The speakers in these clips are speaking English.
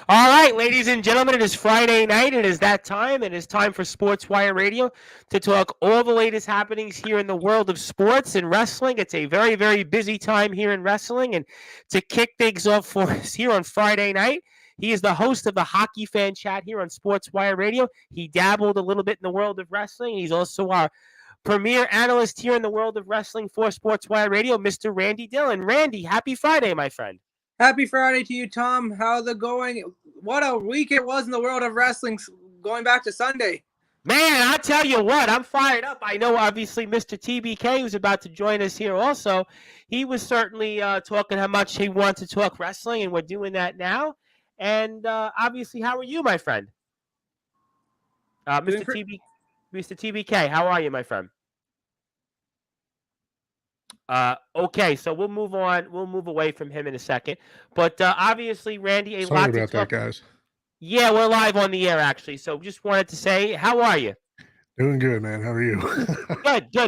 All right, ladies and gentlemen, it is Friday night. It is that time. It is time for Sportswire Radio to talk all the latest happenings here in the world of sports and wrestling. It's a very, very busy time here in wrestling. And to kick things off for us here on Friday night, he is the host of the Hockey Fan Chat here on Sportswire Radio. He dabbled a little bit in the world of wrestling. He's also our premier analyst here in the world of wrestling for Sportswire Radio, Mr. Randy Dillon. Randy, happy Friday, my friend. Happy Friday to you, Tom. How's it going? What a week it was in the world of wrestling going back to Sunday. Man, I'll tell you what, I'm fired up. I know, obviously, Mr. TBK, who's about to join us here also, he was certainly talking how much he wanted to talk wrestling, and we're doing that now. And obviously, how are you, my friend? Mr. TBK, how are you, my friend? Okay, so we'll move on. We'll move away from him in a second. But obviously, Randy, Sorry about that, guys. Yeah, we're live on the air, actually. So just wanted to say, how are you? Doing good, man. How are you?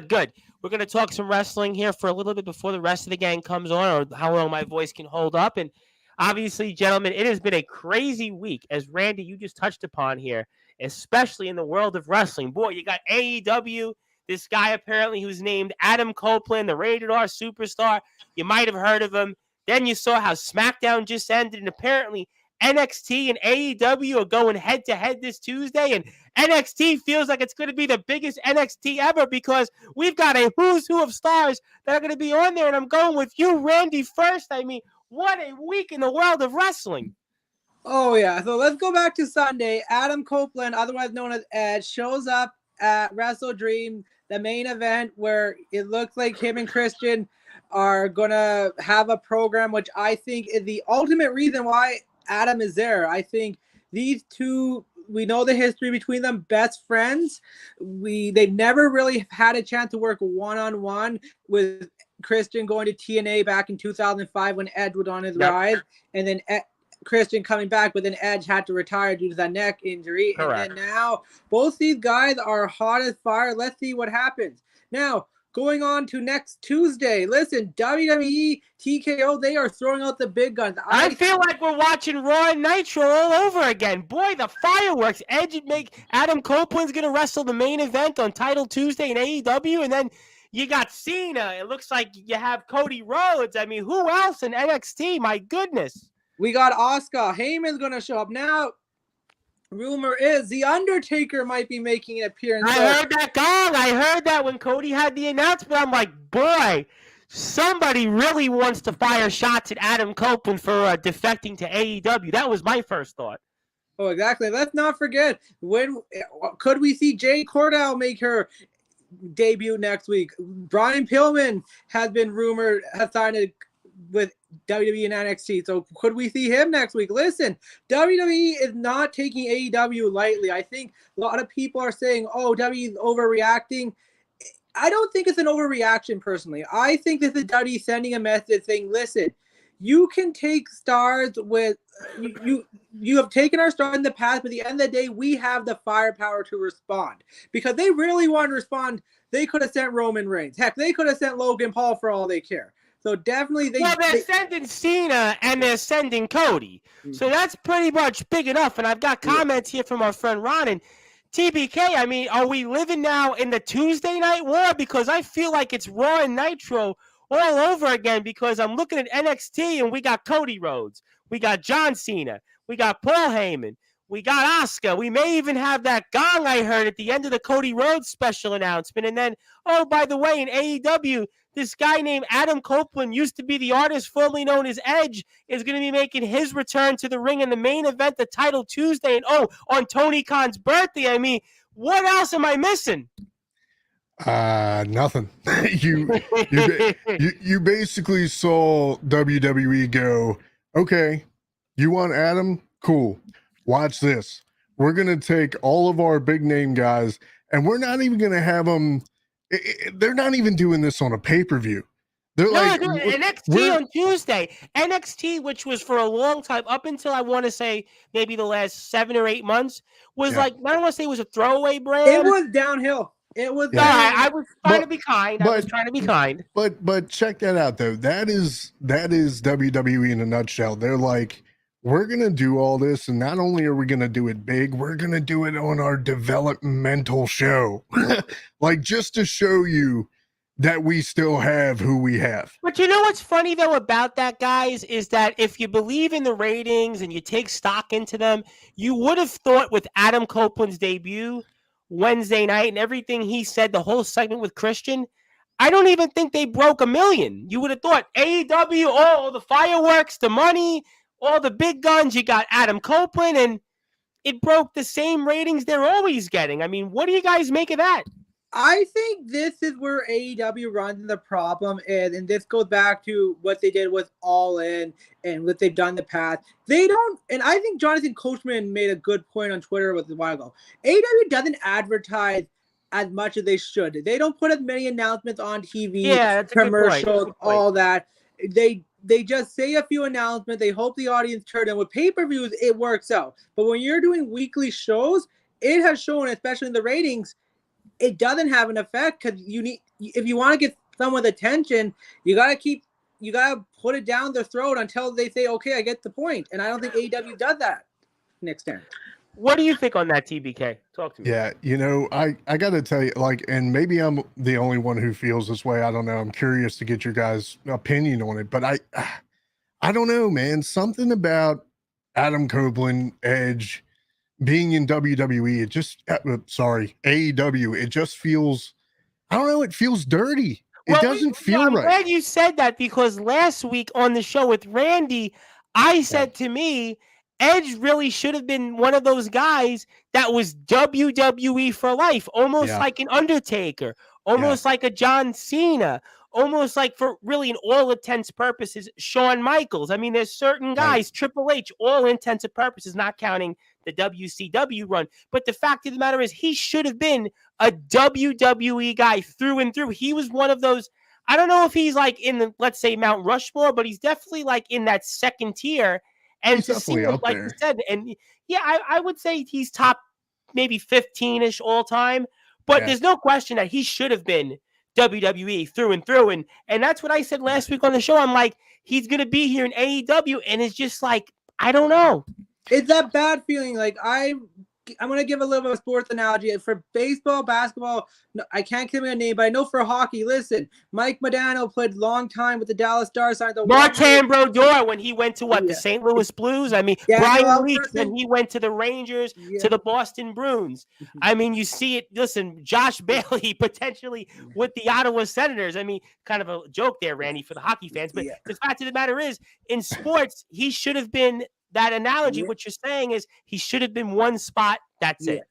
Good. We're going to talk some wrestling here for a little bit before the rest of the gang comes on, or how long my voice can hold up. And obviously, gentlemen, it has been a crazy week, as Randy, you just touched upon here, especially in the world of wrestling. Boy, you got AEW. This guy apparently who's named Adam Copeland, the rated R superstar. You might have heard of him. Then you saw how SmackDown just ended, and apparently NXT and AEW are going head-to-head this Tuesday, and NXT feels like it's going to be the biggest NXT ever because we've got a who's who of stars that are going to be on there, and I'm going with you, Randy, first. I mean, what a week in the world of wrestling. Oh, yeah. So let's go back to Sunday. Adam Copeland, otherwise known as Edge, shows up at Wrestle Dream, the main event where it looks like him and Christian are going to have a program, which I think is the ultimate reason why Adam is there. I think these two, we know the history between them, best friends. They've never really had a chance to work one-on-one, with Christian going to TNA back in 2005 when Edge was on his rise, and then Christian coming back, but then Edge had to retire due to that neck injury. Correct. And then now both these guys are hot as fire. Let's see what happens. Now, going on to next Tuesday, listen, WWE, TKO, they are throwing out the big guns. I feel like we're watching Raw and Nitro all over again. Boy, the fireworks. Edge would make Adam Copeland's going to wrestle the main event on Title Tuesday in AEW, and then you got Cena. It looks like you have Cody Rhodes. I mean, who else in NXT? My goodness. We got Asuka. Heyman's going to show up. Now, rumor is The Undertaker might be making an appearance. I heard that gong. I heard that when Cody had the announcement. I'm like, boy, somebody really wants to fire shots at Adam Copeland for defecting to AEW. That was my first thought. Oh, exactly. Let's not forget, when could we see Jay Cordell make her debut next week? Brian Pillman has been rumored, has signed with WWE and NXT. So could we see him next week? Listen, WWE is not taking AEW lightly. I think a lot of people are saying, oh, WWE is overreacting. I don't think it's an overreaction personally. I think this is WWE sending a message saying, listen, you can take stars with you have taken our star in the past, but at the end of the day, we have the firepower to respond. Because they really want to respond, they could have sent Roman Reigns. Heck, they could have sent Logan Paul for all they care. So definitely they're sending Cena and they're sending Cody. Mm-hmm. So that's pretty much big enough. And I've got comments here from our friend Ron and TBK. I mean, are we living now in the Tuesday night war? Because I feel like it's Raw and Nitro all over again, because I'm looking at NXT and we got Cody Rhodes. We got John Cena. We got Paul Heyman. We got Asuka. We may even have that gong I heard at the end of the Cody Rhodes special announcement. And then, oh, by the way, in AEW, this guy named Adam Copeland, used to be the artist formerly known as Edge, is going to be making his return to the ring in the main event, the Title Tuesday. And, oh, on Tony Khan's birthday. I mean, what else am I missing? Nothing. you basically saw WWE go, okay, you want Adam? Cool. Watch this. We're going to take all of our big name guys, and we're not even going to have them. They're not even doing this on a pay-per-view. They're NXT on Tuesday. NXT, which was for a long time, up until I want to say maybe the last 7 or 8 months, was like, I don't want to say it was a throwaway brand. It was downhill. It was. Yeah. I was trying to be kind. I was trying to be kind. But check that out though. That is WWE in a nutshell. They're like, we're going to do all this. And not only are we going to do it big, we're going to do it on our developmental show. Like, just to show you that we still have who we have. But you know what's funny, though, about that, guys, is that if you believe in the ratings and you take stock into them, you would have thought with Adam Copeland's debut Wednesday night and everything he said, the whole segment with Christian, I don't even think they broke 1 million. You would have thought AEW, all the fireworks, the money, all the big guns, you got Adam Copeland, and it broke the same ratings they're always getting. I mean, what do you guys make of that? I think this is where AEW runs into the problem is, and this goes back to what they did with All In and what they've done in the past. They don't, and I think Jonathan Coachman made a good point on Twitter a while ago. AEW doesn't advertise as much as they should. They don't put as many announcements on TV, commercials, all that. They just say a few announcements. They hope the audience turns in. With pay-per-views, it works out. But when you're doing weekly shows, it has shown, especially in the ratings, it doesn't have an effect because if you want to get someone's attention, you gotta put it down their throat until they say, okay, I get the point. And I don't think AEW does that next time. What do you think on that, TBK? Talk to me. Yeah, I gotta tell you, like, and maybe I'm the only one who feels this way. I don't know. I'm curious to get your guys' opinion on it, but I don't know, man. Something about Adam Copeland, Edge, being in WWE, it just, AEW, it just feels, I don't know, it feels dirty. It doesn't feel right. I'm glad you said that because last week on the show with Randy, I said to me, Edge really should have been one of those guys that was WWE for life, almost like an Undertaker, almost like a John Cena, almost like, for really in all intents purposes, Shawn Michaels. I mean, there's certain guys, Triple H, all intents and purposes, not counting the WCW run. But the fact of the matter is he should have been a WWE guy through and through. He was one of those, I don't know if he's like in the, let's say, Mount Rushmore, but he's definitely like in that second tier. And he's to see him, like you said, and I would say he's top maybe 15-ish all time. But there's no question that he should have been WWE through and through. And that's what I said last week on the show. I'm like, he's going to be here in AEW. And it's just like, I don't know. It's that bad feeling. Like, I'm going to give a little bit of a sports analogy. For baseball, basketball, no, I can't give him a name, but I know for hockey, listen, Mike Modano played long time with the Dallas Stars. Martin Brodeur when he went to the St. Louis Blues. I mean, Brian Leach when he went to the Rangers, to the Boston Bruins. I mean, you see it. Listen, Josh Bailey potentially with the Ottawa Senators. I mean, kind of a joke there, Randy, for the hockey fans. But the fact of the matter is, in sports, he should have been that analogy. What you're saying is he should have been one spot. That's it.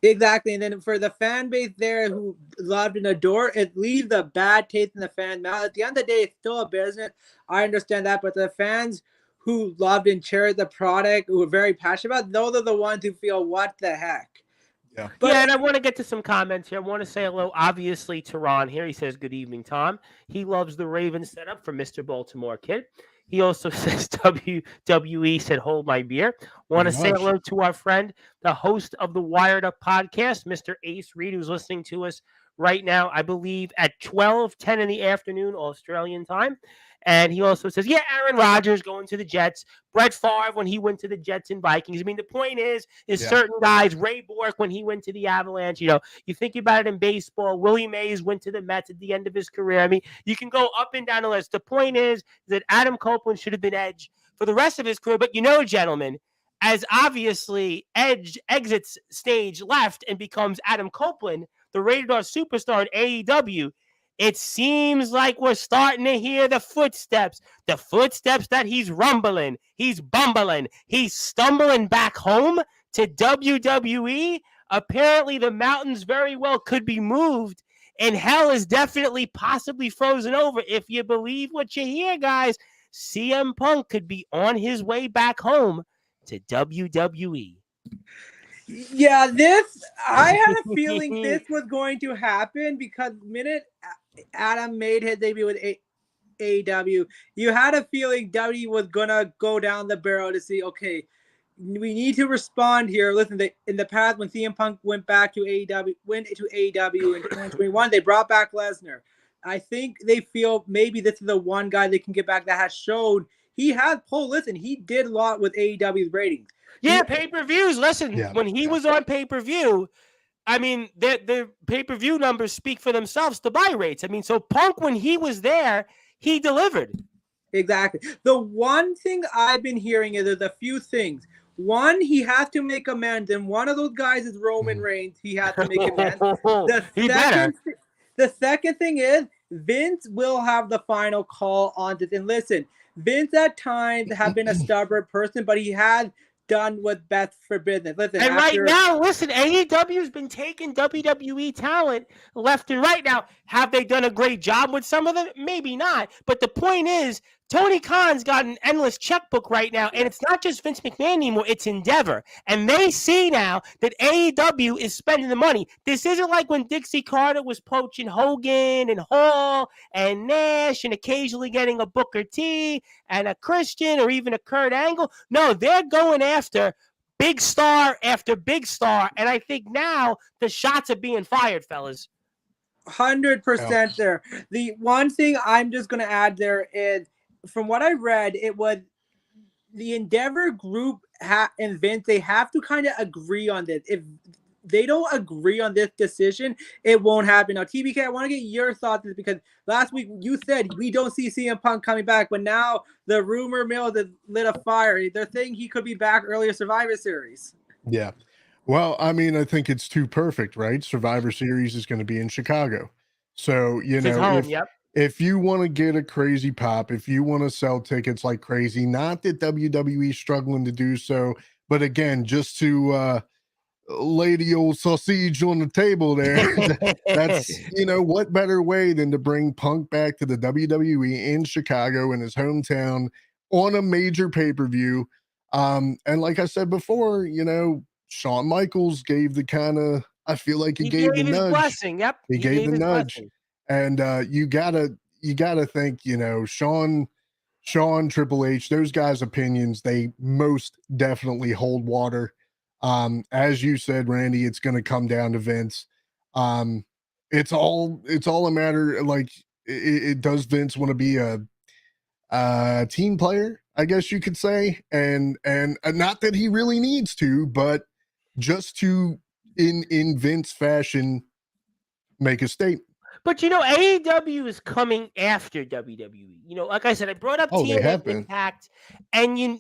Exactly. And then for the fan base there who loved and adored, it leaves a bad taste in the fan mouth. At the end of the day, it's still a business. I understand that. But the fans who loved and cherished the product, who were very passionate about, those are the ones who feel, what the heck? Yeah. And I want to get to some comments here. I want to say hello, obviously, to Ron here. He says, good evening, Tom. He loves the Ravens setup for Mr. Baltimore Kid. He also says WWE said, hold my beer. Want to say hello to our friend, the host of the Wired Up podcast, Mr. Ace Reed, who's listening to us right now, I believe, at 12:10 in the afternoon, Australian time. And he also says, Aaron Rodgers going to the Jets. Brett Favre when he went to the Jets and Vikings. I mean, the point is certain guys, Ray Bork when he went to the Avalanche, you think about it in baseball, Willie Mays went to the Mets at the end of his career. I mean, you can go up and down the list. The point is that Adam Copeland should have been Edge for the rest of his career. But gentlemen, as obviously Edge exits stage left and becomes Adam Copeland, the Rated R superstar in AEW, it seems like we're starting to hear the footsteps that he's rumbling, he's bumbling, he's stumbling back home to WWE. Apparently, the mountains very well could be moved, and hell is definitely possibly frozen over. If you believe what you hear, guys, CM Punk could be on his way back home to WWE. Yeah, I had a feeling this was going to happen because the minute Adam made his debut with AEW, you had a feeling WWE was going to go down the barrel to see, okay, we need to respond here. Listen, in the past when CM Punk went to AEW in 2021, they brought back Lesnar. I think they feel maybe this is the one guy they can get back that has shown he had pull. Listen, he did a lot with AEW's ratings. Yeah, pay-per-views. Listen, Yeah. when he was on pay-per-view, I mean, the pay-per-view numbers speak for themselves, the buy rates. I mean, so Punk, when he was there, he delivered. Exactly. The one thing I've been hearing is there's a few things. One, he has to make amends, and one of those guys is Roman Reigns. He has to make amends. The second thing is Vince will have the final call on this. And listen, Vince at times have been a stubborn person, but he has done what's best for business. Listen, and right now, listen, AEW has been taking WWE talent left and right. Now, have they done a great job with some of them? Maybe not. But the point is, Tony Khan's got an endless checkbook right now, and it's not just Vince McMahon anymore, it's Endeavor. And they see now that AEW is spending the money. This isn't like when Dixie Carter was poaching Hogan and Hall and Nash and occasionally getting a Booker T and a Christian or even a Kurt Angle. No, they're going after big star after big star, and I think now the shots are being fired, fellas. 100% there. The one thing I'm just going to add there is, from what I read, it was the Endeavor group and Vince, they have to kind of agree on this. If they don't agree on this decision, it won't happen. Now, TBK, I want to get your thoughts on this, because last week you said we don't see CM Punk coming back, but now the rumor mill has lit a fire. They're saying he could be back earlier Survivor Series. Yeah. Well, I mean, I think it's too perfect, right? Survivor Series is going to be in Chicago. So, you know, if you want to get a crazy pop, if you want to sell tickets like crazy, not that WWE is struggling to do so, but again, just to lay the old sausage on the table there, that's, you know, what better way than to bring Punk back to the WWE in Chicago, in his hometown, on a major pay-per-view. And like I said before, you know, Shawn Michaels gave the kind of, I feel like he gave the nudge. Blessing. Yep. He gave the nudge. Blessing. And you gotta think, you know, Shawn, Triple H, those guys' opinions, they most definitely hold water. As you said, Randy, it's going to come down to Vince. It's all a matter, like, it does Vince want to be a team player, I guess you could say, and not that he really needs to, but just to in Vince fashion make a statement. But, you know, AEW is coming after WWE. You know, like I said, I brought up TNA Impact, and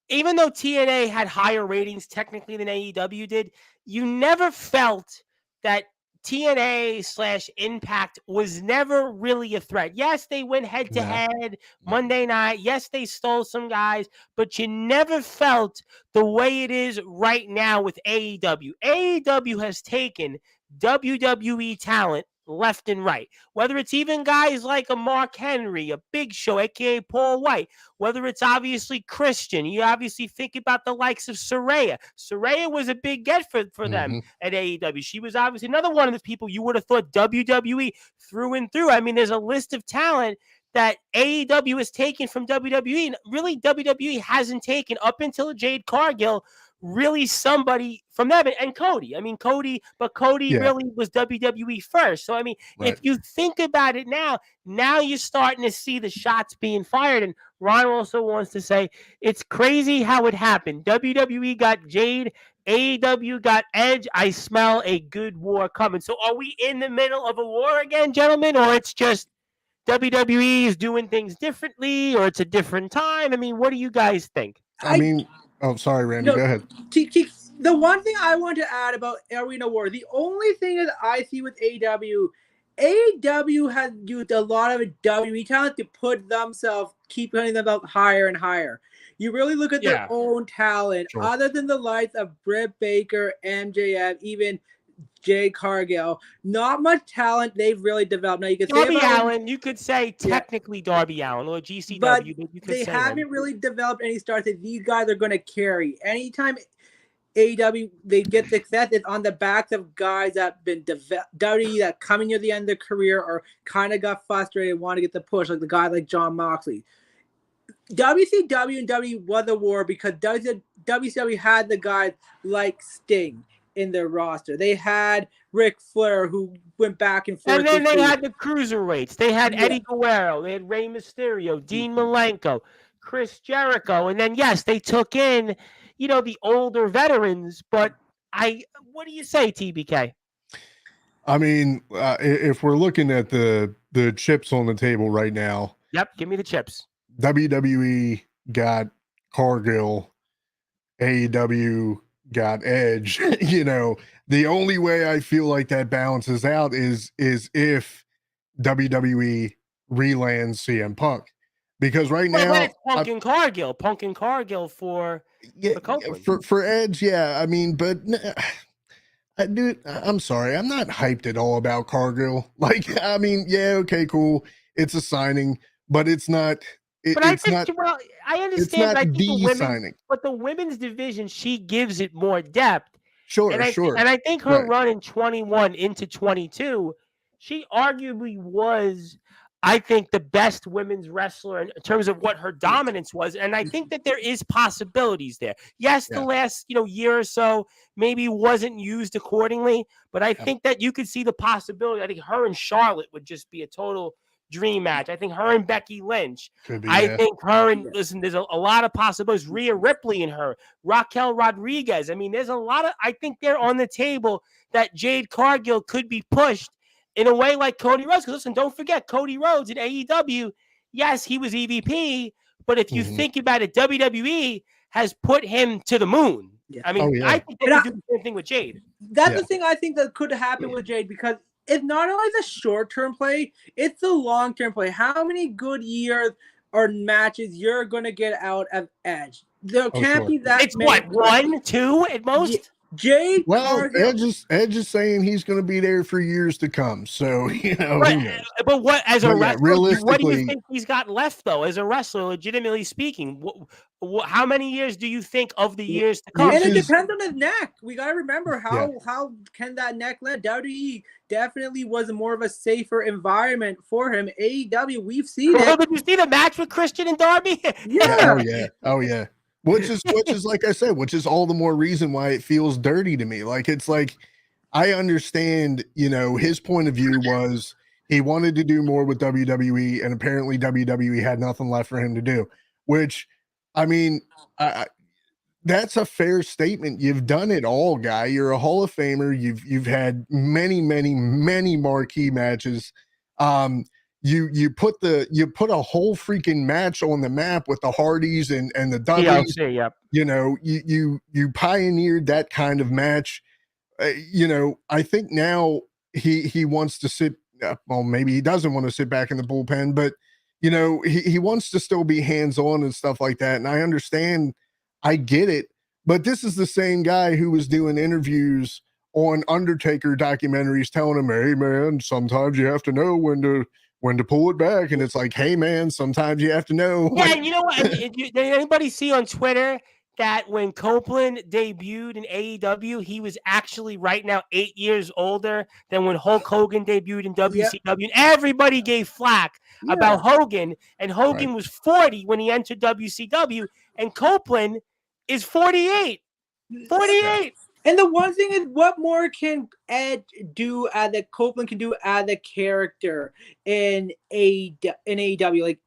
even though TNA had higher ratings technically than AEW did, you never felt that TNA/Impact was never really a threat. Yes, they went head-to-head Monday night. Yes, they stole some guys, but you never felt the way it is right now with AEW. AEW has taken WWE talent left and right, whether it's even guys like a Mark Henry, a Big Show, aka Paul White, whether it's obviously Christian. You obviously think about the likes of Saraya. Saraya was a big get for them at AEW. She was obviously another one of the people you would have thought WWE through and through. I mean, there's a list of talent that AEW has taken from WWE, and really WWE hasn't taken up until Jade Cargill really somebody from them. And Cody. I mean, Cody really was WWE first. So, I mean, if you think about it now you're starting to see the shots being fired. And Ron also wants to say, it's crazy how it happened. WWE got Jade, AEW got Edge. I smell a good war coming. So are we in the middle of a war again, gentlemen? Or it's just WWE is doing things differently, or it's a different time? I mean, what do you guys think? I mean... Oh, sorry, Randy. Go ahead. The one thing I want to add about Arena War, the only thing that I see with AEW has used a lot of WWE talent to put themselves, keep putting them up higher and higher. You really look at their own talent, other than the likes of Britt Baker, MJF, even Jade Cargill. Not much talent they've really developed. Now you could Darby Allin, you could say technically Darby Allin or GCW, but you could they say haven't really developed any stars that these guys are going to carry. Anytime AEW they get success, it's on the backs of guys that have been WWE that coming near the end of their career or kind of got frustrated and want to get the push, like the guy like John Moxley. WCW and W was a war because WCW had the guys like Sting in their roster. They had Ric Flair, who went back and forth. And then they had the cruiserweights. They had Eddie Guerrero. They had Rey Mysterio, Dean Malenko, Chris Jericho, and then yes, they took in, the older veterans. But what do you say, TBK? I mean, if we're looking at the chips on the table right now, Yep, give me the chips. WWE got Cargill, AEW got Edge. The only way I feel like that balances out is if WWE relands CM Punk, because right now it's Punk and Cargill. Punk and Cargill for Copeland. for Edge, yeah. I mean, but I'm sorry, I'm not hyped at all about Cargill. Like, I mean, yeah, okay, cool, it's a signing, but it's not. I understand. But I think signing. But the women's division, she gives it more depth. Sure. And I think her run in 21 into 22, she arguably was, I think, the best women's wrestler in terms of what her dominance was. And I think that there is possibilities there. Yes, the last year or so maybe wasn't used accordingly, but I think that you could see the possibility. I think her and Charlotte would just be a total dream match. I think her and Becky Lynch. Think her and listen, there's a lot of possibilities. Rhea Ripley and her, Raquel Rodriguez. I mean, there's a lot of. I think they're on the table that Jade Cargill could be pushed in a way like Cody Rhodes. Because listen, don't forget Cody Rhodes in AEW. Yes, he was EVP, but if you think about it, WWE has put him to the moon. Yeah. I mean, I think they could do the same thing with Jade. That's the thing I think that could happen with Jade, because it's not only the short-term play, it's the long-term play. How many good years or matches you're going to get out of Edge? There can't be that it's many. What, 1, 2 at most? Jade. Well, Edge is saying he's going to be there for years to come. So, But what, as a wrestler, realistically, what do you think he's got left, though, as a wrestler, legitimately speaking? How many years do you think of the years to come? And it depends on his neck. We got to remember how can that neck land. WWE definitely was more of a safer environment for him. AEW, we've seen it. Did you see the match with Christian and Darby? Yeah. Oh yeah. Which is like I said, which is all the more reason why it feels dirty to me. Like, it's like, I understand, his point of view was he wanted to do more with WWE, and apparently WWE had nothing left for him to do, which, I mean, that's a fair statement. You've done it all, guy. You're a Hall of Famer. You've had many, many, many marquee matches. You put a whole freaking match on the map with the Hardys and the Dudleys. Yep. You pioneered that kind of match. I think now he wants to sit. Well, maybe he doesn't want to sit back in the bullpen, but he wants to still be hands on and stuff like that. And I understand, I get it. But this is the same guy who was doing interviews on Undertaker documentaries, telling him, "Hey man, sometimes you have to know when to pull it back." And it's like, hey man, sometimes you have to know. Yeah, and you know what? Did anybody see on Twitter that when Copeland debuted in AEW, he was actually right now 8 years older than when Hulk Hogan debuted in WCW? Yep. And everybody gave flack about Hogan, and Hogan was 40 when he entered WCW, and Copeland is 48. 48. And the one thing is, what more can Ed do that Copeland can do as a character in AEW? Like,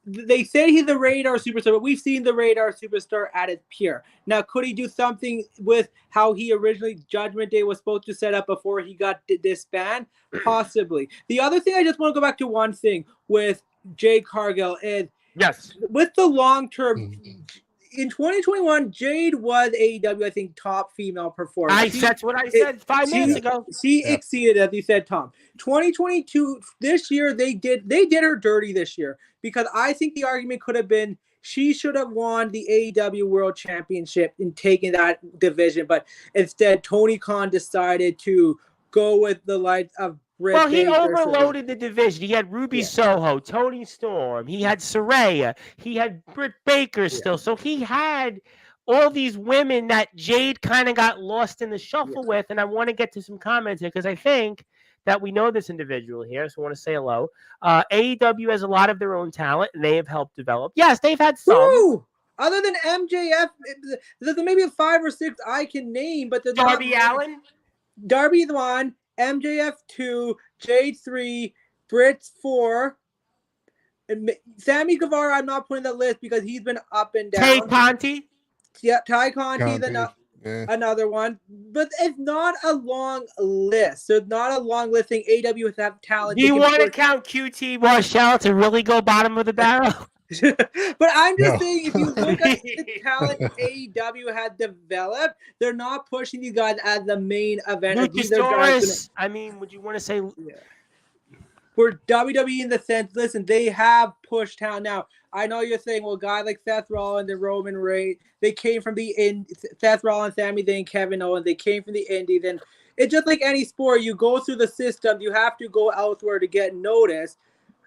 they say he's a radar superstar, but we've seen the radar superstar at its pure. Now, could he do something with how he originally Judgment Day was supposed to set up before he got disbanded? Possibly. The other thing, I just want to go back to one thing with Jade Cargill is, with the long term. In 2021, Jade was AEW, I think, top female performer. That's what I said 5 minutes ago. She exceeded, as you said, Tom. 2022, this year, they did her dirty this year, because I think the argument could have been she should have won the AEW World Championship and taken that division, but instead, Tony Khan decided to go with the likes of Britt he Baker, overloaded the division. He had Ruby Soho, Toni Storm. He had Saraya. He had Britt Baker still. So he had all these women that Jade kind of got lost in the shuffle with. And I want to get to some comments here, because I think that we know this individual here. So I want to say hello. AEW has a lot of their own talent, and they have helped develop. Yes, they've had some. Ooh! Other than MJF, there's maybe 5 or 6 I can name, but Darby Allin? Darby 1, MJF 2, Jade 3, Britt 4. Sammy Guevara, I'm not putting that list because he's been up and down. Tay Conti. Yeah, Ty Conti, another one. But it's not a long list. There's not a long list saying AW has have talent. Do you want to count QT Marshall to really go bottom of the barrel? But I'm just saying, if you look at the talent AEW has developed, they're not pushing these guys as the main event. Luchasaurus, I mean, would you want to say... Yeah. For WWE in the sense, listen, they have pushed talent. Now, I know you're saying, well, guys like Seth Rollins and Roman Reigns, they came from Seth Rollins, Sami Zayn, Kevin Owens, they came from the indies. And it's just like any sport. You go through the system. You have to go elsewhere to get noticed.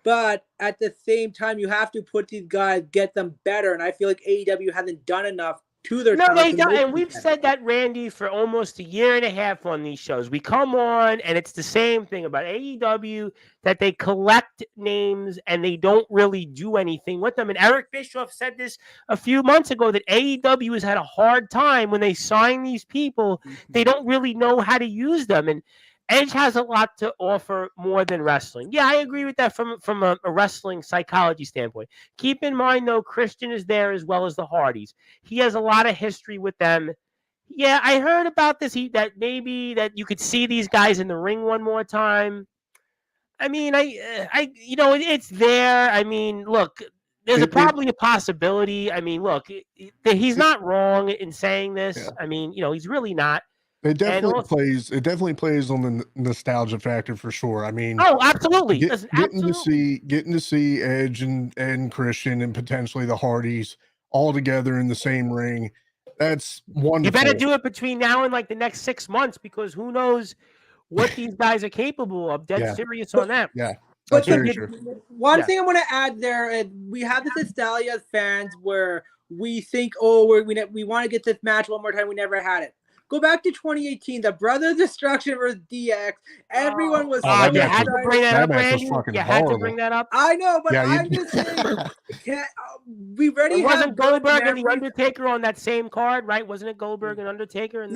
But at the same time, you have to put these guys, get them better. And I feel like AEW hasn't done enough to their talent. No, they don't. And we've said that, Randy, for almost a year and a half on these shows. We come on, and it's the same thing about AEW, that they collect names and they don't really do anything with them. And Eric Bischoff said this a few months ago, that AEW has had a hard time when they sign these people. They don't really know how to use them. And Edge has a lot to offer more than wrestling. Yeah, I agree with that from a wrestling psychology standpoint. Keep in mind, though, Christian is there as well as the Hardys. He has a lot of history with them. Yeah, I heard about this, that maybe that you could see these guys in the ring one more time. I mean, it's there. I mean, look, there's probably a possibility. I mean, look, he's not wrong in saying this. Yeah. I mean, he's really not. It definitely plays on the nostalgia factor for sure. I mean, oh, absolutely. Getting to see Edge and Christian and potentially the Hardys all together in the same ring. That's wonderful. You better do it between now and like the next 6 months, because who knows what these guys are capable of. Dead serious on that. Yeah. But one thing I want to add there, and we have this nostalgia as fans where we think, we want to get this match one more time. We never had it. Go back to 2018, the Brothers Destruction versus DX. Everyone was. You had to bring that up, Randy. You had to bring that up. I know, but I'm just saying. We already wasn't Goldberg and the Undertaker on that same card, right? Wasn't it Goldberg and Undertaker?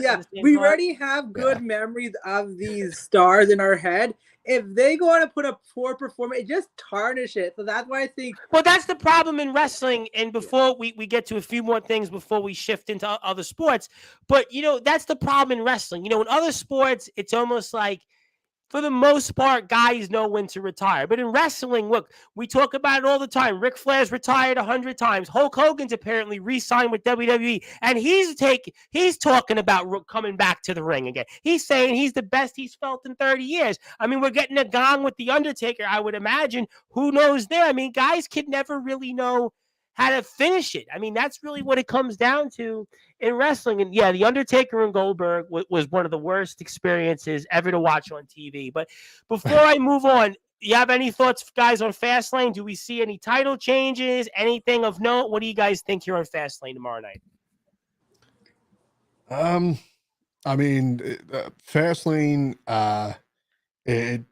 We already have good memories of these stars in our head. If they go on to put a poor performance, it just tarnish it. So that's why I think. Well, that's the problem in wrestling. And before we get to a few more things before we shift into other sports, but that's the problem in wrestling. In other sports, it's almost like, for the most part, guys know when to retire. But in wrestling, look, we talk about it all the time. Ric Flair's retired 100 times. Hulk Hogan's apparently re-signed with WWE, and he's talking about coming back to the ring again. He's saying he's the best he's felt in 30 years. I mean, we're getting a gong with the Undertaker, I would imagine. Who knows there? I mean, guys can never really know how to finish it. I mean, that's really what it comes down to in wrestling. And yeah, the Undertaker and Goldberg was one of the worst experiences ever to watch on TV. But before I move on, you have any thoughts, guys, on Fastlane? Do we see any title changes? Anything of note? What do you guys think here on Fastlane tomorrow night? I mean, Fastlane, it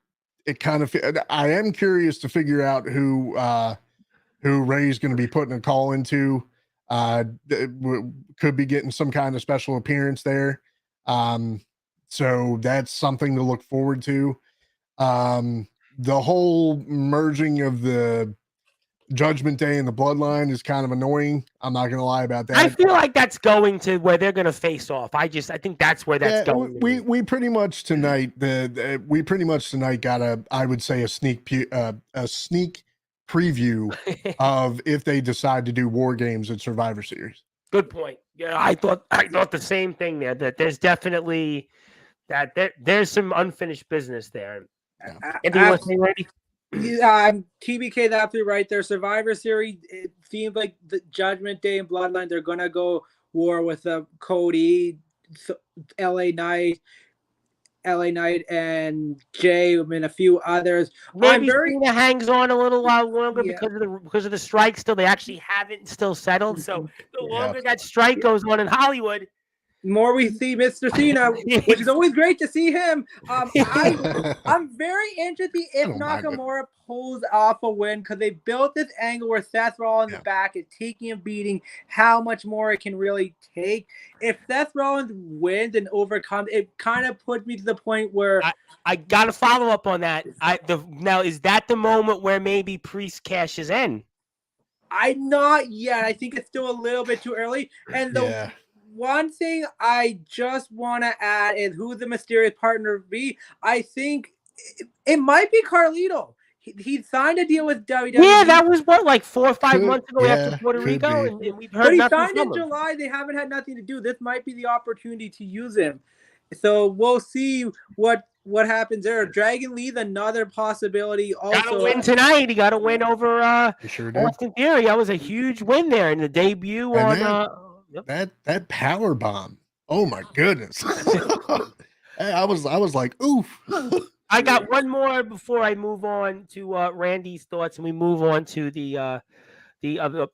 kind of, I am curious to figure out who Ray's going to be putting a call into. Could be getting some kind of special appearance there. So that's something to look forward to. The whole merging of the Judgment Day and the Bloodline is kind of annoying. I'm not going to lie about that. I feel like that's going to where they're going to face off. I think that's where that's going. We pretty much tonight got I would say a sneak preview of if they decide to do War Games at Survivor Series. Good point. Yeah, I thought the same thing there. That there's definitely there's some unfinished business there. TBK is absolutely right there. Survivor Series, it seems like the Judgment Day and Bloodline, they're gonna go war with Cody, LA Knight, and Jay, and a few others. Maybe Cena hangs on a little while longer because of the strike. Still, they actually haven't still settled. So the longer that strike goes on in Hollywood, more we see Mr. Cena, which is always great to see him. I'm very interested if Nakamura pulls off a win because they built this angle where Seth Rollins' back is taking a beating, how much more it can really take. If Seth Rollins wins and overcomes, it kind of puts me to the point where I got to follow up on that. Now, is that the moment where maybe Priest cashes in? I'm not yet. I think it's still a little bit too early. And one thing I just want to add is who the mysterious partner be. I think it might be Carlito. He signed a deal with WWE. Yeah, that was like 4 or 5 months ago after Puerto Rico, and we've heard nothing signed from in him. July. They haven't had nothing to do. This might be the opportunity to use him. So we'll see what happens there. Dragon Lee's another possibility. Also, got to win tonight. He got to win over Austin Theory. That was a huge win there in the debut that power bomb. Oh my goodness! I was like, oof. I got one more before I move on to Randy's thoughts, and we move on to the other.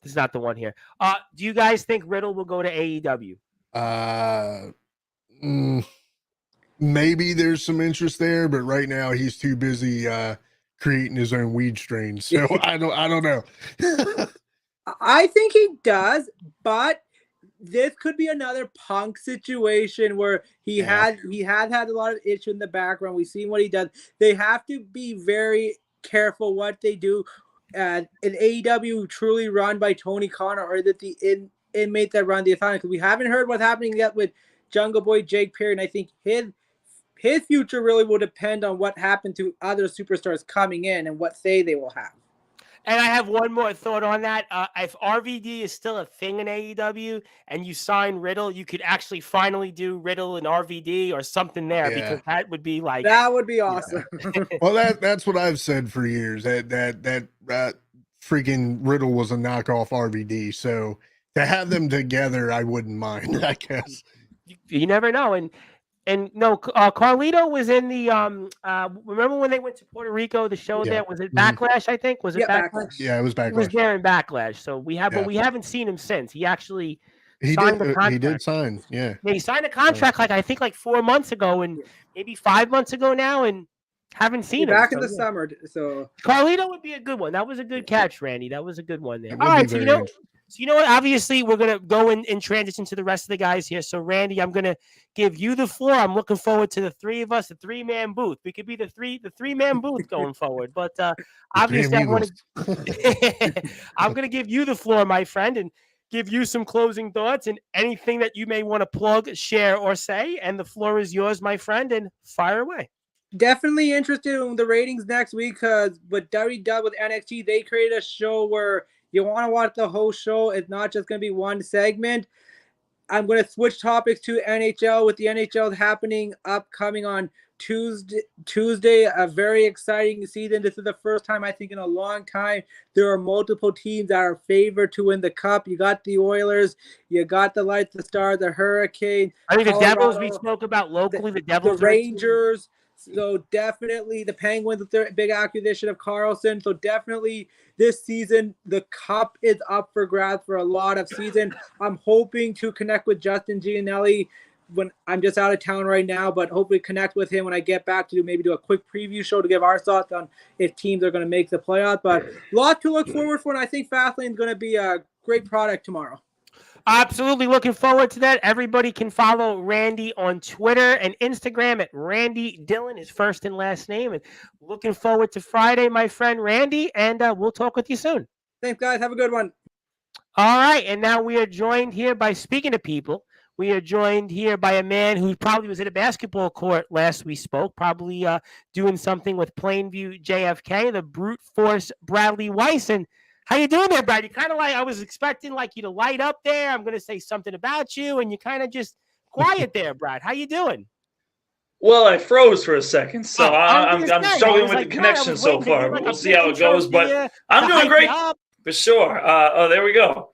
This is not the one here. Do you guys think Riddle will go to AEW? Maybe there's some interest there, but right now he's too busy creating his own weed strain. So I don't know. I think he does, but this could be another Punk situation where he has had a lot of issues in the background. We've seen what he does. They have to be very careful what they do. In AEW truly run by Tony Khan, or is it the inmate that run the assignment? Because we haven't heard what's happening yet with Jungle Boy Jake Perry, and I think his future really will depend on what happened to other superstars coming in and what say they will have. And I have one more thought on that. If RVD is still a thing in AEW and you sign Riddle, you could actually finally do Riddle and RVD or something there because that would be like that would be awesome. Yeah. Well, that's what I've said for years. That freaking Riddle was a knockoff RVD. So to have them together, I wouldn't mind. I guess you never know. And no, Carlito was in the remember when they went to Puerto Rico, the show there? Was it Backlash, I think? Was it Backlash? Yeah, it was Backlash. He was there in Backlash. So but we haven't seen him since. He actually signed the contract. He did sign, yeah. He signed a contract I think 4 months ago and maybe 5 months ago now, and haven't seen him. Back in the summer. So Carlito would be a good one. That was a good catch, Randy. That was a good one there. All right, so you know what? Obviously, we're going to go in transition to the rest of the guys here. So, Randy, I'm going to give you the floor. I'm looking forward to the three of us, the three-man booth. We could be the three-man booth going forward. But obviously, I'm going to give you the floor, my friend, and give you some closing thoughts and anything that you may want to plug, share, or say. And the floor is yours, my friend, and fire away. Definitely interested in the ratings next week because with WWE with NXT, they created a show where you want to watch the whole show. It's not just going to be one segment. I'm going to switch topics to NHL with the NHL happening upcoming on Tuesday. A very exciting season. This is the first time I think in a long time there are multiple teams that are favored to win the cup. You got the Oilers, you got the Lights, the Stars, the Hurricane. I mean, the Devils we spoke about locally. The Devils, the Rangers. So definitely the Penguins with their big acquisition of Carlson. So definitely this season, the cup is up for grabs for a lot of season. I'm hoping to connect with Justin Gianelli when I'm just out of town right now, but hopefully connect with him when I get back to maybe do a quick preview show to give our thoughts on if teams are going to make the playoffs. But a lot to look forward for, and I think Fastlane is going to be a great product tomorrow. Absolutely looking forward to that. Everybody can follow Randy on Twitter and Instagram at Randy Dillon, his first and last name. And looking forward to Friday, my friend Randy, and we'll talk with you soon. Thanks, guys. Have a good one. All right, and now we are joined here by, speaking to people, we are joined here by a man who probably was at a basketball court last we spoke, probably doing something with Plainview JFK, the brute force Bradley Weiss. And how you doing there, Brad? You kind of I was expecting you to light up there. I'm going to say something about you, and you kind of just quiet there, Brad. How you doing? Well, I froze for a second, so I'm struggling with the connection so far. We'll see how it goes, but I'm doing great for sure. Oh, there we go.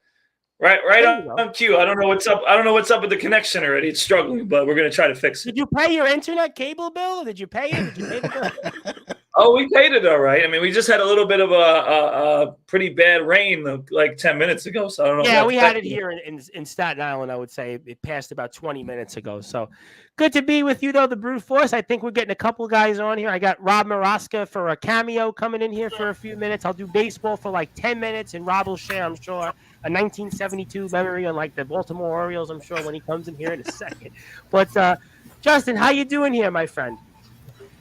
Right on cue. I don't know what's up. I don't know what's up with the connection already. It's struggling, but we're going to try to fix it. Did you pay your internet cable bill? Did you pay it? Did you pay the bill? Oh, we paid it all right. I mean, we just had a little bit of a pretty bad rain like 10 minutes ago. So I don't know. Yeah, we had it here in Staten Island, I would say. It passed about 20 minutes ago. So good to be with you, though, the Brute Force. I think we're getting a couple guys on here. I got Rob Maraska for a cameo coming in here for a few minutes. I'll do baseball for like 10 minutes, and Rob will share, I'm sure, a 1972 memory on like the Baltimore Orioles, I'm sure, when he comes in here in a second. But, Justin, how you doing here, my friend?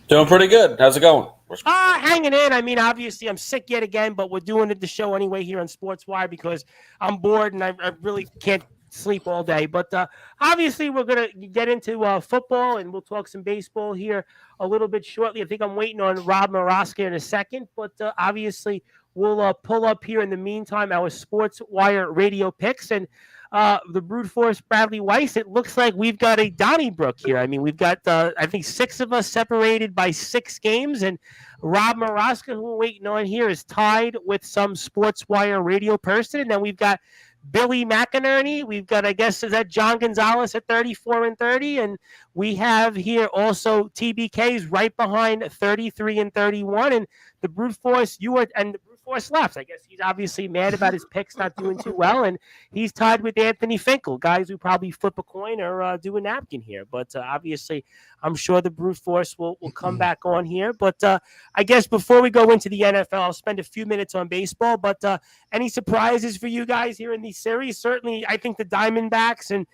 Doing pretty good. How's it going? Hanging in. I mean, obviously, I'm sick yet again, but we're doing the show anyway here on Sportswire because I'm bored and I really can't sleep all day. But obviously, we're going to get into football and we'll talk some baseball here a little bit shortly. I think I'm waiting on Rob Maraska in a second, but obviously, we'll pull up here in the meantime our Sportswire radio picks. And the Brute Force Bradley Weiss, it looks like we've got a Donnybrook here. I mean, we've got, I think, 6 of us separated by 6 games. And Rob Maraska, who we're waiting on here, is tied with some Sportswire radio person. And then we've got Billy McInerney. We've got, I guess, is that John Gonzalez at 34-30? And we have here also TBK's right behind 33-31. And the Brute Force, and the Brute Force left. I guess he's obviously mad about his picks not doing too well, and he's tied with Anthony Finkel, guys who probably flip a coin or do a napkin here. But obviously, I'm sure the Brute Force will come back on here. But I guess before we go into the NFL, I'll spend a few minutes on baseball. But any surprises for you guys here in these series? Certainly, I think the Diamondbacks and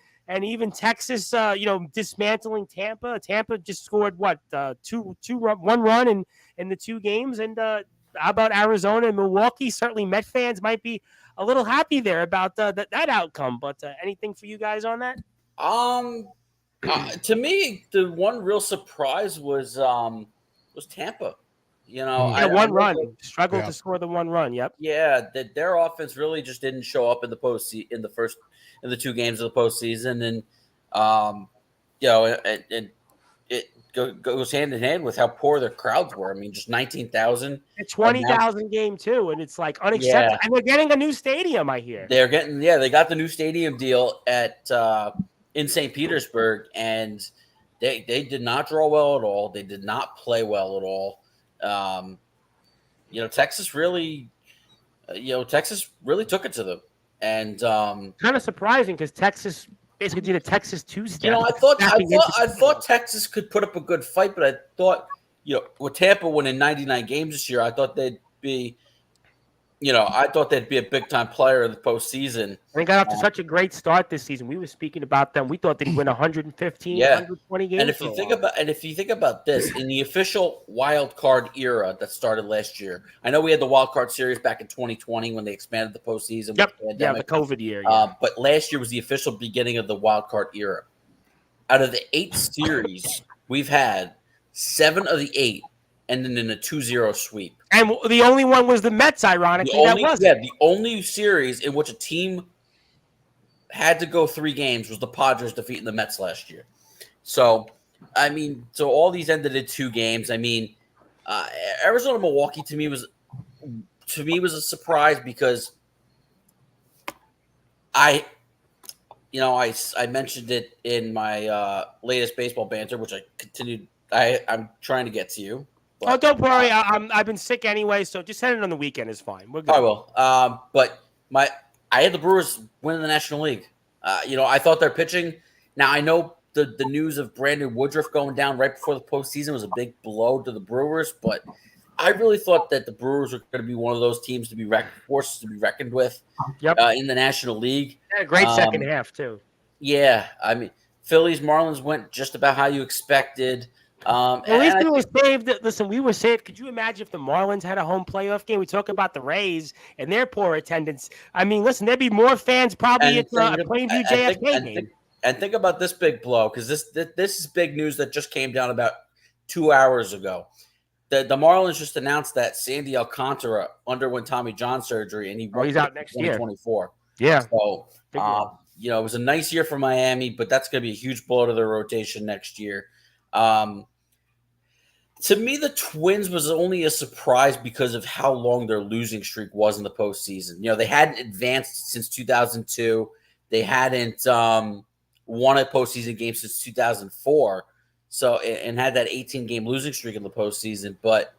even Texas, dismantling Tampa. Tampa just scored one run in the 2 games, and how about Arizona and Milwaukee? Certainly, Met fans might be a little happy there about that outcome. But anything for you guys on that? To me, the one real surprise was Tampa. One run struggled to score the 1 run. Yep. Yeah, their offense really just didn't show up in the postseason in the 2 games of the postseason, and it goes hand in hand with how poor their crowds were. I mean, just 19,000. 20,000 game too, and it's like unacceptable. Yeah. And they're getting a new stadium, I hear. They got the new stadium deal at in St. Petersburg, and they did not draw well at all. They did not play well at all. Texas really took it to them, and kind of surprising because Texas basically did a Texas two-step. I thought Texas could put up a good fight, but I thought, with Tampa winning 99 games this year, I thought they'd be a big-time player in the postseason. They got off to such a great start this season. We were speaking about them. We thought they'd win 115, 120 games. And if you think about this, in the official wild card era that started last year, I know we had the wild card series back in 2020 when they expanded the postseason. Yep. Yeah, the COVID year. Yeah. But last year was the official beginning of the wild card era. Out of the 8 series we've had, 7 of the 8 ended in a 2-0 sweep. And the only one was the Mets, ironically. The only series in which a team had to go 3 games was the Padres defeating the Mets last year. So all these ended in 2 games. I mean, Arizona Milwaukee to me was a surprise because I mentioned it in my latest baseball banter, which I continued. I'm trying to get to you. But, don't worry. I've been sick anyway, so just send it on the weekend is fine. We're good. I will. But I had the Brewers winning the National League. I thought their pitching. Now I know the news of Brandon Woodruff going down right before the postseason was a big blow to the Brewers, but I really thought that the Brewers were going to be one of those teams to be forces to be reckoned with. Yep. In the National League. Had a great second half too. Yeah, I mean, Phillies Marlins went just about how you expected. At least we were saved. Listen, we were saved. Could you imagine if the Marlins had a home playoff game? We talk about the Rays and their poor attendance. I mean, listen, there'd be more fans probably at the Plainview JFK game. And think about this big blow, because this is big news that just came down about 2 hours ago. The Marlins just announced that Sandy Alcantara underwent Tommy John surgery, and he's out next year, 2024. Yeah. So, it was a nice year for Miami, but that's going to be a huge blow to their rotation next year. To me, the Twins was only a surprise because of how long their losing streak was in the postseason. They hadn't advanced since 2002. They hadn't won a postseason game since 2004. So, and had that 18-game losing streak in the postseason. But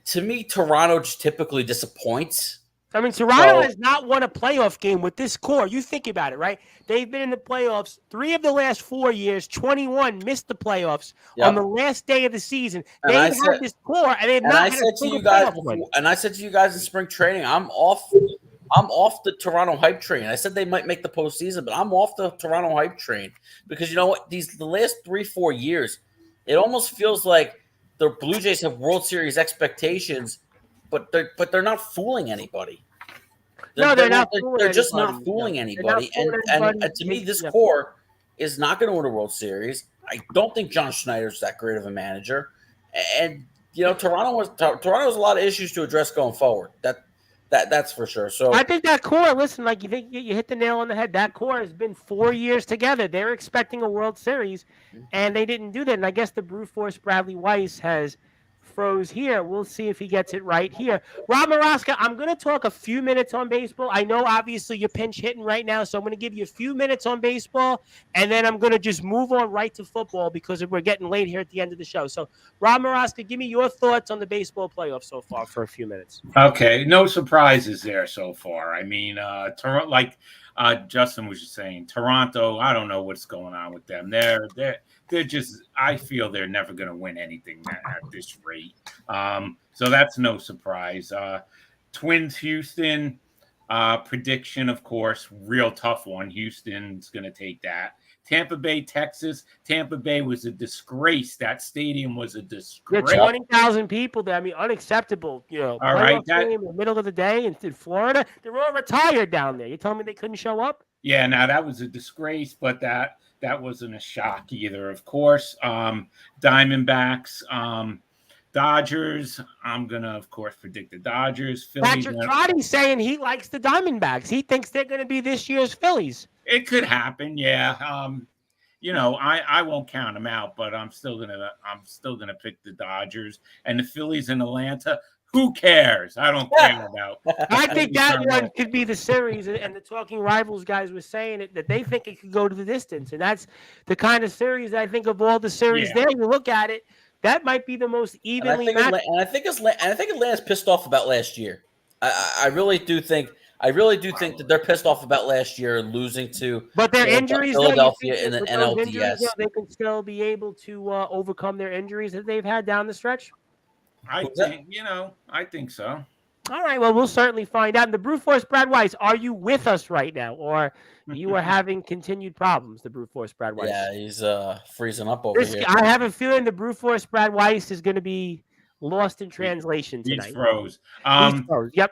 to me, Toronto just typically disappoints. I mean, Toronto has not won a playoff game with this core. You think about it, right? They've been in the playoffs 3 of the last 4 years. 21 missed the playoffs on the last day of the season. They've had this core, and they've not had a single playoff win. And I said to you guys in spring training, I'm off the Toronto hype train. I said they might make the postseason, but I'm off the Toronto hype train because you know what? The last 3-4 years, it almost feels like the Blue Jays have World Series expectations, but they're not fooling anybody. They're not fooling anybody. And to me, this core is not going to win a World Series. I don't think John Schneider's that great of a manager. And Toronto has a lot of issues to address going forward. That's for sure. So I think that core, listen, like you think you hit the nail on the head. That core has been 4 years together. They're expecting a World Series, and they didn't do that. And I guess the brute force Bradley Weiss has froze here. We'll see if he gets it right here. Rob Maraska, I'm going to talk a few minutes on baseball. I know, obviously, you're pinch hitting right now, so I'm going to give you a few minutes on baseball, and then I'm going to just move on right to football because we're getting late here at the end of the show. So, Rob Maraska, give me your thoughts on the baseball playoffs so far for a few minutes. Okay, no surprises there so far. I mean, like Justin was just saying, Toronto, I don't know what's going on with them. They're just, I feel they're never going to win anything at this rate. So that's no surprise. Twins, Houston, prediction, of course, real tough one. Houston's going to take that. Tampa Bay, Texas. Tampa Bay was a disgrace. That stadium was a disgrace. There are 20,000 people there. I mean, unacceptable. All right. Game in the middle of the day in Florida. They're all retired down there. You telling me they couldn't show up? Yeah, now that was a disgrace, but that wasn't a shock either, of course. Diamondbacks, Dodgers. I'm going to, of course, predict the Dodgers. Phillies. Patrick Trotty's saying he likes the Diamondbacks. He thinks they're going to be this year's Phillies. It could happen, yeah. I won't count them out, but I'm still gonna pick the Dodgers and the Phillies in Atlanta. Who cares? I don't care about. I think that one could be the series, and the Talking Rivals guys were saying that they think it could go to the distance, and that's the kind of series I think of all the series. There, you look at it, that might be the most evenly matched. And I think Atlanta's pissed off about last year. I really do think that they're pissed off about last year losing to their injuries, Philadelphia in the NLDS. Injuries, they can still be able to overcome their injuries that they've had down the stretch. I think so. All right, well, we'll certainly find out. And the Brute Force Brad Weiss, are you with us right now, or you are having continued problems? The Brute Force Brad Weiss. Yeah, he's freezing up over here. I have a feeling the Brute Force Brad Weiss is going to be lost in translation tonight. He froze. He froze. Yep.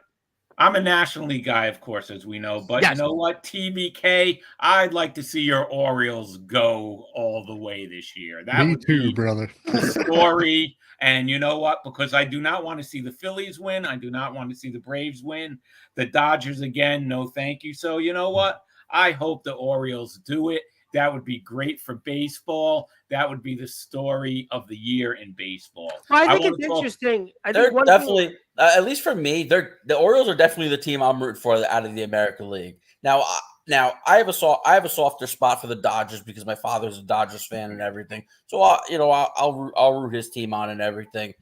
I'm a National League guy, of course, as we know. But You know what, TBK, I'd like to see your Orioles go all the way this year. Me too, brother. Story. And you know what? Because I do not want to see the Phillies win. I do not want to see the Braves win. The Dodgers, again, no thank you. So you know what? I hope the Orioles do it. That would be great for baseball. That would be the story of the year in baseball. Well, I think it's interesting. They're definitely, at least for me, the Orioles are definitely the team I'm rooting for out of the American League. Now I have a softer spot for the Dodgers because my father's a Dodgers fan and everything. So I'll root his team on and everything.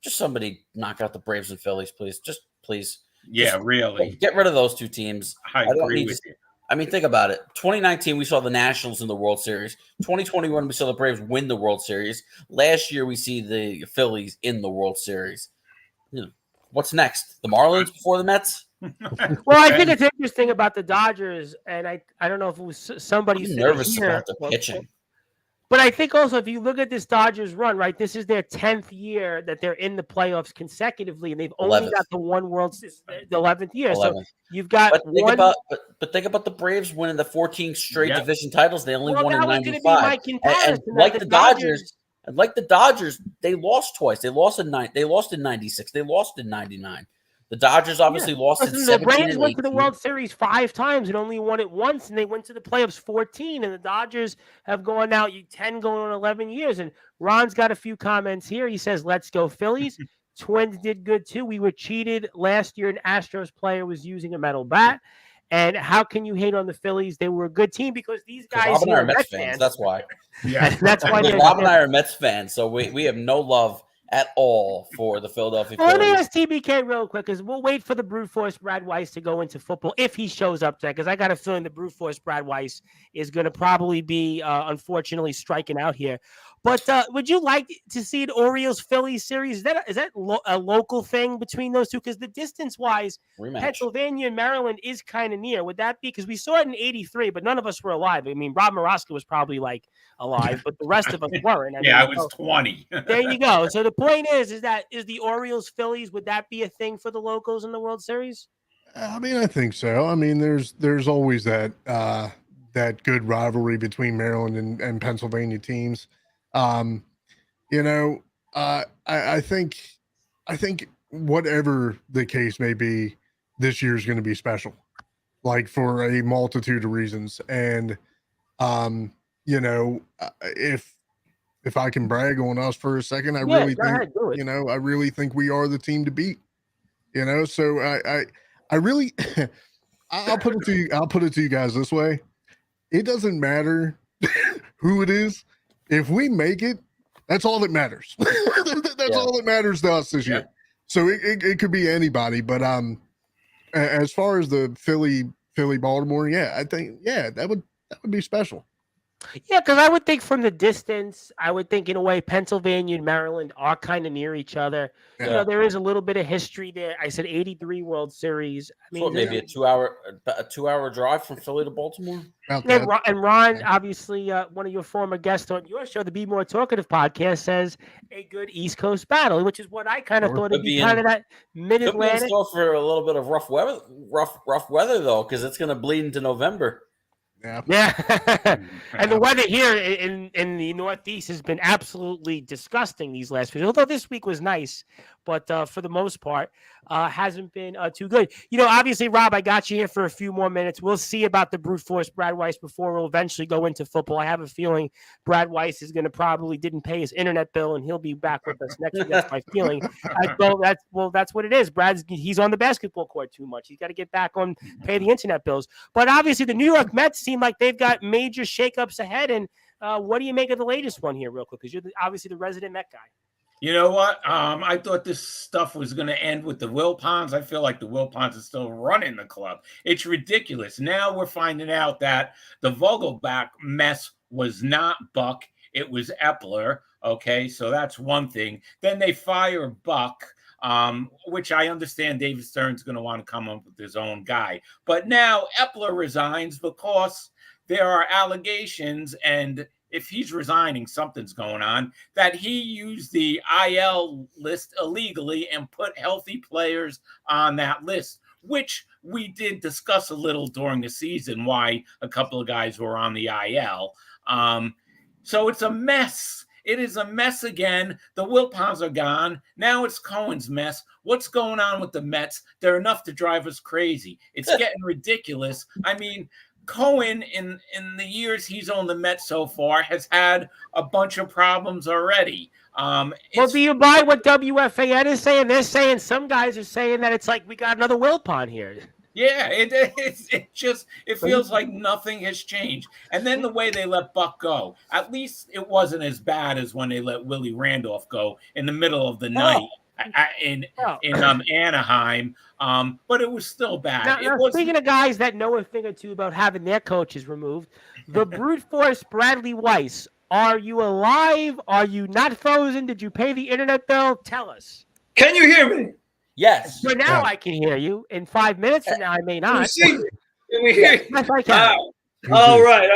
Just somebody knock out the Braves and Phillies, please. Just please. Yeah, really. Get rid of those two teams. I agree with you. I mean, think about it. 2019, we saw the Nationals in the World Series. 2021, we saw the Braves win the World Series. Last year, we see the Phillies in the World Series. What's next? The Marlins before the Mets? Well, I think it's interesting about the Dodgers, and I don't know if it was somebody nervous about the pitching. But I think also if you look at this Dodgers run, right, this is their 10th year that they're in the playoffs consecutively, and they've only got the one the 11th year. 11th. So you've got but think about the Braves winning the 14 straight division titles. They only won in 95. And like the Dodgers, they lost twice. They lost in 96. They lost in 99. The Dodgers obviously lost in 17 The Braves and went to the World Series 5 times and only won it once, and they went to the playoffs 14, and the Dodgers have gone out 10 going on 11 years. And Ron's got a few comments here. He says, let's go Phillies. Twins did good too. We were cheated last year. An Astros player was using a metal bat. And how can you hate on the Phillies? They were a good team because these guys are Mets fans. That's why. Yeah, that's why Rob and I are Mets fans, so we have no love at all for the Philadelphia Well, let me Phillies. ask TBK real quick, because we'll wait for the brute force Brad Weiss to go into football if he shows up there, because I got a feeling the brute force Brad Weiss is going to probably be, unfortunately, striking out here. But would you like to see an Orioles-Phillies series? Is that a local thing between those two? Because the distance-wise, Rematch. Pennsylvania and Maryland is kind of near. Would that be? Because we saw it in '83, but none of us were alive. I mean, Rob Moroska was probably alive, but the rest of us weren't. I was 20. There you go. So the point is the Orioles-Phillies, would that be a thing for the locals in the World Series? I mean, I think so. I mean, there's always that good rivalry between Maryland and Pennsylvania teams. I think whatever the case may be, this year is going to be special, like for a multitude of reasons. And if I can brag on us for a second, I really think we are the team to beat. So I really I'll put it to you guys this way. It doesn't matter who it is. If we make it, that's all that matters. That's all that matters to us this year. So it could be anybody, but as far as the Philly Baltimore, I think that would be special. Yeah, because I would think from the distance, I would think in a way Pennsylvania and Maryland are kind of near each other. Yeah. There is a little bit of history there. I said '83 World Series. I mean, maybe a 2-hour drive from Philly to Baltimore. And Ron, obviously, one of your former guests on your show, the Be More Talkative podcast, says a good East Coast battle, which is what I kind of thought it'd be kind of that Mid-Atlantic. Could be in store for a little bit of rough weather though, because it's going to bleed into November. Yeah. And the weather here in the Northeast has been absolutely disgusting these last few days. Although this week was nice, but for the most part, hasn't been too good. Obviously, Rob, I got you here for a few more minutes. We'll see about the brute force Brad Weiss before we'll eventually go into football. I have a feeling Brad Weiss is going to probably didn't pay his internet bill, and he'll be back with us next week. That's my feeling. That's what it is. He's on the basketball court too much. He's got to get back on, pay the internet bills. But obviously, the New York Mets seem like they've got major shakeups ahead. And what do you make of the latest one here, real quick? Because you're obviously the resident Met guy. You know what? I thought this stuff was going to end with the Wilpons. I feel like the Wilpons are still running the club. It's ridiculous. Now we're finding out that the Vogelbach mess was not Buck. It was Epler. Okay, so that's one thing. Then they fire Buck, which I understand David Stern's going to want to come up with his own guy. But now Epler resigns because there are allegations, and if he's resigning, something's going on, that he used the IL list illegally and put healthy players on that list, which we did discuss a little during the season, why a couple of guys were on the IL. So it's a mess. It is a mess again. The Wilpons are gone. Now it's Cohen's mess. What's going on with the Mets? They're enough to drive us crazy. It's getting ridiculous. I mean, Cohen, in the years he's owned the Mets so far, has had a bunch of problems already. Well, do you buy what WFAN is saying? They're saying some guys are saying that it's like we got another Wilpon here. Yeah, it feels like nothing has changed. And then the way they let Buck go, at least it wasn't as bad as when they let Willie Randolph go in the middle of the night. In Anaheim, but it was still bad. Now, speaking of guys that know a thing or two about having their coaches removed, the brute force Bradley Weiss, are you alive? Are you not frozen? Did you pay the internet bill? Tell us. Can you hear me? Yes. For now, I can hear you. In 5 minutes from now, I may not. Can you see me? Can we hear you? Yes, I can. All right.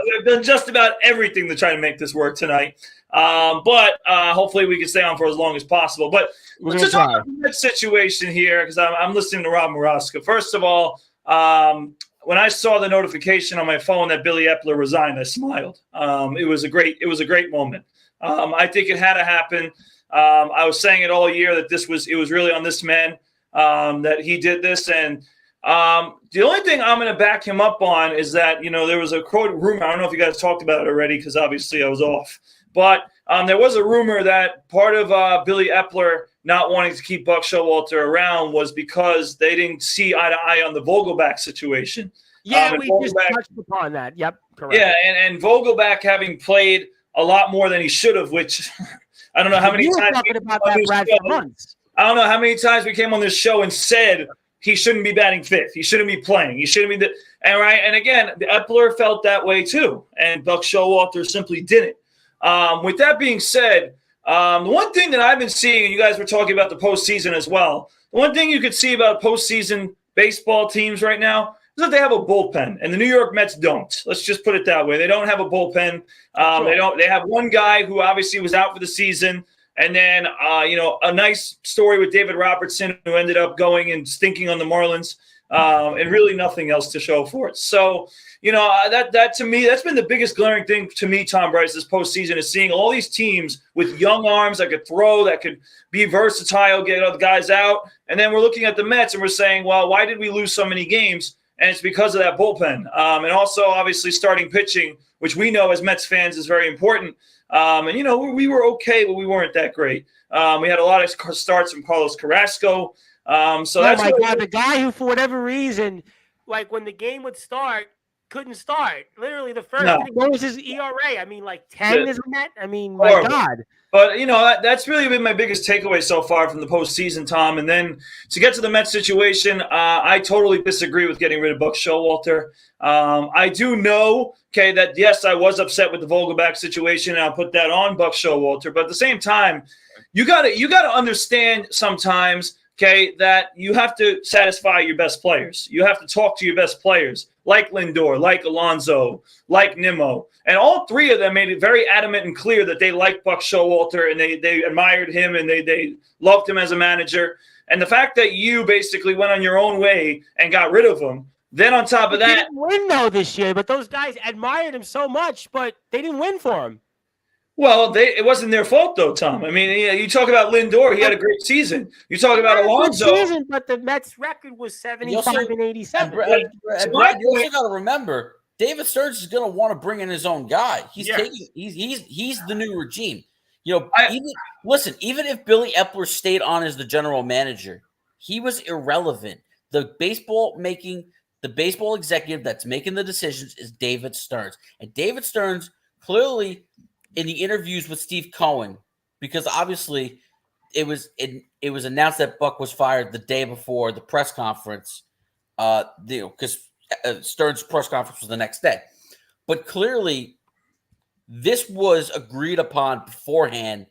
We've done just about everything to try to make this work tonight. But hopefully we can stay on for as long as possible. But let's just talk about the situation here, because I'm listening to Rob Moroska. First of all, when I saw the notification on my phone that Billy Epler resigned, I smiled. It was a great moment. I think it had to happen. I was saying it all year that it was really on this man that he did this. And the only thing I'm going to back him up on is that, there was a quote rumor. I don't know if you guys talked about it already, because obviously I was off. But there was a rumor that part of Billy Epler not wanting to keep Buck Showalter around was because they didn't see eye to eye on the Vogelbach situation. Yeah, we just touched upon that. Yep, correct. Yeah, and Vogelbach having played a lot more than he should have, which I don't know how many You were times talking about that, Brad, for months. I don't know how many times we came on this show and said he shouldn't be batting fifth. He shouldn't be playing. He shouldn't be and again, Epler felt that way too, and Buck Showalter simply didn't. With that being said, the one thing that I've been seeing, and you guys were talking about the postseason as well, the one thing you could see about postseason baseball teams right now is that they have a bullpen, and the New York Mets don't. Let's just put it that way. They don't have a bullpen. They have one guy who obviously was out for the season. And then, a nice story with David Robertson, who ended up going and stinking on the Marlins, and really nothing else to show for it. So, that to me, that's been the biggest glaring thing to me, Tom Bryce, this postseason, is seeing all these teams with young arms that could throw, that could be versatile, get other guys out. And then we're looking at the Mets and we're saying, well, why did we lose so many games? And it's because of that bullpen. And also, obviously, starting pitching, which we know as Mets fans is very important. We were okay, but we weren't that great. We had a lot of starts from Carlos Carrasco. That's the guy who, for whatever reason, like when the game would start, couldn't start. Literally, the first thing was his ERA. I mean, like 10 isn't that? I mean, my God. But, that's really been my biggest takeaway so far from the postseason, Tom. And then to get to the Mets situation, I totally disagree with getting rid of Buck Showalter. I do know, that, yes, I was upset with the Vogelbach situation, and I'll put that on Buck Showalter. But at the same time, you gotta understand sometimes, that you have to satisfy your best players. You have to talk to your best players, like Lindor, like Alonso, like Nimmo. And all three of them made it very adamant and clear that they liked Buck Showalter and they admired him and they loved him as a manager. And the fact that you basically went on your own way and got rid of him, then on top of that, he didn't win though this year, but those guys admired him so much, but they didn't win for him. Well, it wasn't their fault, though, Tom. I mean, you talk about Lindor; he had a great season. You talk about Alonso, season, but the Mets' record was 75 and 87. Brad, you also got to remember, David Stearns is going to want to bring in his own guy. He's the new regime. Even if Billy Epler stayed on as the general manager, he was irrelevant. The baseball executive that's making the decisions is David Stearns, and David Stearns clearly, in the interviews with Steve Cohen, because obviously it was announced that Buck was fired the day before the press conference, because Stearns' press conference was the next day. But clearly, this was agreed upon beforehand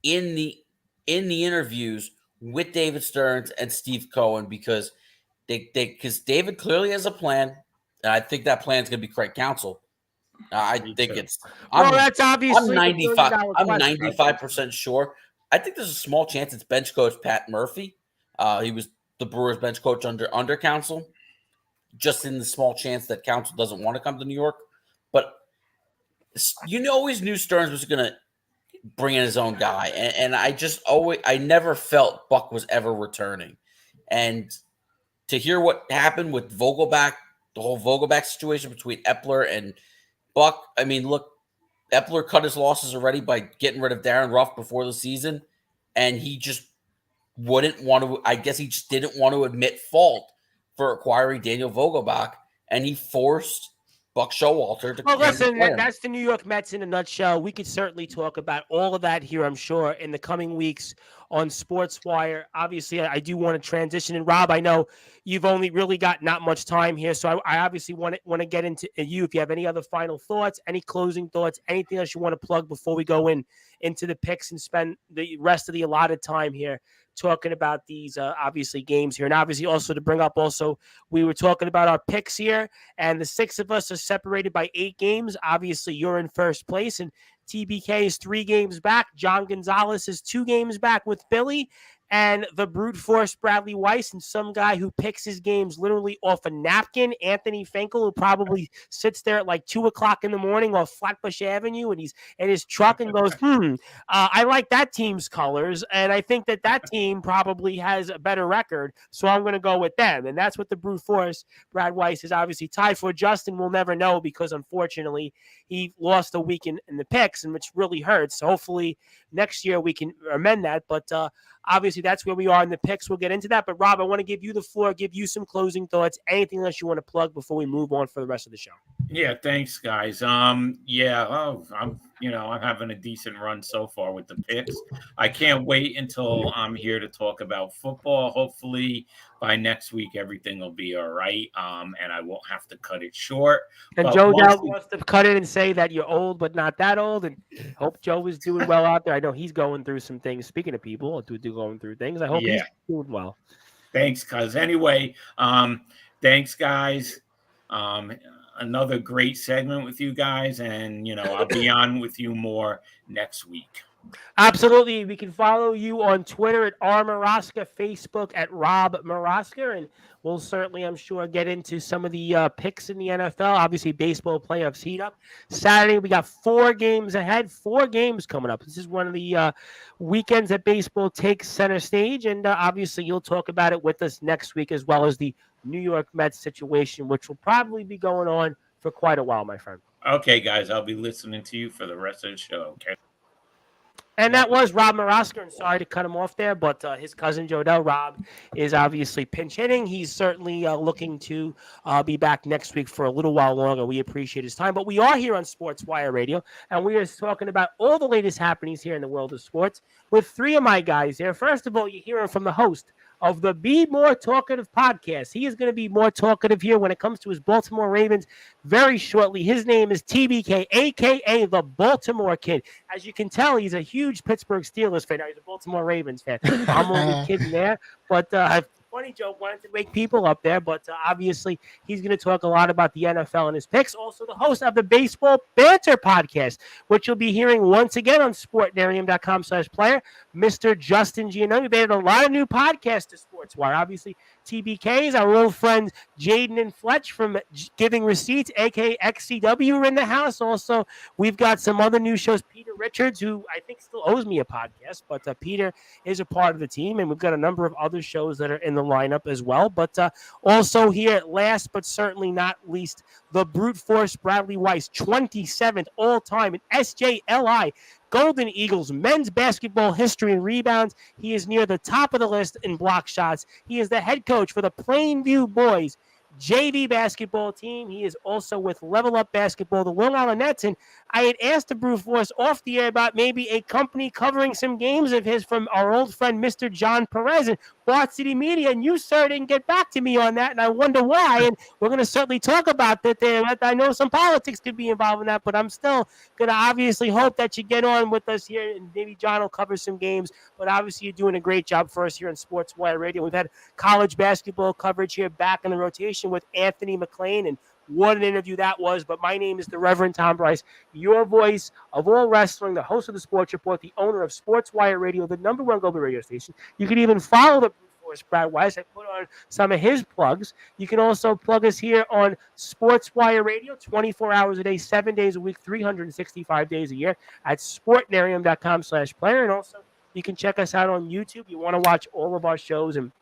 in the interviews with David Stearns and Steve Cohen, because David clearly has a plan, and I think that plan is going to be Craig Counsell. I think it's. That's obviously. I'm 95% sure. I think there's a small chance it's bench coach Pat Murphy. He was the Brewers bench coach under Counsell. Just in the small chance that Counsell doesn't want to come to New York, but always knew Stearns was going to bring in his own guy, and I never felt Buck was ever returning, and to hear what happened with Vogelbach, the whole Vogelbach situation between Epler and Buck, I mean, look, Epler cut his losses already by getting rid of Darren Ruff before the season, and he just wouldn't want to. I guess he just didn't want to admit fault for acquiring Daniel Vogelbach, and he forced Buck Showalter to. Well, listen, that's the New York Mets in a nutshell. We could certainly talk about all of that here, I'm sure, in the coming weeks on Sportswire. Obviously, I do want to transition. And Rob, I know you've only really got not much time here, so I obviously want to get into you. If you have any other final thoughts, any closing thoughts, anything else you want to plug before we go into the picks and spend the rest of the allotted time here talking about these obviously games here. And obviously also to bring up we were talking about our picks here, and the 6 of us are separated by 8 games. Obviously you're in first place, and TBK is 3 games back. John Gonzalez is 2 games back with Billy, and the brute force Bradley Weiss, and some guy who picks his games literally off a napkin, Anthony Finkel, who probably sits there at like 2:00 in the morning off Flatbush Avenue, and he's in his truck and goes, I like that team's colors, and I think that team probably has a better record, so I'm going to go with them. And that's what the brute force Brad Weiss is obviously tied for. Justin will never know, because unfortunately he lost a week in the picks, and which really hurts. So hopefully next year we can amend that, but obviously that's where we are in the picks. We'll get into that. But Rob, I want to give you the floor, give you some closing thoughts, anything else you want to plug before we move on for the rest of the show. Yeah, thanks, guys. I'm I'm having a decent run so far with the picks. I can't wait until I'm here to talk about football. Hopefully by next week everything will be all right, and I won't have to cut it short. And But Joe Dell wants to cut in and say that you're old but not that old, and hope Joe is doing well out there. I know he's going through some things. Speaking of people going through things, I hope he's doing well. Thanks, cuz. Anyway, thanks, guys. Another great segment with you guys, and I'll be on with you more next week. Absolutely. We can follow you on Twitter at @RMaraska, Facebook at Rob Maraska, and we'll certainly, I'm sure, get into some of the picks in the NFL. Obviously, baseball playoffs heat up. Saturday, we got 4 games ahead, 4 games coming up. This is one of the weekends that baseball takes center stage, and obviously, you'll talk about it with us next week, as well as the New York Mets situation, which will probably be going on for quite a while, my friend. Okay, guys, I'll be listening to you for the rest of the show. Okay. And that was Rob Maraska, and sorry to cut him off there, but his cousin Jodell, Rob, is obviously pinch hitting. He's certainly looking to be back next week for a little while longer. We appreciate his time. But we are here on Sportswire Radio, and we are talking about all the latest happenings here in the world of sports with 3 of my guys here. First of all, you're hearing from the host of the Be More Talkative podcast. He is going to be more talkative here when it comes to his Baltimore Ravens very shortly. His name is TBK, a.k.a. the Baltimore Kid. As you can tell, he's a huge Pittsburgh Steelers fan. Now, he's a Baltimore Ravens fan. I'm only kidding there. But funny joke, wanted to wake people up there, but obviously he's going to talk a lot about the NFL and his picks. Also the host of the Baseball Banter podcast, which you'll be hearing once again on sportnarium.com/player, Mr. Justin Giannone. They had a lot of new podcasts to Sportswire. Obviously, TBKs, our old friends Jaden and Fletch from Giving Receipts, a.k.a. XCW, are in the house. Also, we've got some other new shows. Peter Richards, who I think still owes me a podcast, but Peter is a part of the team, and we've got a number of other shows that are in the lineup as well. But also here, last but certainly not least, the brute force Bradley Weiss, 27th all-time in SJLI Golden Eagles men's basketball history and rebounds. He is near the top of the list in block shots. He is the head coach for the Plainview Boys JV basketball team. He is also with Level Up Basketball, the Long Island Nets. And I had asked the Brute Force off the air about maybe a company covering some games of his from our old friend, Mr. John Perez and Bart City Media. And you, sir, didn't get back to me on that. And I wonder why. And we're going to certainly talk about that there. I know some politics could be involved in that, but I'm still going to obviously hope that you get on with us here. And maybe John will cover some games. But obviously, you're doing a great job for us here on Sportswire Radio. We've had college basketball coverage here back in the rotation with Anthony McLean, and what an interview that was. But my name is the Reverend Tom Bryce, your voice of all wrestling, the host of the Sports Report, the owner of Sportswire Radio, the #1 global radio station. You can even follow the Force Brad Weiss. I put on some of his plugs. You can also plug us here on Sportswire Radio 24 hours a day, 7 days a week, 365 days a year at sportnarium.com/player. And also you can check us out on YouTube. You want to watch all of our shows, and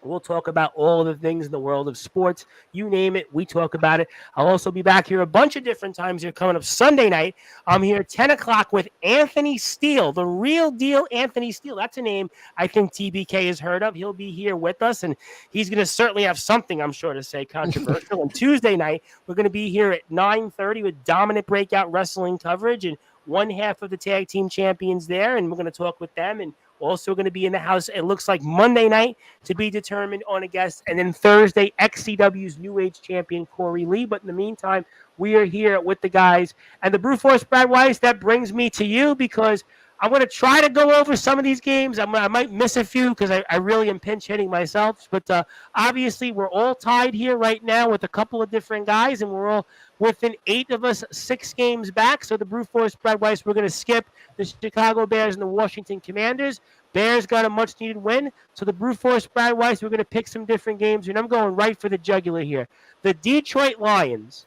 we'll talk about all of the things in the world of sports. You name it, we talk about it. I'll also be back here a bunch of different times here coming up Sunday night. I'm here at 10 o'clock with Anthony Steele, the real deal Anthony Steele. That's a name I think TBK has heard of. He'll be here with us, and he's going to certainly have something, I'm sure, to say controversial. And Tuesday night, we're going to be here at 9:30 with dominant breakout wrestling coverage and one half of the tag team champions there, and we're going to talk with them. And also going to be in the house, it looks like Monday night, to be determined on a guest. And then Thursday, XCW's New Age champion, Corey Lee. But in the meantime, we are here with the guys. And the Brute Force Brad Weiss, that brings me to you because I'm going to try to go over some of these games. I might miss a few because I really am pinch hitting myself. But obviously, we're all tied here right now with a couple of different guys, and we're all within 8 of us, 6 games back. So the Brute Force Brad Weiss, we're going to skip the Chicago Bears and the Washington Commanders. Bears got a much-needed win. So the Brute Force Brad Weiss, we're going to pick some different games, and I'm going right for the jugular here. The Detroit Lions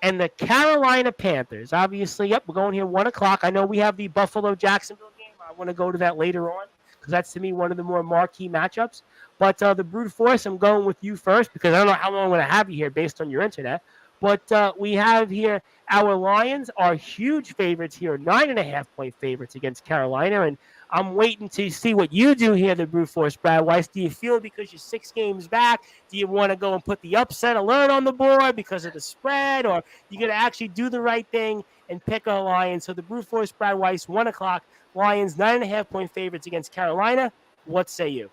and the Carolina Panthers. Obviously, yep, we're going here 1 o'clock. I know we have the Buffalo-Jacksonville game. I want to go to that later on because that's, to me, one of the more marquee matchups. But the Brute Force, I'm going with you first because I don't know how long I'm going to have you here based on your internet. But we have here our Lions are huge favorites here, 9.5-point favorites against Carolina. And I'm waiting to see what you do here, the Brute Force Brad Weiss. Do you feel because you're 6 games back, do you want to go and put the upset alert on the board because of the spread, or you going to actually do the right thing and pick our Lions. So the brute force Brad Weiss, 1 o'clock. Lions 9.5-point favorites against Carolina. What say you?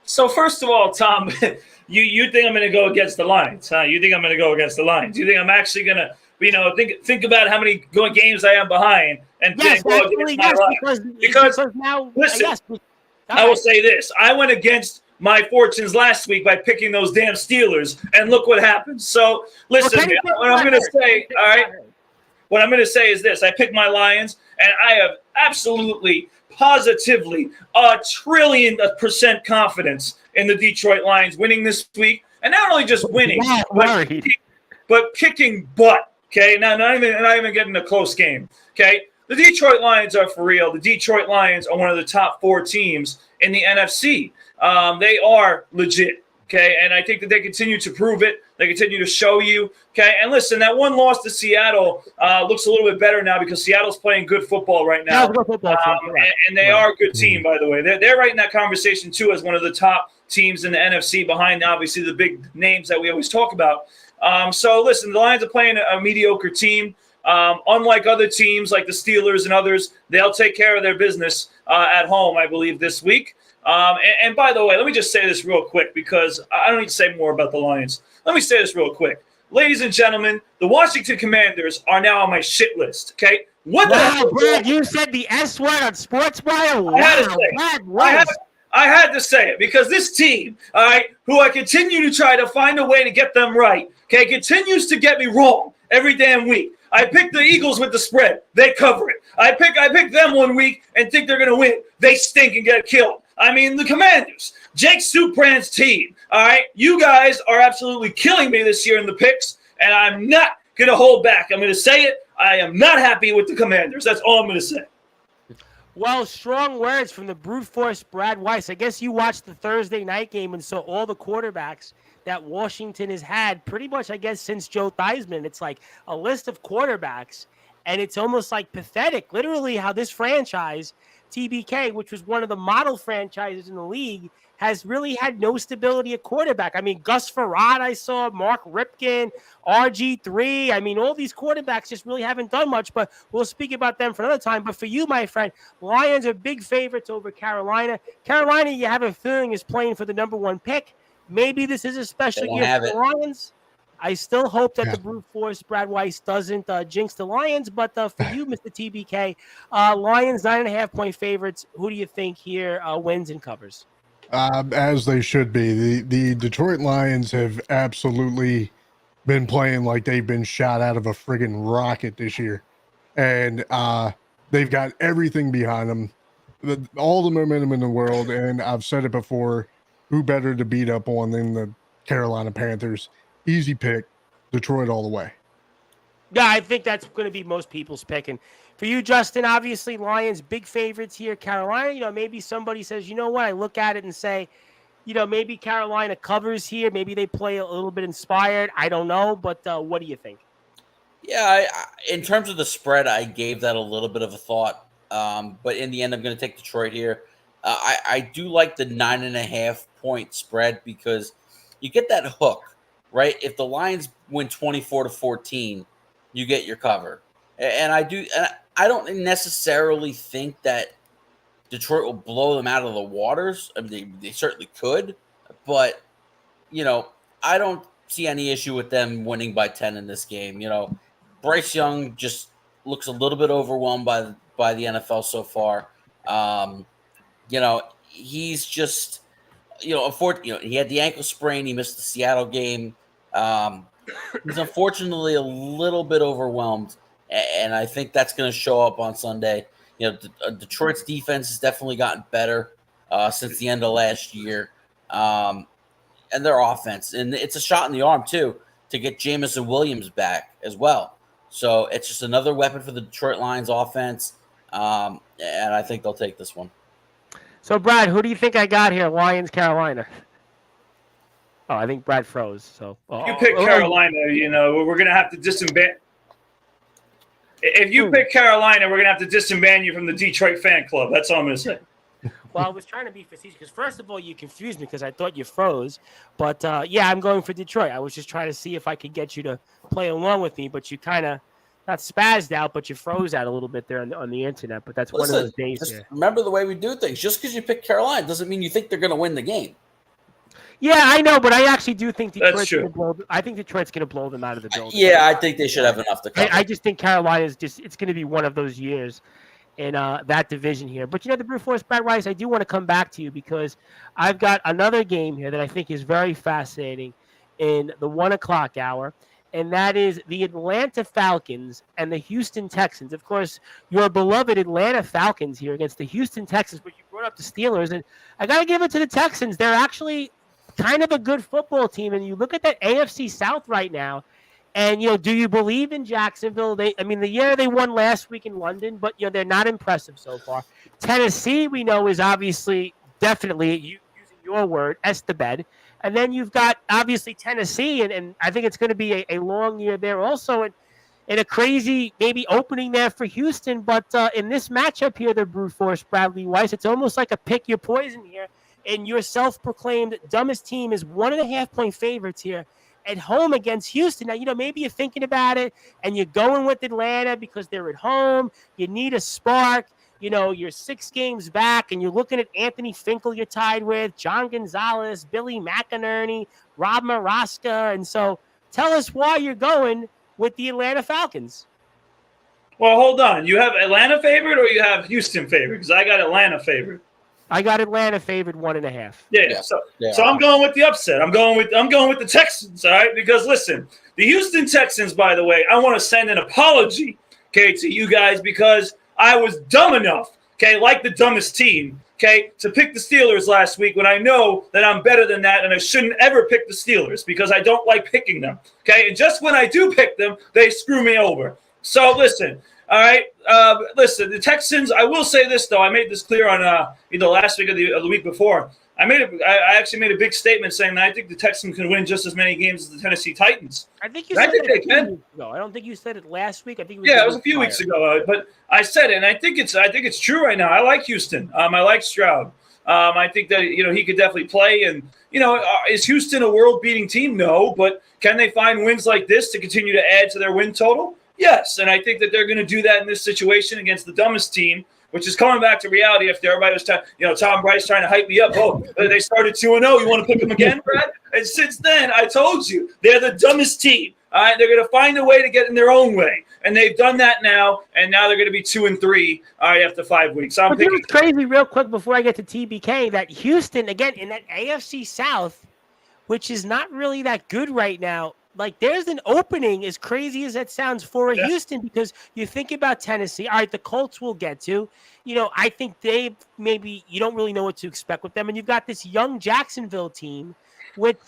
So first of all, Tom, you think I'm going to go against the Lions, huh? You think I'm going to go against the Lions? You think I'm actually going to, think about how many games I am behind and yes, go against my Lions? Because now, listen, yes, I will say this. I went against my fortunes last week by picking those damn Steelers, and look what happened. So listen, what I'm going to say, all right, what I'm going to say is this. I picked my Lions, and I have absolutely – positively 1,000,000,000% confidence in the Detroit Lions winning this week, and not only just winning, but kicking butt. Okay, now not even getting a close game. Okay, the Detroit Lions are for real. The Detroit Lions are one of the top 4 teams in the NFC. They are legit. Okay, and I think that they continue to prove it. They continue to show you. Okay, and listen, that one loss to Seattle looks a little bit better now because Seattle's playing good football right now. And they are a good team, by the way. They're right in that conversation, too, as one of the top teams in the NFC behind, obviously, the big names that we always talk about. So, listen, the Lions are playing a mediocre team. Unlike other teams like the Steelers and others, they'll take care of their business at home, I believe, this week. And by the way, let me just say this real quick because I don't need to say more about the Lions. Let me say this real quick. Ladies and gentlemen, the Washington Commanders are now on my shit list, okay? What the hell? Brad, you said the S word on Sportzwire? Wow, I had to say it because this team, all right, who I continue to try to find a way to get them right, okay, continues to get me wrong every damn week. I pick the Eagles with the spread. They cover it. I pick them one week and think they're going to win. They stink and get killed. I mean, the Commanders, Jake Supran's team, all right? You guys are absolutely killing me this year in the picks, and I'm not going to hold back. I'm going to say it. I am not happy with the Commanders. That's all I'm going to say. Well, strong words from the brute force Brad Weiss. I guess you watched the Thursday night game and saw all the quarterbacks that Washington has had pretty much, I guess, since Joe Theismann. It's like a list of quarterbacks, and it's almost like pathetic, literally, how this franchise – TBK, which was one of the model franchises in the league, has really had no stability at quarterback. I mean, Gus Farad, I saw, Mark Ripken, RG3. I mean, all these quarterbacks just really haven't done much, but we'll speak about them for another time. But for you, my friend, Lions are big favorites over Carolina. Carolina, you have a feeling, is playing for the number 1 pick. Maybe this is a special year for the Lions. I still hope that the brute force Brad Weiss doesn't jinx the Lions, but for you, Mr. TBK, Lions 9.5-point favorites. Who do you think here wins and covers? As they should be. The Detroit Lions have absolutely been playing like they've been shot out of a friggin' rocket this year, and they've got everything behind them, all the momentum in the world. And I've said it before: who better to beat up on than the Carolina Panthers? Easy pick, Detroit all the way. Yeah, I think that's going to be most people's pick. And for you, Justin, obviously Lions big favorites here. Carolina, maybe somebody says, you know what? I look at it and say, maybe Carolina covers here. Maybe they play a little bit inspired. I don't know, but what do you think? Yeah, in terms of the spread, I gave that a little bit of a thought. But in the end, I'm going to take Detroit here. I do like the 9.5-point spread because you get that hook. Right, if the Lions win 24-14, you get your cover, and I don't necessarily think that Detroit will blow them out of the waters. I mean, they certainly could, but I don't see any issue with them winning by 10 in this game. Bryce Young just looks a little bit overwhelmed by the NFL so far. He's just. Unfortunately, he had the ankle sprain. He missed the Seattle game. He's unfortunately a little bit overwhelmed, and I think that's going to show up on Sunday. Detroit's defense has definitely gotten better since the end of last year, and their offense. And it's a shot in the arm, too, to get Jamison Williams back as well. So it's just another weapon for the Detroit Lions offense, and I think they'll take this one. So, Brad, who do you think I got here? Lions, Carolina. Oh, I think Brad froze. So you pick Carolina, we're going to have to disband. If you pick Carolina, we're going to have to disband you from the Detroit fan club. That's all I'm going to say. Well, I was trying to be facetious because, first of all, you confused me because I thought you froze. But, I'm going for Detroit. I was just trying to see if I could get you to play along with me, but you kind of not spazzed out, but you froze out a little bit there on the internet. But that's one of those days. Just remember the way we do things. Just because you pick Carolina doesn't mean you think they're going to win the game. Yeah, I know, but I actually do think Detroit's going to blow them out of the building. Yeah, I think they should have enough to cover. I just think Carolina's it's going to be one of those years in that division here. But, the Brute Force, Brad Rice, I do want to come back to you because I've got another game here that I think is very fascinating in the 1 o'clock hour, and that is the Atlanta Falcons and the Houston Texans. Of course, your beloved Atlanta Falcons here against the Houston Texans, but you brought up the Steelers, and I got to give it to the Texans. They're actually kind of a good football team, and you look at that AFC South right now, and do you believe in Jacksonville? The year they won last week in London, but they're not impressive so far. Tennessee, we know, is obviously definitely, using your word, Estabed. And then you've got obviously Tennessee, and I think it's going to be a long year there also, and a crazy maybe opening there for Houston. But in this matchup here, the Brute Force, Bradley Weiss, it's almost like a pick your poison here. And your self-proclaimed dumbest team is 1.5-point favorites here at home against Houston. Now, maybe you're thinking about it and you're going with Atlanta because they're at home. You need a spark. You're 6 games back and you're looking at Anthony Finkel you're tied with, John Gonzalez, Billy McInerney, Rob Maraska. And so tell us why you're going with the Atlanta Falcons. Well, hold on. You have Atlanta favored or you have Houston favored? Because I got Atlanta favored. I got Atlanta favored 1.5. Yeah. So I'm going with the upset. I'm going with the Texans, all right? Because listen, the Houston Texans, by the way, I want to send an apology, to you guys because I was dumb enough, like the dumbest team, to pick the Steelers last week when I know that I'm better than that and I shouldn't ever pick the Steelers because I don't like picking them, And just when I do pick them, they screw me over. So listen. All right. Listen, the Texans. I will say this though. I made this clear on either last week or the week before. I actually made a big statement saying that I think the Texans can win just as many games as the Tennessee Titans. I think you said it a few weeks ago. I don't think you said it last week. I think it was a few weeks ago. But I said it, and I think it's true right now. I like Houston. I like Stroud. I think that he could definitely play. And is Houston a world-beating team? No, but can they find wins like this to continue to add to their win total? Yes, and I think that they're going to do that in this situation against the dumbest team, which is coming back to reality after everybody was Tom Bryce trying to hype me up. Oh, they started 2-0. You want to pick them again, Brad? And since then, I told you, they're the dumbest team. All right, they're going to find a way to get in their own way, and they've done that now, and now they're going to be 2-3 after 5 weeks. So it's crazy real quick before I get to TBK that Houston, again, in that AFC South, which is not really that good right now, there's an opening, as crazy as that sounds, for Houston, because you think about Tennessee. All right, the Colts we'll get to. I think you don't really know what to expect with them. And you've got this young Jacksonville team, which,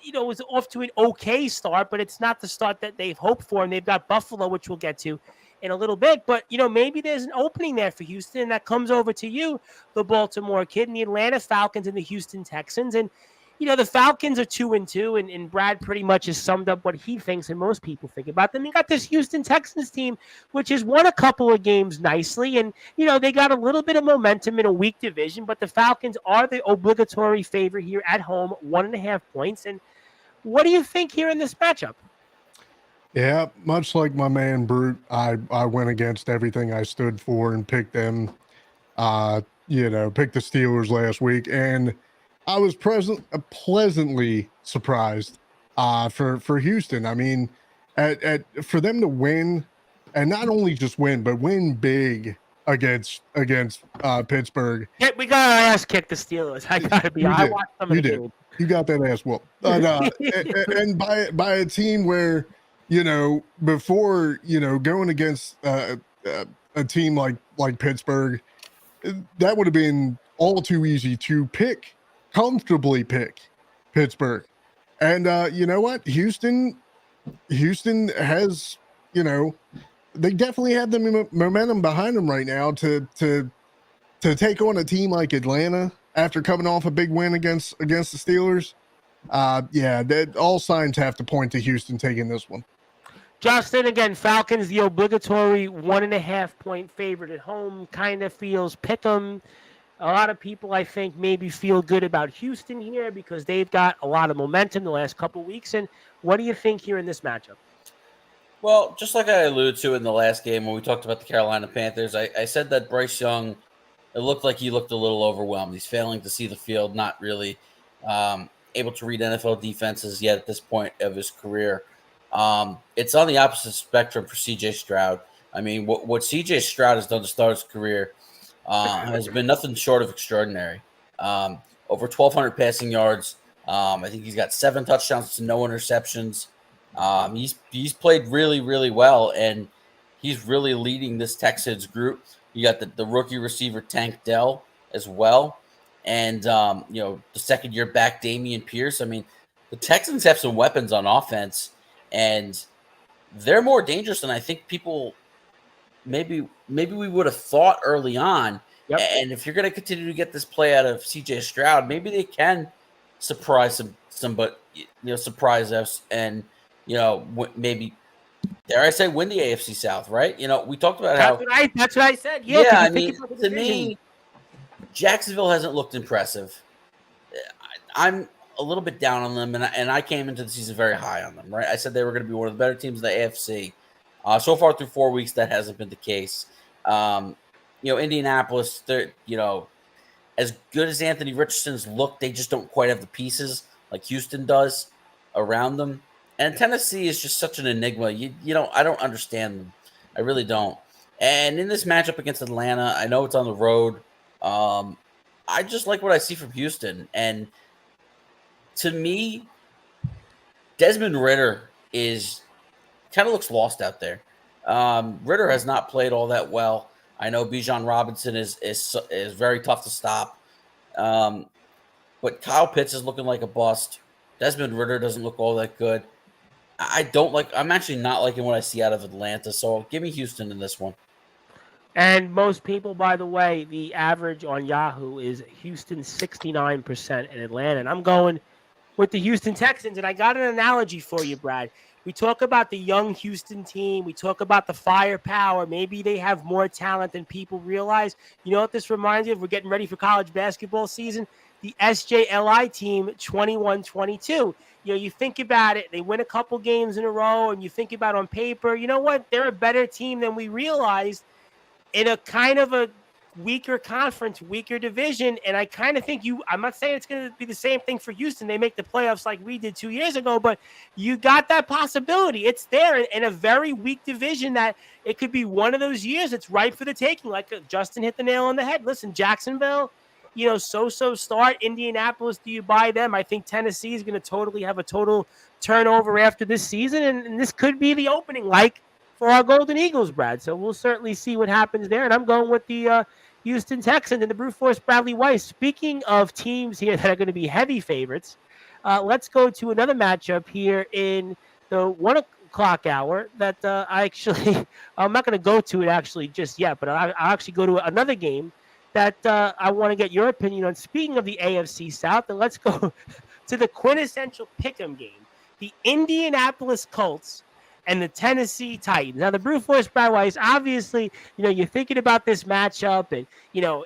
is off to an okay start, but it's not the start that they've hoped for. And they've got Buffalo, which we'll get to in a little bit. But, maybe there's an opening there for Houston, and that comes over to you, the Baltimore Kid, and the Atlanta Falcons and the Houston Texans. And, the Falcons are 2-2, and Brad pretty much has summed up what he thinks and most people think about them. You got this Houston Texans team, which has won a couple of games nicely, and, they got a little bit of momentum in a weak division, but the Falcons are the obligatory favorite here at home, 1.5 points. And what do you think here in this matchup? Yeah, much like my man Brute, I went against everything I stood for and picked them, picked the Steelers last week, and I was pleasantly surprised for Houston. I mean, for them to win, and not only just win, but win big against Pittsburgh. Yeah, we got our ass kicked, the Steelers. I gotta be. I watched some of the game. You got that ass whooped. And by a team where before going against a team like Pittsburgh, that would have been all too easy to comfortably pick Pittsburgh. And you know what? Houston has, they definitely have the momentum behind them right now to take on a team like Atlanta after coming off a big win against the Steelers. That all signs have to point to Houston taking this one. Justin, again, Falcons, the obligatory 1.5-point favorite at home, kind of feels pick 'em. A lot of people, I think, maybe feel good about Houston here because they've got a lot of momentum the last couple of weeks. And what do you think here in this matchup? Well, just like I alluded to in the last game when we talked about the Carolina Panthers, I said that Bryce Young, it looked like he looked a little overwhelmed. He's failing to see the field, not really able to read NFL defenses yet at this point of his career. It's on the opposite spectrum for C.J. Stroud. I mean, what C.J. Stroud has done to start his career has been nothing short of extraordinary. Over 1,200 passing yards. I think he's got 7 touchdowns to no interceptions. He's played really, really well, and he's really leading this Texans group. You got the rookie receiver Tank Dell as well, and the second-year back Dameon Pierce. I mean, the Texans have some weapons on offense, and they're more dangerous than I think people maybe we would have thought early on. Yep. And if you're going to continue to get this play out of C.J. Stroud, maybe they can surprise surprise us, and maybe, dare I say, win the AFC South, right? We talked about that's what I said. Yeah, I mean, to me, Jacksonville hasn't looked impressive. I'm a little bit down on them, and I came into the season very high on them, right? I said they were going to be one of the better teams in the AFC. So far through 4 weeks, that hasn't been the case. Indianapolis, they're, as good as Anthony Richardson's look, they just don't quite have the pieces like Houston does around them. And Tennessee is just such an enigma. I don't understand them. I really don't. And in this matchup against Atlanta, I know it's on the road. I just like what I see from Houston. And to me, Desmond Ridder kind of looks lost out there. Ridder has not played all that well. I know Bijan Robinson is very tough to stop. But Kyle Pitts is looking like a bust. Desmond Ridder doesn't look all that good. I'm actually not liking what I see out of Atlanta, so give me Houston in this one. And most people, by the way, the average on Yahoo is Houston 69% and Atlanta. And I'm going with the Houston Texans, and I got an analogy for you, Brad. We talk about the young Houston team. We talk about the firepower. Maybe they have more talent than people realize. You know what this reminds me of? We're getting ready for college basketball season. The SJLI team, 21-22. You think about it, they win a couple games in a row, and you think about on paper, you know what? They're a better team than we realized in a kind of a weaker conference, weaker division. And I kind of think I'm not saying it's going to be the same thing for Houston. They make the playoffs like we did 2 years ago, but you got that possibility. It's there in a very weak division that it could be one of those years. It's ripe for the taking. Like Justin hit the nail on the head. Listen, Jacksonville, so-so start. Indianapolis, do you buy them? I think Tennessee is going to totally have a total turnover after this season, and this could be the opening, like for our Golden Eagles, Brad. So we'll certainly see what happens there, and I'm going with the Houston Texans and the Brute Force Bradley Weiss. Speaking of teams here that are going to be heavy favorites, let's go to another matchup here in the 1 o'clock hour that I'm not going to go to it actually just yet, but I'll actually go to another game that I want to get your opinion on. Speaking of the AFC South, and let's go to the quintessential pick'em game, the Indianapolis Colts and the Tennessee Titans. Now, the Brute Force Brad Weiss, obviously, you're thinking about this matchup, and,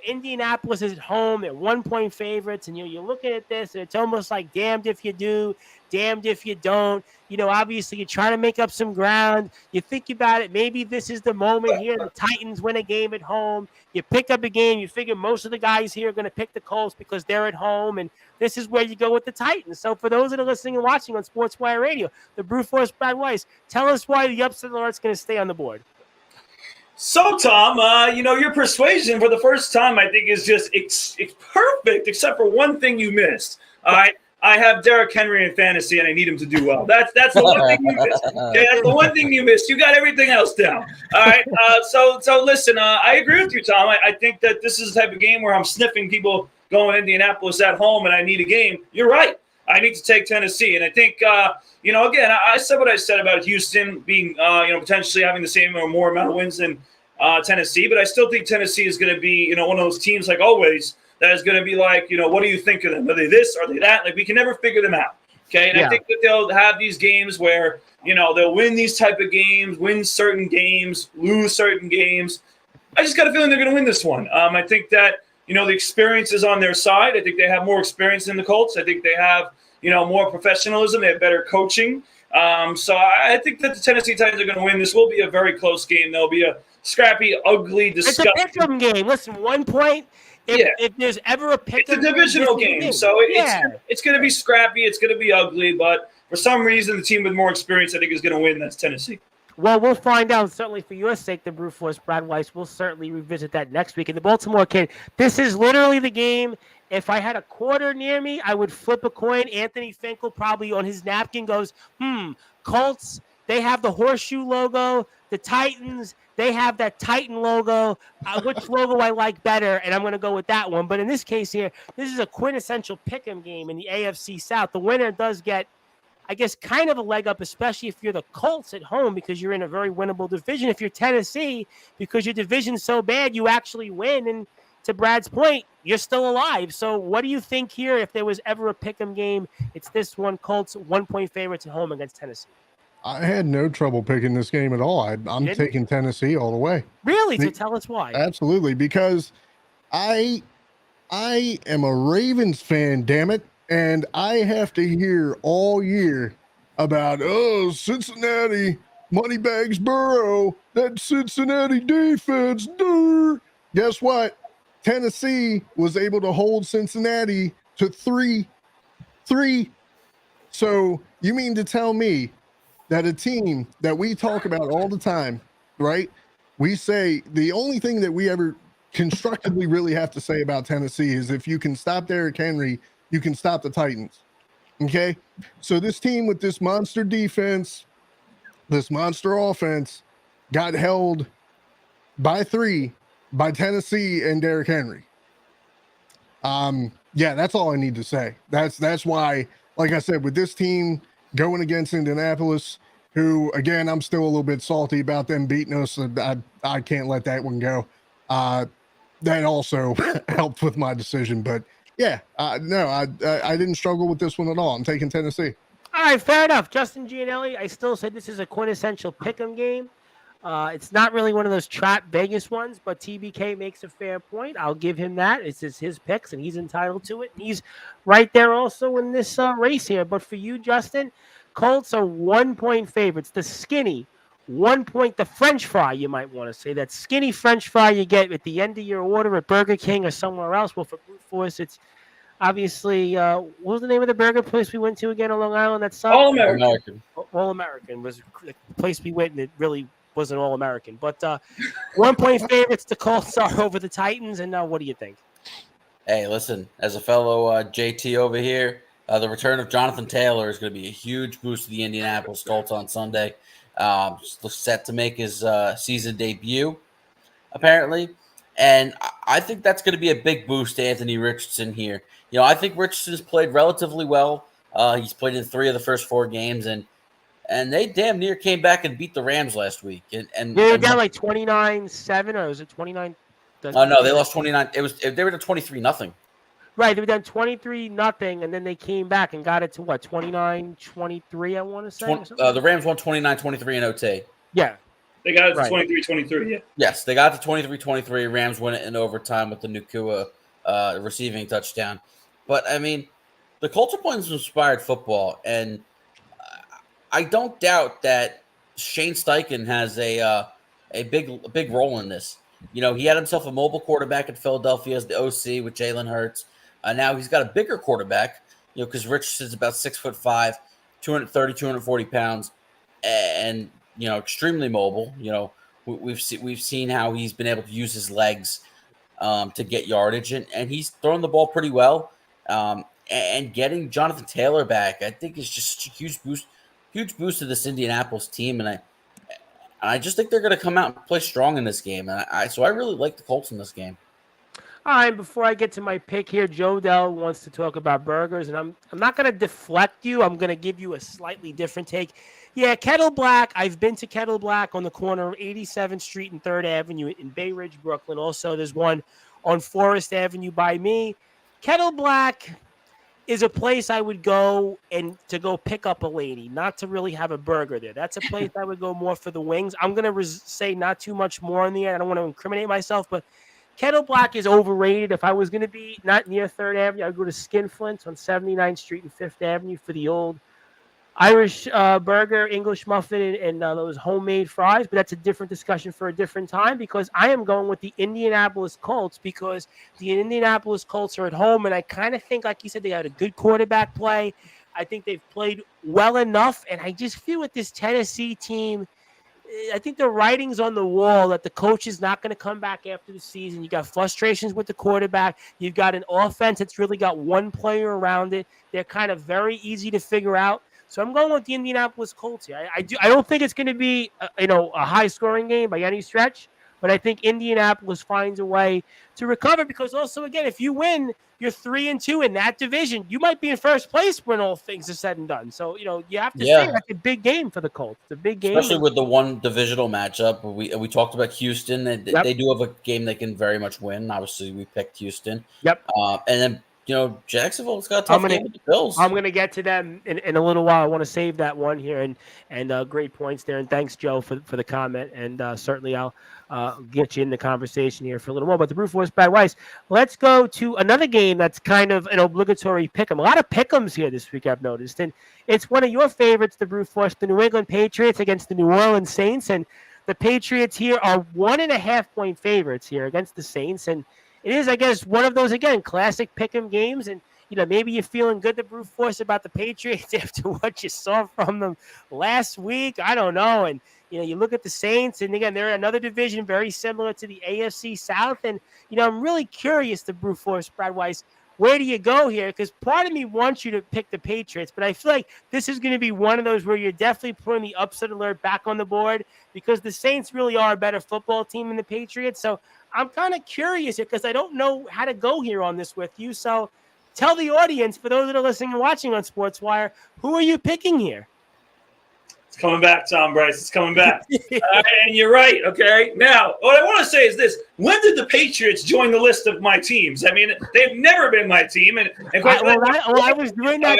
Indianapolis is at home. They're 1-point favorites, and, you're looking at this, and it's almost like damned if you do, damned if you don't. Obviously, you're trying to make up some ground. You think about it. Maybe this is the moment here. The Titans win a game at home. You pick up a game. You figure most of the guys here are going to pick the Colts because they're at home, and this is where you go with the Titans. So for those that are listening and watching on Sportswire Radio, the Brute Force Brad Weiss, tell us why the upset alert's going to stay on the board. So, Tom, your persuasion for the first time, I think, is just it's perfect, except for one thing you missed. All right. I have Derrick Henry in fantasy, and I need him to do well. That's the one thing you missed. Okay, that's the one thing you missed. You got everything else down. All right. So listen. I agree with you, Tom. I think that this is the type of game where I'm sniffing people going Indianapolis at home, and I need a game. You're right. I need to take Tennessee, and I think again, I said what I said about Houston being potentially having the same or more amount of wins than Tennessee, but I still think Tennessee is going to be one of those teams like always. That is going to be like, what do you think of them? Are they this? Are they that? Like, we can never figure them out. Okay. And I think that they'll have these games where, they'll win these type of games, win certain games, lose certain games. I just got a feeling they're going to win this one. I think that, the experience is on their side. I think they have more experience than the Colts. I think they have, more professionalism. They have better coaching. So I think that the Tennessee Titans are going to win. This will be a very close game. There'll be a scrappy, ugly, disgusting. It's a pick'em game. Listen, 1 point. If there's ever a pick'em, it's a divisional game, so it's going to be scrappy. It's going to be ugly, but for some reason, the team with more experience, I think, is going to win. That's Tennessee. Well, we'll find out. Certainly for your sake, the Brute Force Brad Weiss. We'll certainly revisit that next week. And the Baltimore kid, this is literally the game. If I had a quarter near me, I would flip a coin. Anthony Finkel probably on his napkin goes, Colts, they have the horseshoe logo. The Titans, they have that Titan logo. Which logo I like better? And I'm going to go with that one. But in this case here, this is a quintessential pick'em game in the AFC South. The winner does get, I guess, kind of a leg up, especially if you're the Colts at home because you're in a very winnable division. If you're Tennessee, because your division's so bad, you actually win. And to Brad's point, you're still alive. So what do you think here? If there was ever a pick'em game, it's this one. Colts 1 point favorites at home against Tennessee. I had no trouble picking this game at all. I'm taking Tennessee all the way. Really? So tell us why. Absolutely, because I am a Ravens fan, damn it, and I have to hear all year about Cincinnati, Moneybags Burrow, that Cincinnati defense. Dude. Guess what? Tennessee was able to hold Cincinnati to 3-3. So you mean to tell me that a team that we talk about all the time, right? We say the only thing that we ever constructively really have to say about Tennessee is if you can stop Derrick Henry, you can stop the Titans. Okay? So this team with this monster defense, this monster offense, got held by 3 by Tennessee and Derrick Henry. Yeah, that's all I need to say. That's why, like I said, with this team going against Indianapolis, who, again, I'm still a little bit salty about them beating us. I can't let that one go. That also helped with my decision. But, yeah, no, I didn't struggle with this one at all. I'm taking Tennessee. All right, fair enough. Justin Gianelli, I still say this is a quintessential pick'em game. It's not really one of those trap Vegas ones, but TBK makes a fair point. I'll give him that. It's just his picks, and he's entitled to it. And he's right there also in this race here. But for you, Justin, Colts are 1 point favorites. The skinny 1 point, the French fry, you might want to say. That skinny French fry you get at the end of your order at Burger King or somewhere else. Well, for Brute Force, it's obviously, what was the name of the burger place we went to again on Long Island? That's All American. All American was the place we went, and it really wasn't All American. But 1 point favorites, the Colts are over the Titans. And now, what do you think? Hey, listen, as a fellow JT over here, the return of Jonathan Taylor is going to be a huge boost to the Indianapolis Colts on Sunday. Set to make his season debut, apparently. And I think that's going to be a big boost to Anthony Richardson here. You know, I think Richardson's played relatively well. He's played in 3 of the first 4 games, and they damn near came back and beat the Rams last week. And they were down like 29-7, or was it 29? No, they lost 29. They were to 23-0. Right, they were down 23-0, and then they came back and got it to what, 29-23, I want to say? The Rams won 29-23 in OT. Yeah. They got it to 23-23, yeah. Yes, they got to 23-23. Rams win it in overtime with the Nacua receiving touchdown. But, I mean, the Colts are playing some inspired football, and I don't doubt that Shane Steichen has a big role in this. You know, he had himself a mobile quarterback in Philadelphia as the OC with Jalen Hurts. Now he's got a bigger quarterback, you know, because Richardson's about 6'5", 230, 240 pounds, and, you know, extremely mobile. You know, we've seen how he's been able to use his legs to get yardage, and he's thrown the ball pretty well. And getting Jonathan Taylor back, I think, is just a huge boost to this Indianapolis team, and I just think they're going to come out and play strong in this game, and so I really like the Colts in this game. All right, before I get to my pick here, Joe Dell wants to talk about burgers, and I'm not going to deflect you. I'm going to give you a slightly different take. Yeah, Kettle Black. I've been to Kettle Black on the corner of 87th Street and 3rd Avenue in Bay Ridge, Brooklyn. Also, there's one on Forest Avenue by me. Kettle Black is a place I would go to go pick up a lady, not to really have a burger there. That's a place I would go more for the wings. I'm going to say not too much more in the end. I don't want to incriminate myself, but Kettle Black is overrated. If I was going to be not near 3rd Avenue, I would go to Skinflint on 79th Street and 5th Avenue for the old Irish burger, English muffin, and those homemade fries. But that's a different discussion for a different time because I am going with the Indianapolis Colts because the Indianapolis Colts are at home. And I kind of think, like you said, they had a good quarterback play. I think they've played well enough. And I just feel with this Tennessee team, I think the writing's on the wall that the coach is not going to come back after the season. You got frustrations with the quarterback. You've got an offense that's really got one player around it. They're kind of very easy to figure out. So I'm going with the Indianapolis Colts here. I don't think it's going to be a high scoring game by any stretch, but I think Indianapolis finds a way to recover because also again, if you win, you're 3-2 in that division. You might be in first place when all things are said and done. So you have to say that's a big game for the Colts. It's a big game, especially with the one divisional matchup. We talked about Houston. They do have a game they can very much win. Obviously, we picked Houston. Yep. And then Jacksonville's got a tough game with the Bills. I'm going to get to them in a little while. I want to save that one here, and great points there. And thanks, Joe, for the comment. And certainly I'll get you in the conversation here for a little more. But the Brute Force Bad Weiss, let's go to another game that's kind of an obligatory pick 'em. A lot of pick 'ems here this week, I've noticed. And it's one of your favorites, the Brute Force, the New England Patriots against the New Orleans Saints. And the Patriots here are 1.5-point favorites here against the Saints. And it is, I guess, one of those, again, classic pick'em games. And, maybe you're feeling good, the Brute Force, about the Patriots after what you saw from them last week. I don't know. And, you look at the Saints, and, again, they're in another division very similar to the AFC South. And, I'm really curious, the Brute Force, Brad Weiss, where do you go here? Because part of me wants you to pick the Patriots, but I feel like this is going to be one of those where you're definitely putting the upset alert back on the board because the Saints really are a better football team than the Patriots. So I'm kind of curious because I don't know how to go here on this with you. So tell the audience, for those that are listening and watching on Sportswire, who are you picking here? It's coming back, Tom Bryce. It's coming back. And you're right, okay? Now, what I want to say is this. When did the Patriots join the list of my teams? I mean, they've never been my team. And quite I was doing that.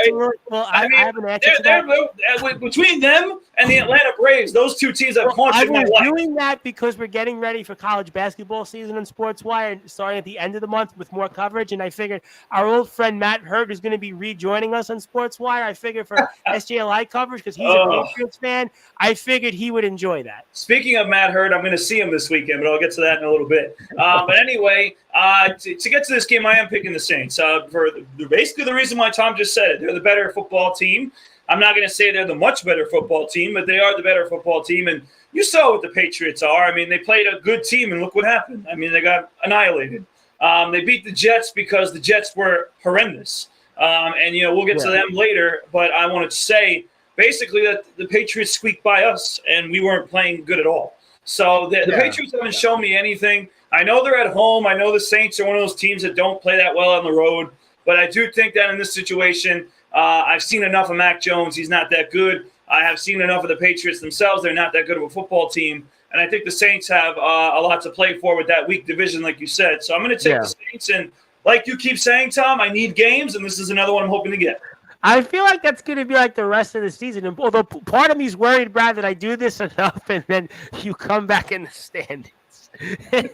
I have an answer to that. Between them and the Atlanta Braves, those two teams have haunted my life. I was doing that because we're getting ready for college basketball season on Sportswire, starting at the end of the month with more coverage. And I figured our old friend Matt Hurt is going to be rejoining us on Sportswire. I figured for SJLI coverage because he's a Patriots fan. I figured he would enjoy that. Speaking of Matt Hurt, I'm going to see him this weekend, but I'll get to that in a little bit. But anyway, to get to this game, I am picking the Saints for basically the reason why Tom just said it. They're the better football team. I'm not going to say they're the much better football team, but they are the better football team. And you saw what the Patriots are. I mean, they played a good team, and look what happened. I mean, they got annihilated. They beat the Jets because the Jets were horrendous. And we'll get to them later, but I wanted to say basically that the Patriots squeaked by us, and we weren't playing good at all. So the Patriots haven't shown me anything. I know they're at home. I know the Saints are one of those teams that don't play that well on the road. But I do think that in this situation, I've seen enough of Mac Jones. He's not that good. I have seen enough of the Patriots themselves. They're not that good of a football team. And I think the Saints have a lot to play for with that weak division, like you said. So I'm going to take the Saints. And like you keep saying, Tom, I need games, and this is another one I'm hoping to get. I feel like that's going to be like the rest of the season. And although part of me is worried, Brad, that I do this enough and then you come back in the standings. Hey,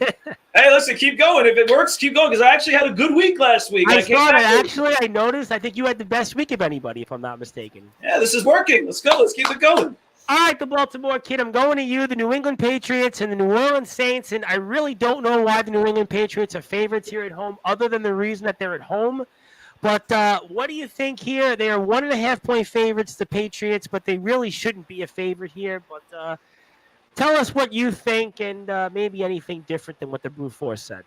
listen, keep going. If it works, keep going, because I actually had a good week last week. I noticed. I think you had the best week of anybody, if I'm not mistaken. Yeah, this is working. Let's go. Let's keep it going. All right, the Baltimore Kid. I'm going to you, the New England Patriots and the New Orleans Saints. And I really don't know why the New England Patriots are favorites here at home, other than the reason that they're at home. But what do you think here? They are 1.5-point favorites, the Patriots, but they really shouldn't be a favorite here. But tell us what you think and maybe anything different than what the Brute Force said.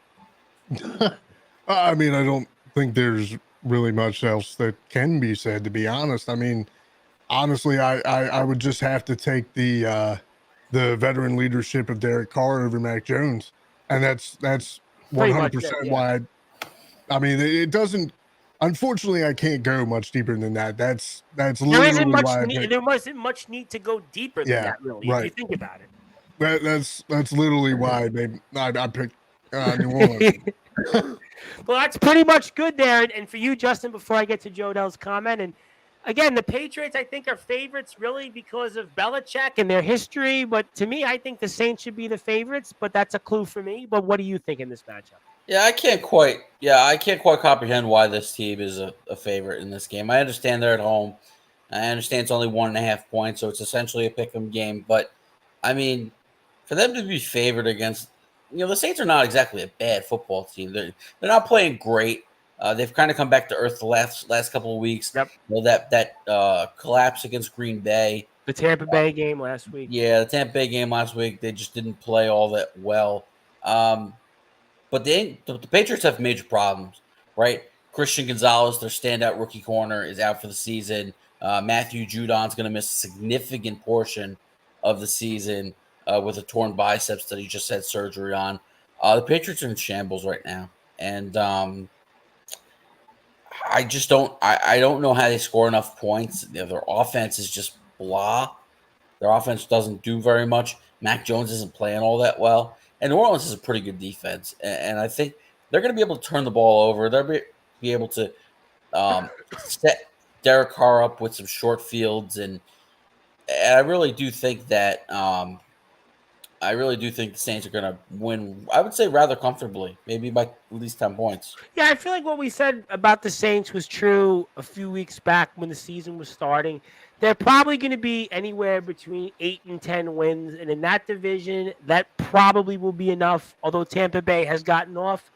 I mean, I don't think there's really much else that can be said, to be honest. I mean, honestly, I would just have to take the veteran leadership of Derek Carr over Mac Jones. And that's 100% why. I mean, it doesn't. Unfortunately, I can't go much deeper than that. That's literally why. There wasn't much need to go deeper than that, really, if you think about it. That's literally why I picked New Orleans. Well, that's pretty much good there. And for you, Justin, before I get to Joe Dell's comment, and again, the Patriots, I think, are favorites really because of Belichick and their history. But to me, I think the Saints should be the favorites, but that's a clue for me. But what do you think in this matchup? Yeah, I can't quite comprehend why this team is a favorite in this game. I understand they're at home. I understand it's only 1.5 points, so it's essentially a pick-em game. But, I mean, for them to be favored against, the Saints are not exactly a bad football team. They're not playing great. They've kind of come back to earth the last couple of weeks. Yep. That collapse against Green Bay. The Tampa Bay game last week. Yeah, the Tampa Bay game last week, they just didn't play all that well. But the Patriots have major problems, right? Christian Gonzalez, their standout rookie corner, is out for the season. Matthew Judon's going to miss a significant portion of the season with a torn biceps that he just had surgery on. The Patriots are in shambles right now, and I just don't. I don't know how they score enough points. Their offense is just blah. Their offense doesn't do very much. Mac Jones isn't playing all that well, and New Orleans is a pretty good defense, and I think they're going to be able to turn the ball over. They'll be able to set Derek Carr up with some short fields, and I really do think that the Saints are going to win, I would say, rather comfortably, maybe by at least 10 points. Yeah, I feel like what we said about the Saints was true a few weeks back when the season was starting. They're probably going to be anywhere between 8 and 10 wins, and in that division, that probably will be enough, although Tampa Bay has gotten off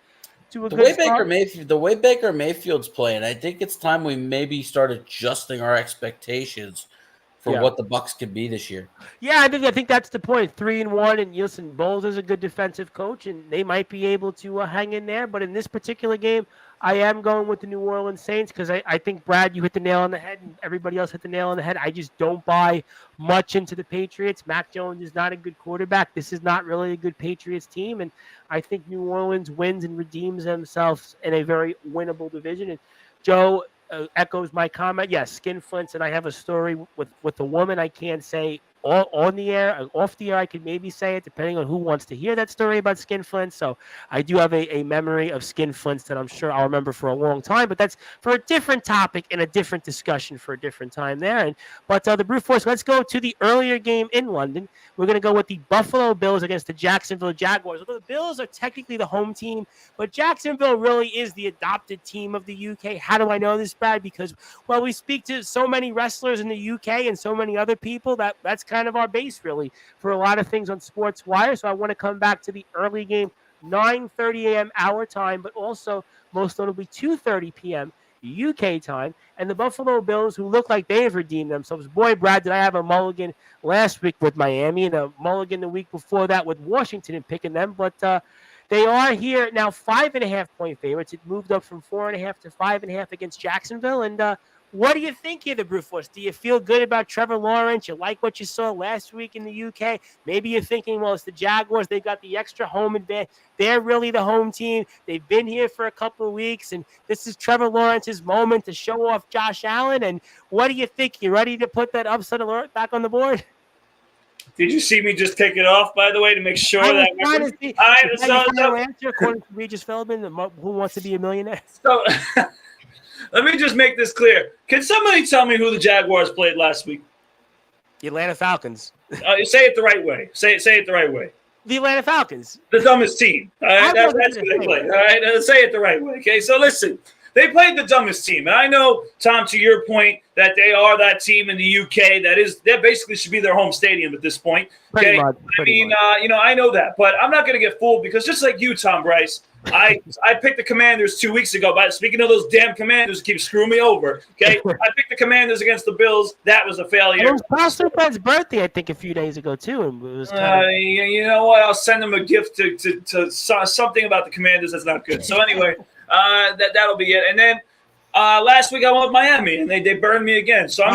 to a good start. The way Baker Mayfield's playing, I think it's time we maybe start adjusting our expectations for what the Bucs could be this year. Yeah, I think that's the point. 3-1, and listen, Bowles is a good defensive coach, and they might be able to hang in there. But in this particular game, I am going with the New Orleans Saints because I think, Brad, you hit the nail on the head, and everybody else hit the nail on the head. I just don't buy much into the Patriots. Mac Jones is not a good quarterback. This is not really a good Patriots team, and I think New Orleans wins and redeems themselves in a very winnable division. And Joe echoes my comment. Yes, skin flints, and I have a story with a woman I can't say on the air. Off the air, I could maybe say it, depending on who wants to hear that story about skin flints. So I do have a memory of skin flints that I'm sure I'll remember for a long time, but that's for a different topic and a different discussion for a different time there. But the Brute Force, let's go to the earlier game in London. We're going to go with the Buffalo Bills against the Jacksonville Jaguars. Although the Bills are technically the home team, but Jacksonville really is the adopted team of the UK. How do I know this, Brad? Because, well, we speak to so many wrestlers in the UK and so many other people that's kind of our base, really, for a lot of things on Sportswire. So I want to come back to the early game, 9:30 a.m. our time, but also most notably 2:30 p.m. UK time. And the Buffalo Bills, who look like they've redeemed themselves. Boy, Brad, did I have a mulligan last week with Miami and a mulligan the week before that with Washington and picking them. But they are here now 5.5-point favorites. It moved up from 4.5 to 5.5 against Jacksonville. And what do you think here, the Brute Force? Do you feel good about Trevor Lawrence? You like what you saw last week in the UK? Maybe you're thinking, well, it's the Jaguars. They've got the extra home advantage. They're really the home team. They've been here for a couple of weeks, and this is Trevor Lawrence's moment to show off Josh Allen. And what do you think? You ready to put that upset alert back on the board? Did you see me just take it off, by the way, to make sure that answer according to Regis Feldman, Who Wants to Be a Millionaire? So let me just make this clear. Can somebody tell me who the Jaguars played last week? The Atlanta Falcons. Say it the right way. Say it the right way. The Atlanta Falcons. The dumbest team. All right, that's what they played. All right, say it the right way. Okay, so listen. They played the dumbest team. And I know, Tom, to your point, that they are that team in the UK that basically should be their home stadium at this point. Okay? Pretty much. I know that. But I'm not going to get fooled because just like you, Tom Bryce, I picked the Commanders 2 weeks ago. But speaking of those damn Commanders, keep screwing me over. Okay, I picked the Commanders against the Bills. That was a failure. It was Pastor Ben's birthday, I think, a few days ago too. And it was you know what? I'll send him a gift to something about the Commanders that's not good. So anyway, that'll be it. And then last week I went with Miami, and they burned me again. So I'm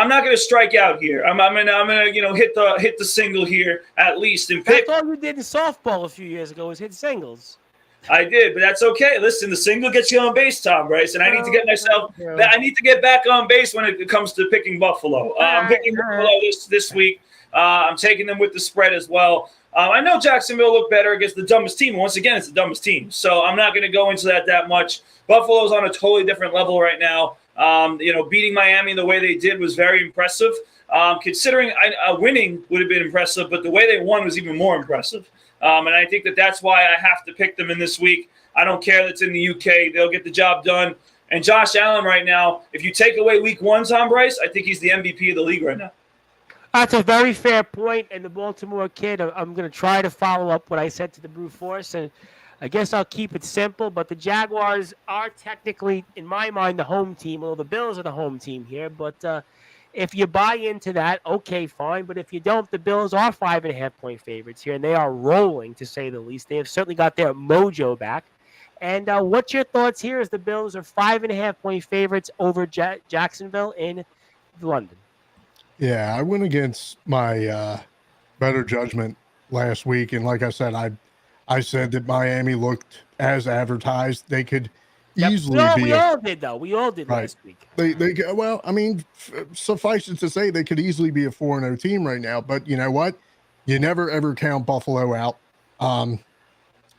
not gonna strike out here. I'm gonna hit the single here at least and pick. That's all you did in softball a few years ago was hit singles. I did, but that's okay. Listen, the single gets you on base, Tom Bryce, and I need to get myself. I need to get back on base when it comes to picking Buffalo. I'm picking Buffalo this week. I'm taking them with the spread as well. I know Jacksonville looked better against the dumbest team. Once again, it's the dumbest team, so I'm not going to go into that much. Buffalo's on a totally different level right now. Beating Miami the way they did was very impressive. Considering winning would have been impressive, but the way they won was even more impressive. And I think that's why I have to pick them in this week. I don't care that it's in the UK. They'll get the job done. And Josh Allen right now, if you take away week 1, Tom Bryce, I think he's the MVP of the league right now. That's a very fair point. And the Baltimore kid, I'm going to try to follow up what I said to the Brute Force. And I guess I'll keep it simple. But the Jaguars are technically, in my mind, the home team. Well, the Bills are the home team here. But if you buy into that, okay, fine. But if you don't, the Bills are 5.5-point favorites here. And they are rolling, to say the least. They have certainly got their mojo back. And what's your thoughts here as the Bills are 5.5-point favorites over Jacksonville in London? Yeah, I went against my better judgment last week. And like I said, I said that Miami looked as advertised. They could easily be. We all did, though. We all did last week. Well, I mean, suffice it to say, they could easily be a 4-0 team right now. But you know what? You never, ever count Buffalo out.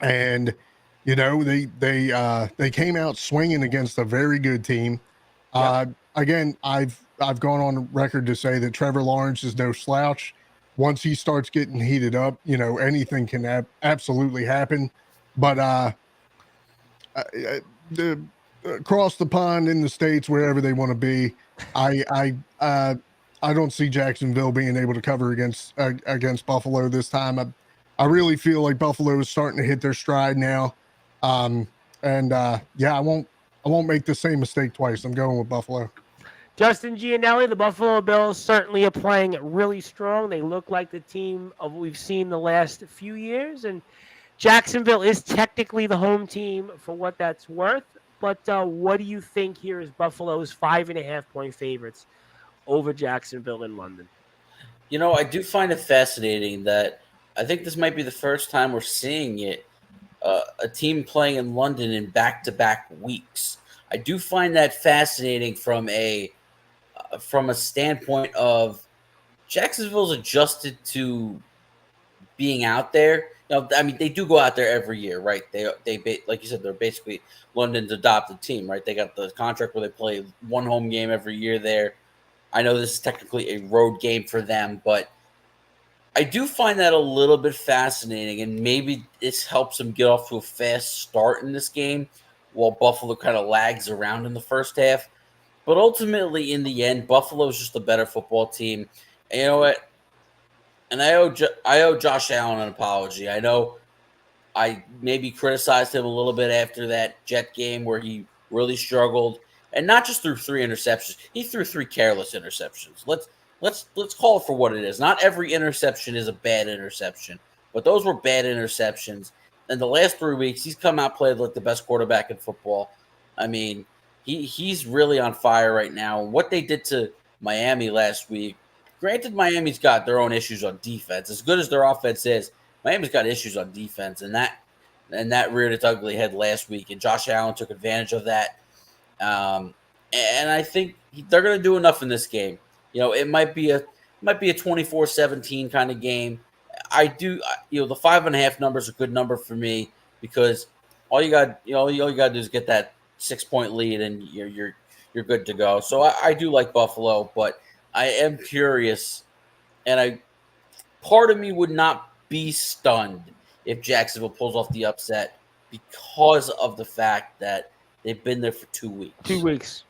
And you know, they came out swinging against a very good team. Again, I've gone on record to say that Trevor Lawrence is no slouch. Once he starts getting heated up, you know, anything can absolutely happen. But across the pond in the States, wherever they want to be, I don't see Jacksonville being able to cover against Buffalo this time. I really feel like Buffalo is starting to hit their stride now. I won't make the same mistake twice. I'm going with Buffalo. Justin Gianelli, the Buffalo Bills certainly are playing really strong. They look like the team of we've seen the last few years, and Jacksonville is technically the home team for what that's worth. But what do you think here is Buffalo's 5.5-point favorites over Jacksonville in London? You know, I do find it fascinating that I think this might be the first time we're seeing it. A team playing in London in back-to-back weeks. I do find that fascinating from a standpoint of Jacksonville's adjusted to being out there. You know, I mean, they do go out there every year, right? They like you said, they're basically London's adopted team, right? They got the contract where they play one home game every year there. I know this is technically a road game for them, but I do find that a little bit fascinating, and maybe this helps them get off to a fast start in this game while Buffalo kind of lags around in the first half. But ultimately, in the end, Buffalo's just a better football team. And you know what? And I owe Josh Allen an apology. I know I maybe criticized him a little bit after that Jet game where he really struggled, and not just threw 3 interceptions. He threw 3 careless interceptions. Let's call it for what it is. Not every interception is a bad interception, but those were bad interceptions. And the last 3 weeks, he's come out played like the best quarterback in football. I mean, he's really on fire right now. What they did to Miami last week, granted, Miami's got their own issues on defense. As good as their offense is, Miami's got issues on defense, and that reared its ugly head last week. And Josh Allen took advantage of that. And I think they're going to do enough in this game. You know, it might be a 24-17 kind of game. I do, the 5.5 number is a good number for me because all you got to do is get that 6-point lead and you're good to go. So I do like Buffalo, but I am curious, and part of me would not be stunned if Jacksonville pulls off the upset because of the fact that they've been there for 2 weeks. 2 weeks.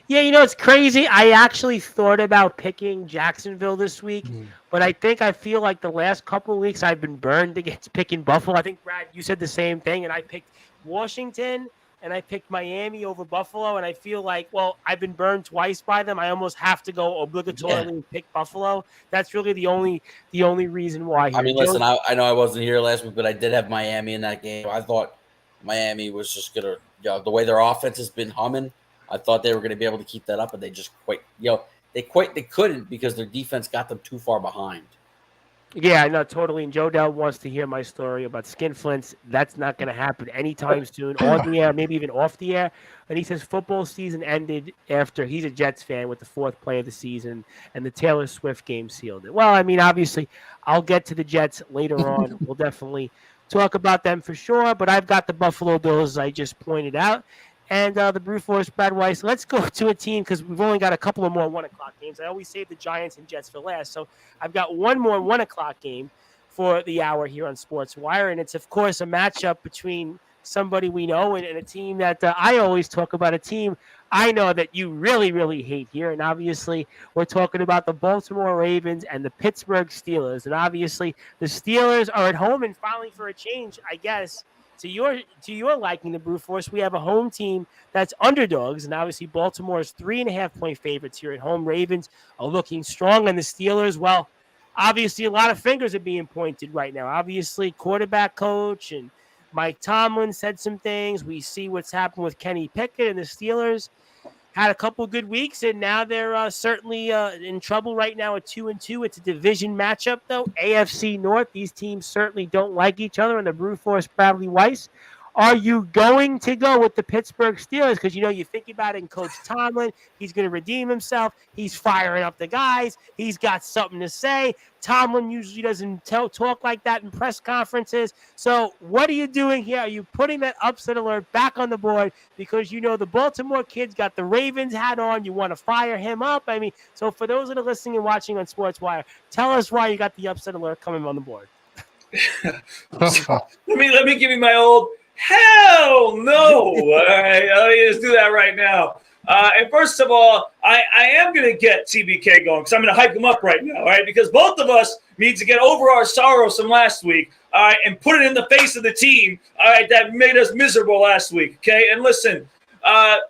Yeah, it's crazy. I actually thought about picking Jacksonville this week, but I feel like the last couple of weeks I've been burned against picking Buffalo. I think, Brad, you said the same thing, and I picked Washington, and I picked Miami over Buffalo, and I feel like, well, I've been burned twice by them. I almost have to go obligatorily pick Buffalo. That's really the only reason why. I mean, listen, I know I wasn't here last week, but I did have Miami in that game. I thought Miami was just going to, the way their offense has been humming, I thought they were going to be able to keep that up, and they just they couldn't because their defense got them too far behind. Yeah, no, totally. And Joe Dell wants to hear my story about skinflints. That's not going to happen anytime soon, on the air, maybe even off the air. And he says football season ended after he's a Jets fan with the 4th play of the season, and the Taylor Swift game sealed it. Well, I mean, obviously, I'll get to the Jets later on. We'll definitely talk about them for sure. But I've got the Buffalo Bills, as I just pointed out. And the Brute Force, Brad Weiss. Let's go to a team because we've only got a couple of more 1 o'clock games. I always save the Giants and Jets for last. So I've got one more 1 o'clock game for the hour here on Sportswire. And it's, of course, a matchup between somebody we know and a team that I always talk about, a team I know that you really, really hate here. And obviously, we're talking about the Baltimore Ravens and the Pittsburgh Steelers. And obviously, the Steelers are at home and finally for a change, I guess, to your liking, the Brute Force, we have a home team that's underdogs. And obviously, Baltimore's 3.5-point favorites here at home. Ravens are looking strong. And the Steelers, well, obviously, a lot of fingers are being pointed right now. Obviously, quarterback coach and Mike Tomlin said some things. We see what's happened with Kenny Pickett, and the Steelers had a couple good weeks, and now they're certainly in trouble right now at 2-2. It's a division matchup, though. AFC North, these teams certainly don't like each other, and the Brute Force Bradley Weiss. Are you going to go with the Pittsburgh Steelers? Because, you think about it in Coach Tomlin. He's going to redeem himself. He's firing up the guys. He's got something to say. Tomlin usually doesn't talk like that in press conferences. So what are you doing here? Are you putting that upset alert back on the board because the Baltimore kid's got the Ravens hat on? You want to fire him up? I mean, so for those that are listening and watching on Sportswire, tell us why you got the upset alert coming on the board. let me give you my old hell no. All right, let me just do that right now. And first of all, I am going to get TBK going because I'm going to hype him up right now, all right? Because both of us need to get over our sorrows from last week, all right, and put it in the face of the team, all right, that made us miserable last week, okay? And listen,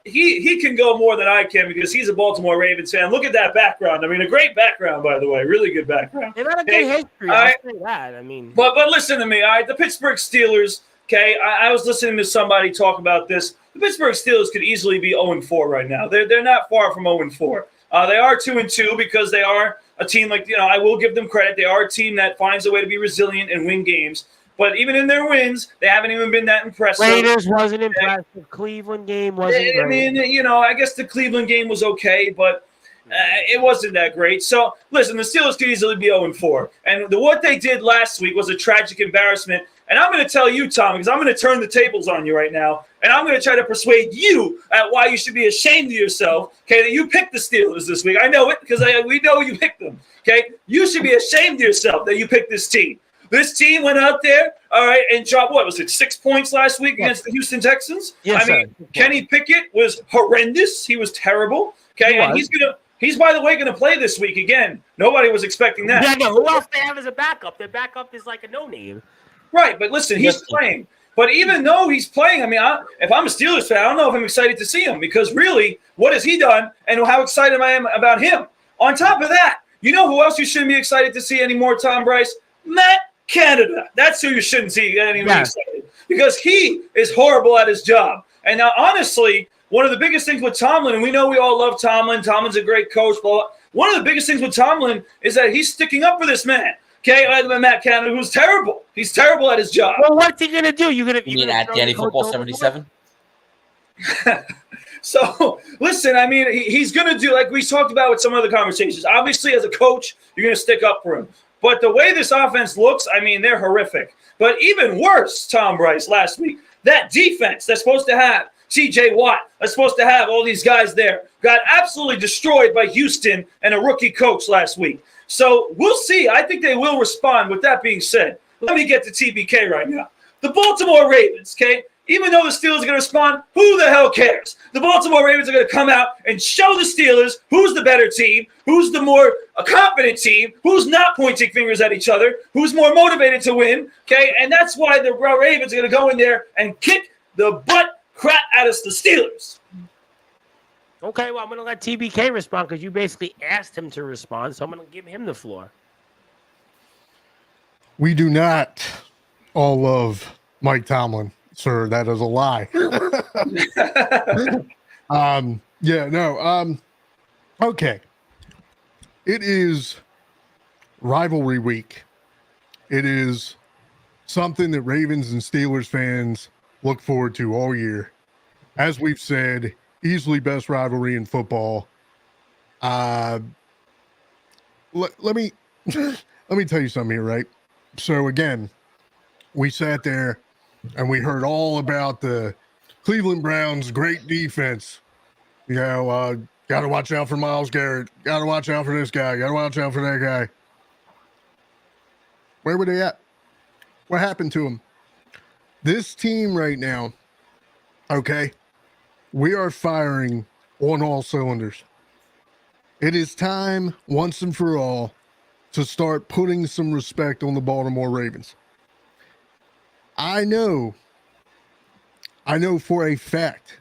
he can go more than I can because he's a Baltimore Ravens fan. Look at that background. I mean, a great background, by the way, really good background. They've had a good history. I'll say that. I mean, but listen to me, all right? The Pittsburgh Steelers. Okay, I was listening to somebody talk about this. The Pittsburgh Steelers could easily be 0-4 right now. They're not far from 0-4. They are 2-2 because they are a team I will give them credit. They are a team that finds a way to be resilient and win games. But even in their wins, they haven't even been that impressive. Raiders wasn't impressive. Cleveland game wasn't great. I mean, I guess the Cleveland game was okay, but it wasn't that great. So, listen, the Steelers could easily be 0-4. And what they did last week was a tragic embarrassment. And I'm going to tell you, Tom, because I'm going to turn the tables on you right now, and I'm going to try to persuade you at why you should be ashamed of yourself, okay, that you picked the Steelers this week. I know it because we know you picked them, okay? You should be ashamed of yourself that you picked this team. This team went out there, all right, and dropped, 6 points last week against the Houston Texans? Yes, Kenny Pickett was horrendous. He was terrible, okay? And he's, by the way, going to play this week again. Nobody was expecting that. Yeah, no, who else they have as a backup? Their backup is like a no-name. Right, but listen, he's playing. But even though he's playing, I mean, if I'm a Steelers fan, I don't know if I'm excited to see him because really, what has he done and how excited I am about him? On top of that, you know who else you shouldn't be excited to see anymore, Tom Bryce? Matt Canada. That's who you shouldn't see anymore excited because he is horrible at his job. And now, honestly, one of the biggest things with Tomlin, and we know we all love Tomlin. Tomlin's a great coach. But one of the biggest things with Tomlin is that he's sticking up for this man. Okay, Matt Canada, who's terrible. He's terrible at his job. Well, what's he going to do? You mean at Danny Football 77? So, listen, I mean, he's going to do, like we talked about with some other conversations. Obviously, as a coach, you're going to stick up for him. But the way this offense looks, I mean, they're horrific. But even worse, Tom Bryce, last week, that defense that's supposed to have C.J. Watt, that's supposed to have all these guys there, got absolutely destroyed by Houston and a rookie coach last week. So we'll see. I think they will respond. With that being said, let me get to TBK right now. The Baltimore Ravens, okay, even though the Steelers are going to respond, who the hell cares? The Baltimore Ravens are going to come out and show the Steelers who's the better team, who's the more confident team, who's not pointing fingers at each other, who's more motivated to win, okay? And that's why the Ravens are going to go in there and kick the butt crap out of the Steelers. Okay, well, I'm going to let TBK respond because you basically asked him to respond, so I'm going to give him the floor. We do not all love Mike Tomlin, sir. That is a lie. Okay. It is rivalry week. It is something that Ravens and Steelers fans look forward to all year. As we've said, easily best rivalry in football. Let me tell you something here, right? So again, we sat there and we heard all about the Cleveland Browns' great defense. You know, got to watch out for Myles Garrett. Got to watch out for this guy. Got to watch out for that guy. Where were they at? What happened to them? This team right now, okay, we are firing on all cylinders. It is time, once and for all, to start putting some respect on the Baltimore Ravens. I know for a fact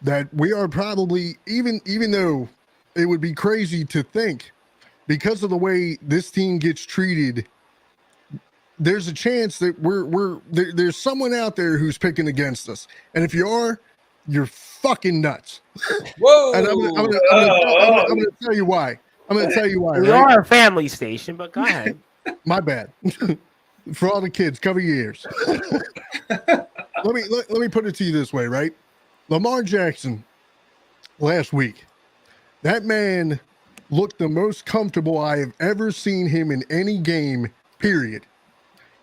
that we are probably, even though it would be crazy to think, because of the way this team gets treated, there's a chance that there's someone out there who's picking against us. And if you are, you're fucking nuts. Whoa! And I'm gonna tell you why. I'm gonna tell you why. We are a family station, but go ahead. My bad. For all the kids, cover your ears. Let me put it to you this way, right? Lamar Jackson last week, that man looked the most comfortable I have ever seen him in any game, period.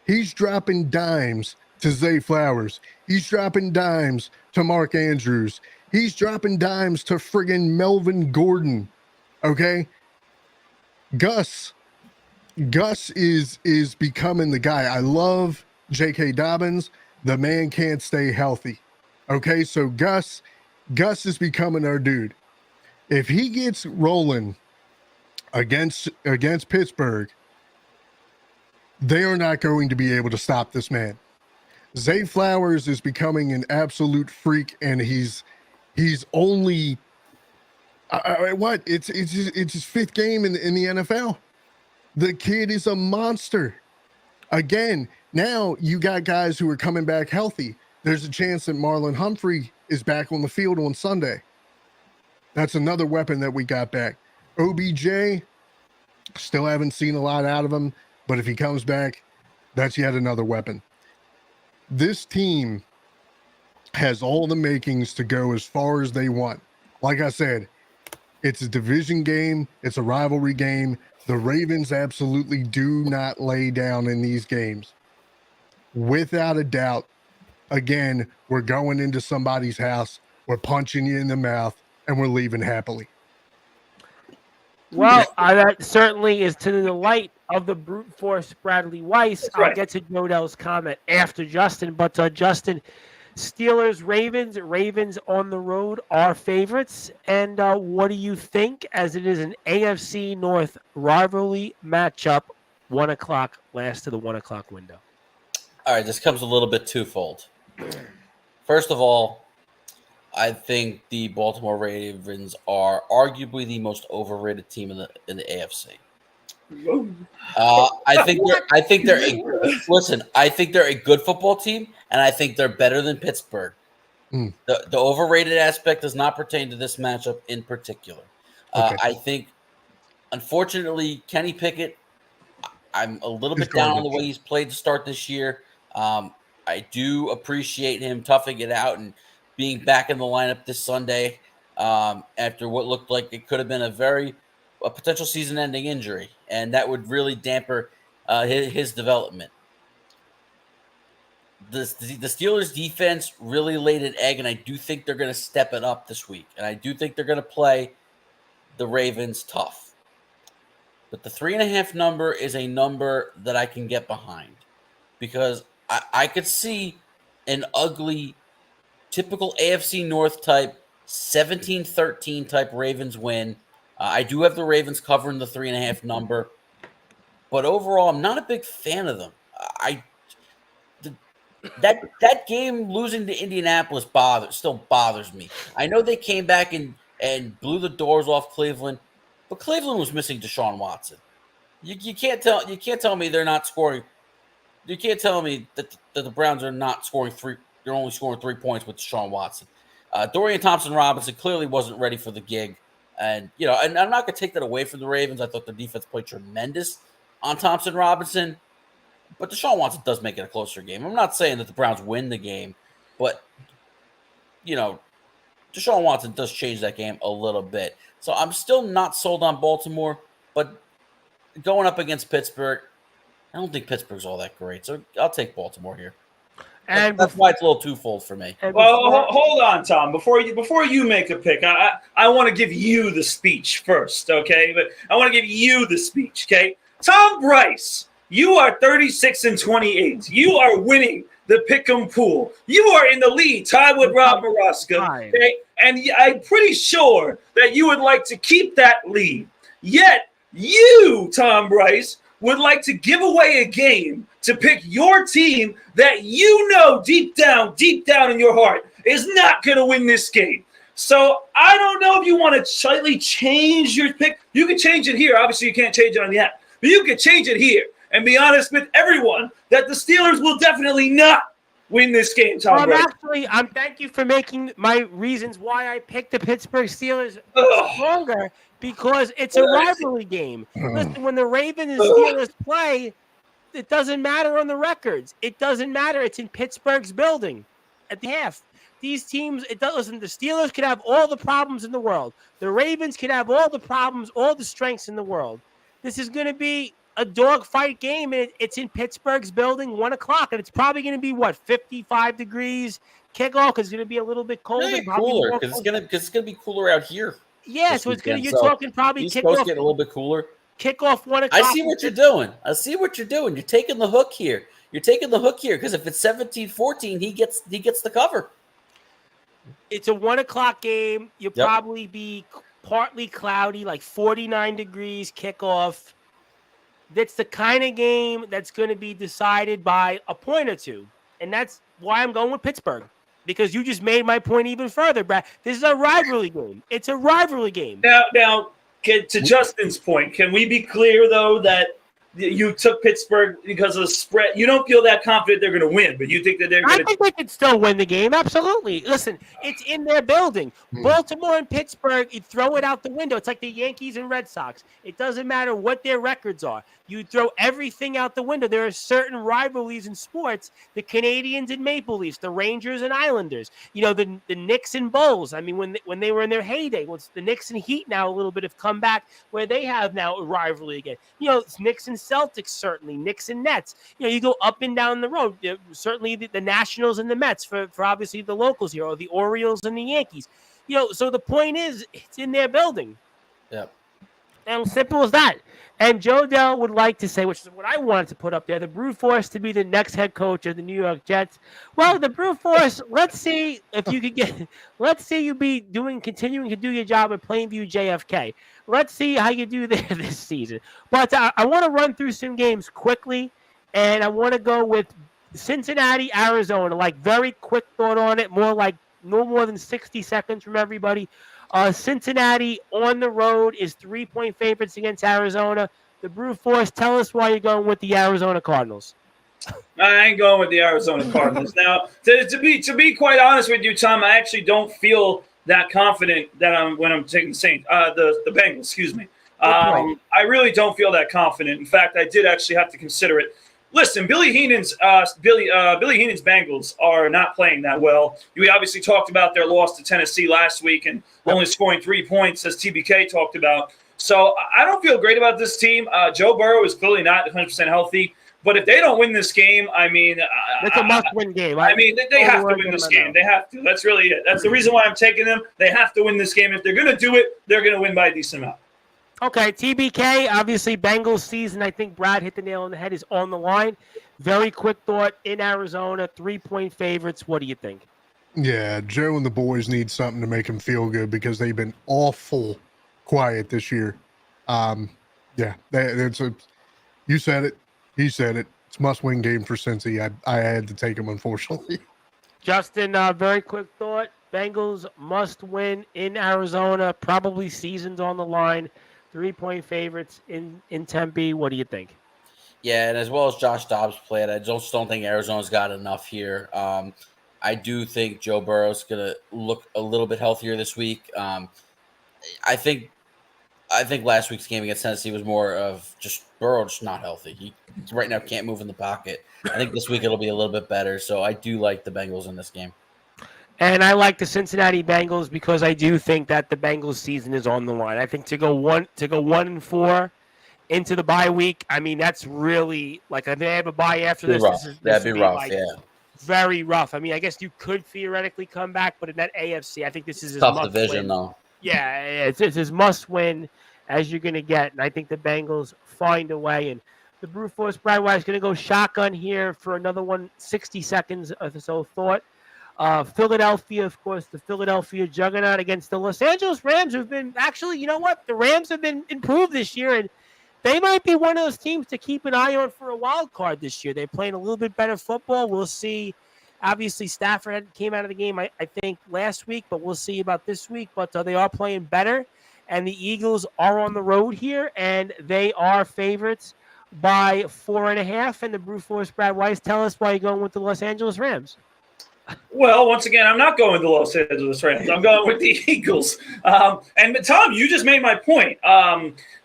He's dropping dimes to Zay Flowers. He's dropping dimes to Mark Andrews. He's dropping dimes to friggin' Melvin Gordon. Okay? Gus is becoming the guy. I love J.K. Dobbins. The man can't stay healthy. Okay, so Gus is becoming our dude. If he gets rolling against Pittsburgh, they are not going to be able to stop this man. Zay Flowers is becoming an absolute freak, and he's only it's his fifth game in the NFL. The kid is a monster. Again, now you got guys who are coming back healthy. There's a chance that Marlon Humphrey is back on the field on Sunday. That's another weapon that we got back. OBJ, still haven't seen a lot out of him, but if he comes back, that's yet another weapon. This team has all the makings to go as far as they want. Like I said, it's a division game. It's a rivalry game. The Ravens absolutely do not lay down in these games. Without a doubt, again, we're going into somebody's house, we're punching you in the mouth, and we're leaving happily. Well, that certainly is to the delight of the brute force Bradley Weiss. That's right. I'll get to Jodel's comment after Justin, but Justin, Steelers, Ravens on the road are favorites. And what do you think, as it is an AFC North rivalry matchup, 1 o'clock, last to the 1 o'clock window? All right, this comes a little bit twofold. First of all, I think the Baltimore Ravens are arguably the most overrated team in the AFC. I think they're a good football team, and I think they're better than Pittsburgh. The overrated aspect does not pertain to this matchup in particular. Okay. I think, unfortunately, Kenny Pickett, I'm a little bit down on the way he's played to start this year. I do appreciate him toughing it out and being back in the lineup this Sunday after what looked like it could have been a potential season-ending injury, and that would really damper his development. The Steelers' defense really laid an egg, and I do think they're going to step it up this week, and I do think they're going to play the Ravens tough. But the 3.5 number is a number that I can get behind because I could see an ugly, typical AFC North type 17-13 type Ravens win. I do have the Ravens covering the 3.5 number, but overall, I'm not a big fan of them. That game losing to Indianapolis still bothers me. I know they came back and blew the doors off Cleveland, but Cleveland was missing Deshaun Watson. You can't tell me they're not scoring. You can't tell me that the Browns are not scoring three. They're only scoring 3 points with Deshaun Watson. Dorian Thompson-Robinson clearly wasn't ready for the gig. And I'm not going to take that away from the Ravens. I thought the defense played tremendous on Thompson-Robinson. But Deshaun Watson does make it a closer game. I'm not saying that the Browns win the game. But, Deshaun Watson does change that game a little bit. So I'm still not sold on Baltimore. But going up against Pittsburgh, I don't think Pittsburgh's all that great. So I'll take Baltimore here. And that's why it's a little twofold for me. Well, hold on, Tom. Before you make a pick, I want to give you the speech first, okay? But I want to give you the speech, okay? Tom Bryce, you are 36-28. You are winning the Pick'em pool. You are in the lead, tied with Rob Maraska. Okay? And I'm pretty sure that you would like to keep that lead. Yet, you, Tom Bryce, would like to give away a game to pick your team that you know deep down in your heart is not going to win this game. So I don't know if you want to slightly change your pick. You can change it here. Obviously, you can't change it on the app. But you can change it here and be honest with everyone that the Steelers will definitely not win this game, Tom Brady. Thank you for making my reasons why I picked the Pittsburgh Steelers stronger, because it's a rivalry game. Listen, when the Ravens and Steelers play, it doesn't matter on the records. It doesn't matter. It's in Pittsburgh's building at the half. These teams, listen, the Steelers could have all the problems in the world. The Ravens could have all the problems, all the strengths in the world. This is going to be a dogfight game, and it's in Pittsburgh's building, 1 o'clock, and it's probably going to be, 55 degrees kickoff, because it's going to be a little bit colder. Cooler, because it's going to be cooler out here. Yeah, so it's going to, you're talking probably kickoff. Supposed to get a little bit cooler. Kickoff 1 o'clock. I see what you're doing. You're taking the hook here. Because if it's 17-14, he gets the cover. It's a 1 o'clock game. You'll probably be partly cloudy, like 49 degrees kickoff. That's the kind of game that's going to be decided by a point or two. And that's why I'm going with Pittsburgh. Because you just made my point even further, Brad. This is a rivalry game. It's a rivalry game. Now, to Justin's point, can we be clear, though, that you took Pittsburgh because of the spread? You don't feel that confident they're going to win, but you think that they're going to... I think they could still win the game, absolutely. Listen, it's in their building. Baltimore and Pittsburgh, you throw it out the window. It's like the Yankees and Red Sox. It doesn't matter what their records are. You throw everything out the window. There are certain rivalries in sports, the Canadians and Maple Leafs, the Rangers and Islanders, the Knicks and Bulls. I mean, when they were in their heyday, the Knicks and Heat now a little bit have come back where they have now a rivalry again. It's Knicks and Celtics, certainly, Knicks and Nets. You go up and down the road. Certainly the Nationals and the Mets for obviously the locals here, or the Orioles and the Yankees. So the point is, it's in their building. Yep. And simple as that. And Joe Dell would like to say, which is what I wanted to put up there, the Brute Force to be the next head coach of the New York Jets. Well, the Brute Force, let's see if you could get, let's see you be continuing to do your job at Plainview JFK. Let's see how you do there this season. But I want to run through some games quickly, and I want to go with Cincinnati, Arizona. Like, very quick thought on it, no more than 60 seconds from everybody. Cincinnati on the road is 3-point favorites against Arizona. The Brute Force, tell us why you're going with the Arizona Cardinals. I ain't going with the Arizona Cardinals. Now, to be quite honest with you, Tom, I actually don't feel that confident that when I'm taking the Bengals. Excuse me. I really don't feel that confident. In fact, I did actually have to consider it. Listen, Billy Heenan's Bengals are not playing that well. We obviously talked about their loss to Tennessee last week and only scoring 3 points, as TBK talked about. So I don't feel great about this team. Joe Burrow is clearly not 100% healthy. But if they don't win this game, I mean, it's a must-win game. They have to win this game. They have to. That's really it. That's the reason why I'm taking them. They have to win this game. If they're going to do it, they're going to win by a decent amount. Okay, TBK, obviously Bengals season, I think Brad hit the nail on the head, is on the line. Very quick thought, in Arizona, 3-point favorites. What do you think? Yeah, Joe and the boys need something to make them feel good because they've been awful quiet this year. You said it. He said it. It's a must-win game for Cincy. I had to take them, unfortunately. Justin, very quick thought. Bengals must win in Arizona. Probably season's on the line. 3-point favorites in Tempe. What do you think? Yeah, and as well as Josh Dobbs played, I just don't think Arizona's got enough here. I do think Joe Burrow's going to look a little bit healthier this week. I think last week's game against Tennessee was more of just Burrow just not healthy. He right now can't move in the pocket. I think this week it'll be a little bit better. So I do like the Bengals in this game. And I like the Cincinnati Bengals because I do think that the Bengals season is on the line. I think to go 1-4 into the bye week, I mean, that's really like if they have a bye after this. That'd be rough, yeah. Very rough. I mean, I guess you could theoretically come back, but in that AFC, I think this is tough division though. Yeah, it's as must win as you're going to get, and I think the Bengals find a way. And The Brute Force Bradway is going to go shotgun here for another one, 60 seconds or so thought. Philadelphia, of course, the Philadelphia juggernaut against the Los Angeles Rams, who've been actually, you know what? The Rams have been improved this year, and they might be one of those teams to keep an eye on for a wild card this year. They're playing a little bit better football. We'll see. Obviously, Stafford came out of the game, I think, last week, but we'll see about this week. But they are playing better, and the Eagles are on the road here, and they are favorites by 4.5. And the Brute Force Brad Weiss, tell us why you're going with the Los Angeles Rams. Well, once again, I'm not going with the Los Angeles Rams. I'm going with the Eagles. And Tom, you just made my point.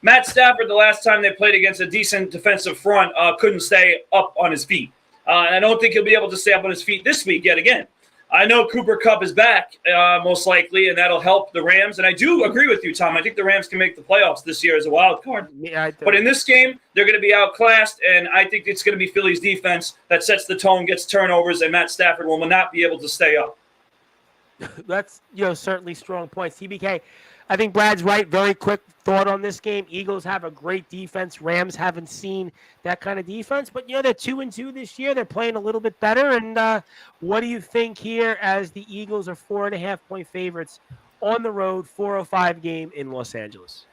Matt Stafford, the last time they played against a decent defensive front, couldn't stay up on his feet. And I don't think he'll be able to stay up on his feet this week yet again. I know Cooper Kupp is back, most likely, and that'll help the Rams. And I do agree with you, Tom. I think the Rams can make the playoffs this year as a wild card. Yeah, but in this game, they're going to be outclassed, and I think it's going to be Philly's defense that sets the tone, gets turnovers, and Matt Stafford will not be able to stay up. That's certainly strong points. TBK, I think Brad's right. Very quick thought on this game. Eagles have a great defense. Rams haven't seen that kind of defense, but they're 2-2 this year. They're playing a little bit better. And what do you think here as the Eagles are 4.5-point favorites on the road, 4:05 game in Los Angeles?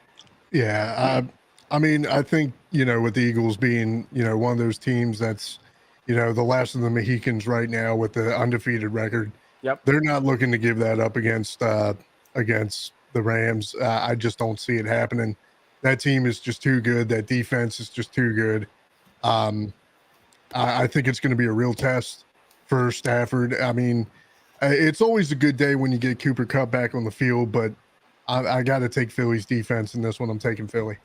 Yeah, I mean, I think with the Eagles being one of those teams that's the last of the Mohicans right now with the undefeated record. Yep. They're not looking to give that up against the Rams. I just don't see it happening. That team is just too good. That defense is just too good. I think it's going to be a real test for Stafford. I mean, it's always a good day when you get Cooper Kupp back on the field, but I got to take Philly's defense in this one. I'm taking Philly.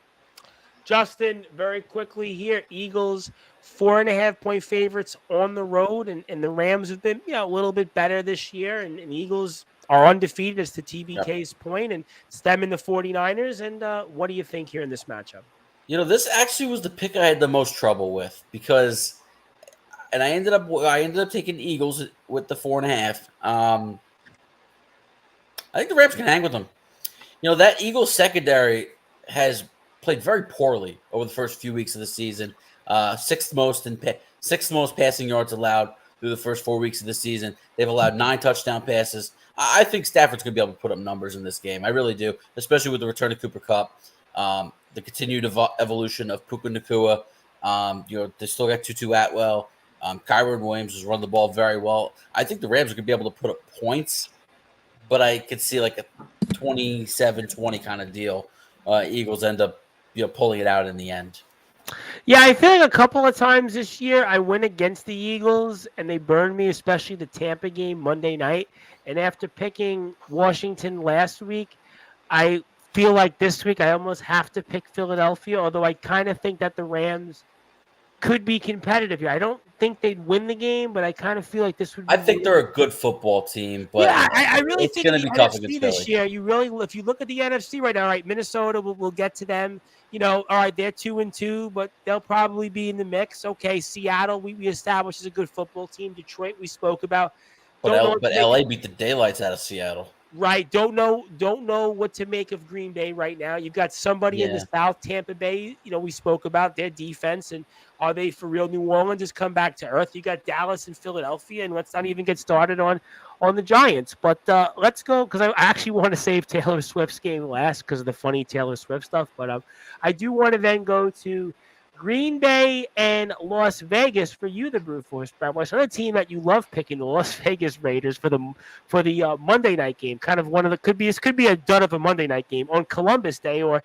Justin, very quickly here, Eagles 4.5-point favorites on the road, and the Rams have been a little bit better this year, and Eagles are undefeated as to TBK's point, and stemming the 49ers. And what do you think here in this matchup? This actually was the pick I had the most trouble with because, and I ended up taking Eagles with the 4.5. I think the Rams can hang with them. That Eagles secondary has played very poorly over the first few weeks of the season. Sixth most passing yards allowed through the first 4 weeks of the season. They've allowed 9 touchdown passes. I think Stafford's going to be able to put up numbers in this game. I really do, especially with the return of Cooper Kupp, the continued evolution of Puka Nacua. They still got Tutu Atwell. Kyron Williams has run the ball very well. I think the Rams are going to be able to put up points, but I could see like a 27-20 kind of deal. Eagles end up pulling it out in the end. Yeah, I feel like a couple of times this year I went against the Eagles and they burned me, especially the Tampa game Monday night. And after picking Washington last week, I feel like this week I almost have to pick Philadelphia, although I kind of think that the Rams could be competitive here. I don't think they'd win the game, but I kind of feel like this would be. I think they're a good football team, but I really it's think going to be tough against this Philly. year. If you look at the NFC right now, right, Minnesota, we'll get to them. All right, they're 2-2, but they'll probably be in the mix. Okay, Seattle, we established as a good football team. Detroit, we spoke about. But LA beat the daylights out of Seattle. Right. Don't know what to make of Green Bay right now. You've got somebody in the South, Tampa Bay. We spoke about their defense, and are they for real? New Orleans has come back to earth. You got Dallas and Philadelphia, and let's not even get started on the Giants. But let's go, because I actually want to save Taylor Swift's game last because of the funny Taylor Swift stuff. But I do want to then go to Green Bay and Las Vegas for you, the Brute Force. What's another team that you love picking, the Las Vegas Raiders for the Monday night game? Kind of one of the could be a dud of a Monday night game on Columbus Day or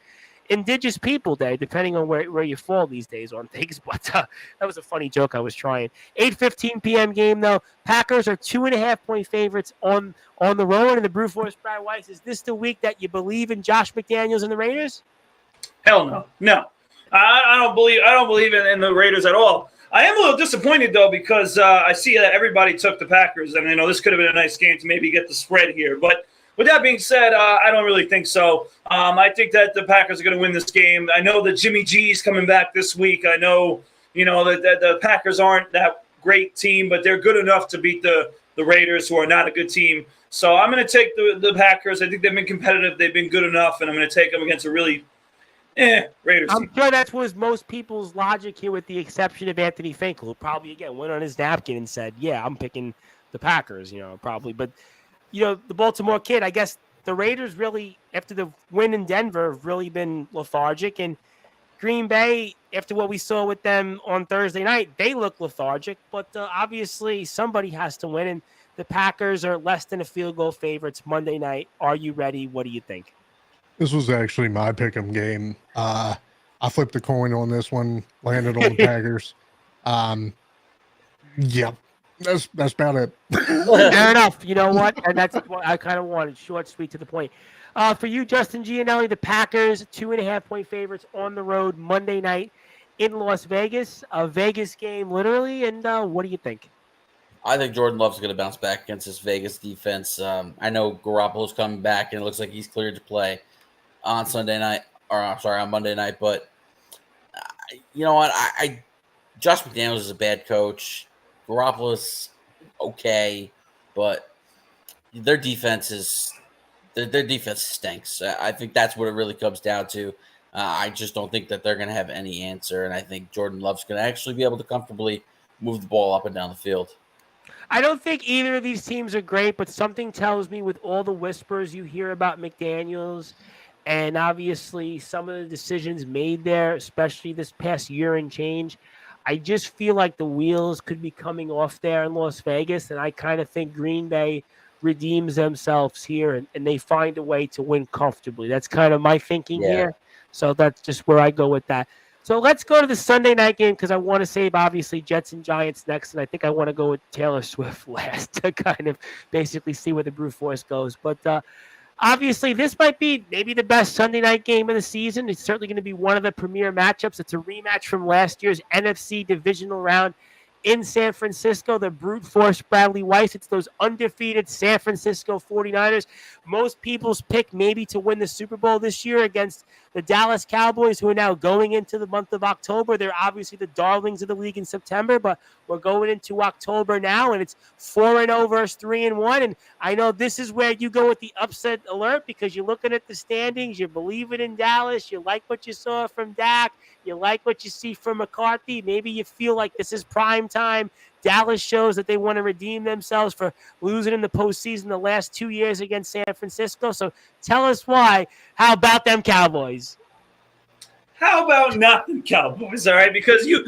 Indigenous People Day, depending on where you fall these days on things. But that was a funny joke I was trying. 8:15 p.m. game though. Packers are 2.5-point favorites on the road, and the Brute Force Brad Weiss. Is this the week that you believe in Josh McDaniels and the Raiders? Hell no. I don't believe in the Raiders at all. I am a little disappointed, though, because I see that everybody took the Packers. And, this could have been a nice game to maybe get the spread here. But with that being said, I don't really think so. I think that the Packers are going to win this game. I know that Jimmy G's coming back this week. I know, that the Packers aren't that great team, but they're good enough to beat the Raiders, who are not a good team. So I'm going to take the Packers. I think they've been competitive. They've been good enough, and I'm going to take them against a really Raiders. I'm sure that was most people's logic here, with the exception of Anthony Finkel, who probably, again, went on his napkin and said, yeah, I'm picking the Packers, probably. But, the Baltimore kid, I guess the Raiders really, after the win in Denver, have really been lethargic. And Green Bay, after what we saw with them on Thursday night, they look lethargic. But obviously somebody has to win. And the Packers are less than a field goal favorites Monday night. Are you ready? What do you think? This was actually my pick'em game. I flipped the coin on this one, landed on the Packers. Yep. That's about it. Fair enough. You know what? And that's what I kind of wanted. Short, sweet, to the point. For you, Justin Gianelli, the Packers, 2.5-point favorites on the road Monday night in Las Vegas. A Vegas game, literally. And what do you think? I think Jordan Love's going to bounce back against this Vegas defense. I know Garoppolo's coming back, and it looks like he's cleared to play on on Monday night. But you know what? Josh McDaniels is a bad coach. Garoppolo's okay, but their defense stinks. I think that's what it really comes down to. I just don't think that they're going to have any answer, and I think Jordan Love's going to actually be able to comfortably move the ball up and down the field. I don't think either of these teams are great, but something tells me, with all the whispers you hear about McDaniels and obviously some of the decisions made there, especially this past year and change, I just feel like the wheels could be coming off there in Las Vegas, and I kind of think Green Bay redeems themselves here and they find a way to win comfortably. That's kind of my thinking here. So that's just where I go with that. So let's go to the Sunday night game, because I want to save, obviously, Jets and Giants next, and I think I want to go with Taylor Swift last to kind of basically see where the brute force goes. But obviously, this might be maybe the best Sunday night game of the season. It's certainly going to be one of the premier matchups. It's a rematch from last year's NFC divisional round in San Francisco, the brute force Bradley Weiss. It's those undefeated San Francisco 49ers. Most people's pick maybe to win the Super Bowl this year against the Dallas Cowboys, who are now going into the month of October. They're obviously the darlings of the league in September, but we're going into October now, and it's 4-0 versus 3-1. And I know this is where you go with the upset alert, because you're looking at the standings, you believe it in Dallas, you like what you saw from Dak, you like what you see from McCarthy. Maybe you feel like this is prime time. Dallas shows that they want to redeem themselves for losing in the postseason the last 2 years against San Francisco. So tell us why. How about them Cowboys? How about not them Cowboys? All right, because you're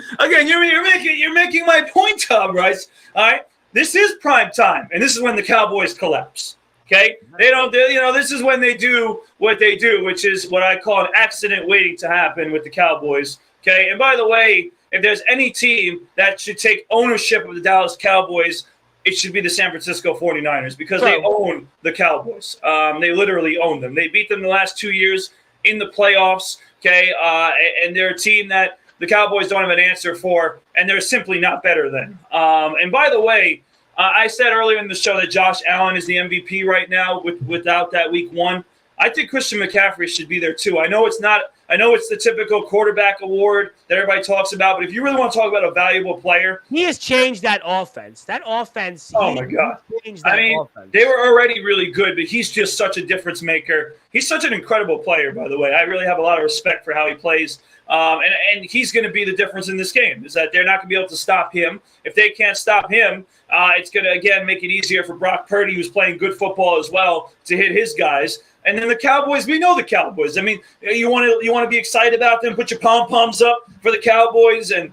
making my point, Tom Rice. All right, this is prime time, and this is when the Cowboys collapse. Okay, this is when they do what they do, which is what I call an accident waiting to happen with the Cowboys. Okay, and by the way, if there's any team that should take ownership of the Dallas Cowboys, it should be the San Francisco 49ers, because they own the Cowboys. They literally own them. They beat them the last 2 years in the playoffs. Okay, and they're a team that the Cowboys don't have an answer for, and they're simply not better than. And by the way, I said earlier in the show that Josh Allen is the MVP right now without that week one. I think Christian McCaffrey should be there too. I know it's the typical quarterback award that everybody talks about, but if you really want to talk about a valuable player, he has changed that offense. Oh my God! They were already really good, but he's just such a difference maker. He's such an incredible player, by the way. I really have a lot of respect for how he plays. And he's going to be the difference in this game, is that they're not going to be able to stop him. If they can't stop him, it's going to, again, make it easier for Brock Purdy, who's playing good football as well, to hit his guys. And then the Cowboys, we know the Cowboys. I mean, you want to be excited about them, put your pom-poms up for the Cowboys and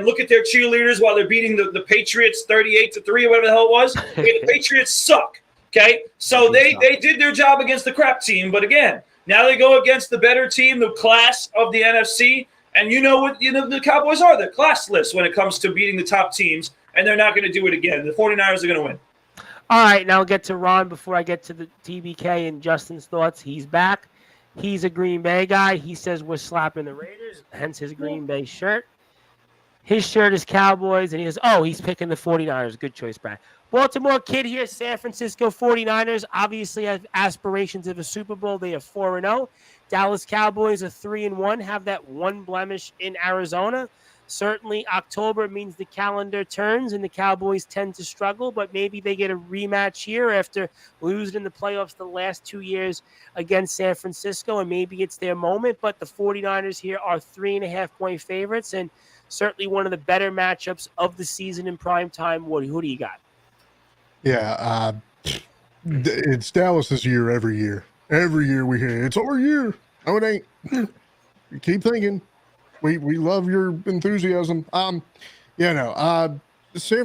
look at their cheerleaders while they're beating the Patriots 38-3 or whatever the hell it was. Okay, the Patriots suck, okay? So they did their job against the crap team, but again, now they go against the better team, the class of the NFC, and the Cowboys are. They're classless when it comes to beating the top teams, and they're not going to do it again. The 49ers are going to win. All right, now I'll get to Ron before I get to the TBK and Justin's thoughts. He's back. He's a Green Bay guy. He says we're slapping the Raiders, hence his Green Bay shirt. His shirt is Cowboys, and he goes, he's picking the 49ers. Good choice, Brad. Baltimore kid here, San Francisco 49ers, obviously have aspirations of a Super Bowl. They are 4-0. Dallas Cowboys are 3-1, have that one blemish in Arizona. Certainly, October means the calendar turns and the Cowboys tend to struggle, but maybe they get a rematch here after losing in the playoffs the last 2 years against San Francisco, and maybe it's their moment. But the 49ers here are 3.5-point favorites, and certainly one of the better matchups of the season in prime time. Woody, who do you got? Yeah, it's Dallas's year every year. Every year we hear it's our year. No, it ain't. Keep thinking. We love your enthusiasm. San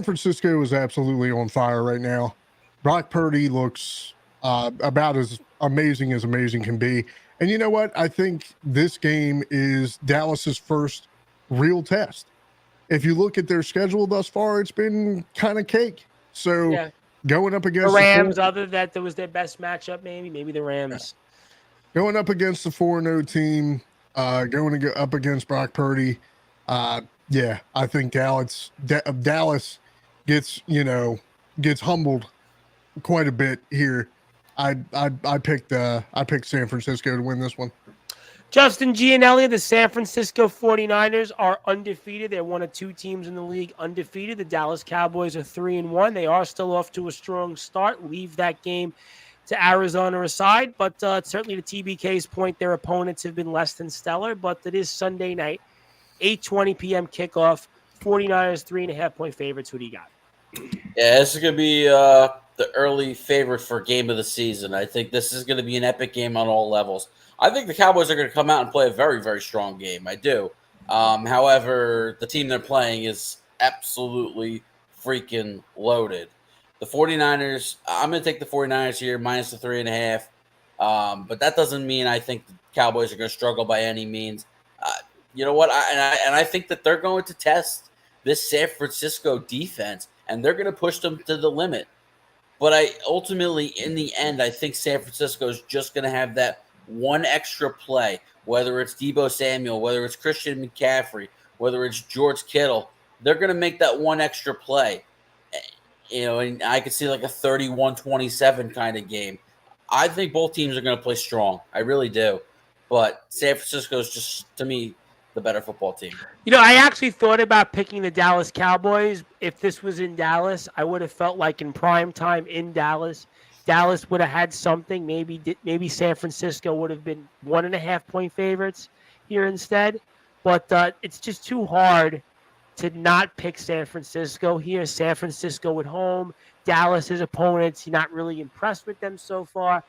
Francisco is absolutely on fire right now. Brock Purdy looks about as amazing can be. And you know what? I think this game is Dallas's first real test. If you look at their schedule thus far, it's been kind of cake. So going up against the Rams, other than that was their best matchup, maybe the Rams. Going up against the 4-0 team, going up against Brock Purdy, I think Dallas gets humbled quite a bit here. I picked San Francisco to win this one. Justin Gianelli, the San Francisco 49ers are undefeated. They're one of 2 teams in the league undefeated. The Dallas Cowboys are 3-1. They are still off to a strong start. Leave that game to Arizona aside, but certainly to TBK's point, their opponents have been less than stellar, but it is Sunday night, 8:20 p.m. kickoff, 49ers 3.5-point favorites. Who do you got? Yeah, this is going to be the early favorite for game of the season. I think this is going to be an epic game on all levels. I think the Cowboys are going to come out and play a very, very strong game. I do. However, the team they're playing is absolutely freaking loaded. The 49ers, I'm going to take the 49ers here, minus the 3.5. But that doesn't mean I think the Cowboys are going to struggle by any means. You know what? I think that they're going to test this San Francisco defense, and they're going to push them to the limit. But ultimately, in the end, I think San Francisco is just going to have that one extra play, whether it's Deebo Samuel, whether it's Christian McCaffrey, whether it's George Kittle. They're going to make that one extra play. And I could see like a 31-27 kind of game. I think both teams are going to play strong. I really do. But San Francisco is just, to me, the better football team. I actually thought about picking the Dallas Cowboys. If this was in Dallas, I would have felt like in prime time in Dallas would have had something. Maybe San Francisco would have been 1.5-point favorites here instead. But it's just too hard to not pick San Francisco here. San Francisco at home, Dallas's opponents, you're not really impressed with them so far.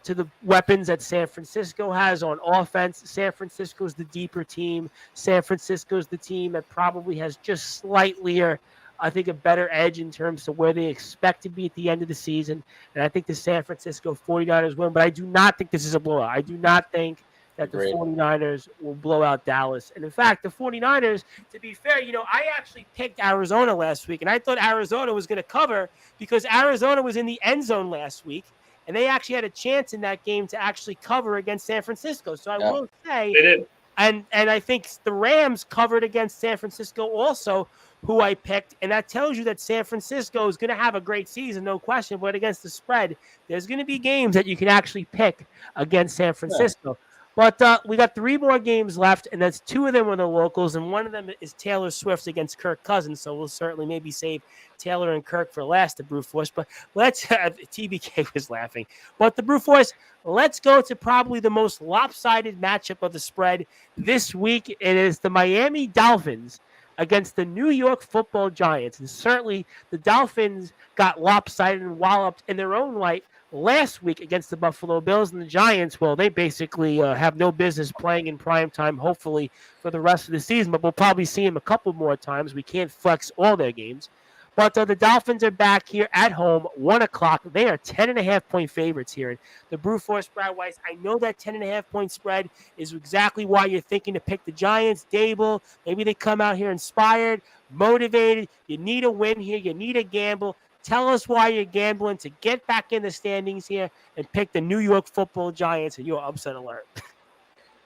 To the weapons that San Francisco has on offense, San Francisco's the deeper team. San Francisco's the team that probably has just slightly, I think, a better edge in terms of where they expect to be at the end of the season. And I think the San Francisco 49ers win, but I do not think this is a blowout. I do not think that the 49ers will blow out Dallas. And in fact, the 49ers, to be fair, I actually picked Arizona last week, and I thought Arizona was going to cover because Arizona was in the end zone last week, and they actually had a chance in that game to actually cover against San Francisco. So I will say, they did. And I think the Rams covered against San Francisco also, who I picked, and that tells you that San Francisco is going to have a great season, no question, but against the spread, there's going to be games that you can actually pick against San Francisco. Yeah. But we got 3 more games left, and that's 2 of them are the locals, and one of them is Taylor Swift against Kirk Cousins. So we'll certainly maybe save Taylor and Kirk for last, the Brute Force. But let's TBK was laughing. But the Brute Force, let's go to probably the most lopsided matchup of the spread this week. It is the Miami Dolphins against the New York Football Giants. And certainly the Dolphins got lopsided and walloped in their own right last week against the Buffalo Bills, and the Giants, well, they basically have no business playing in prime time, hopefully, for the rest of the season, but we'll probably see them a couple more times. We can't flex all their games. But the Dolphins are back here at home, 1 o'clock. They are 10.5-point favorites here. And the Brute Force, Brad Weiss, I know that 10.5-point spread is exactly why you're thinking to pick the Giants. Dable, maybe they come out here inspired, motivated. You need a win here. You need a gamble. Tell us why you're gambling to get back in the standings here and pick the New York Football Giants, and you're upset alert.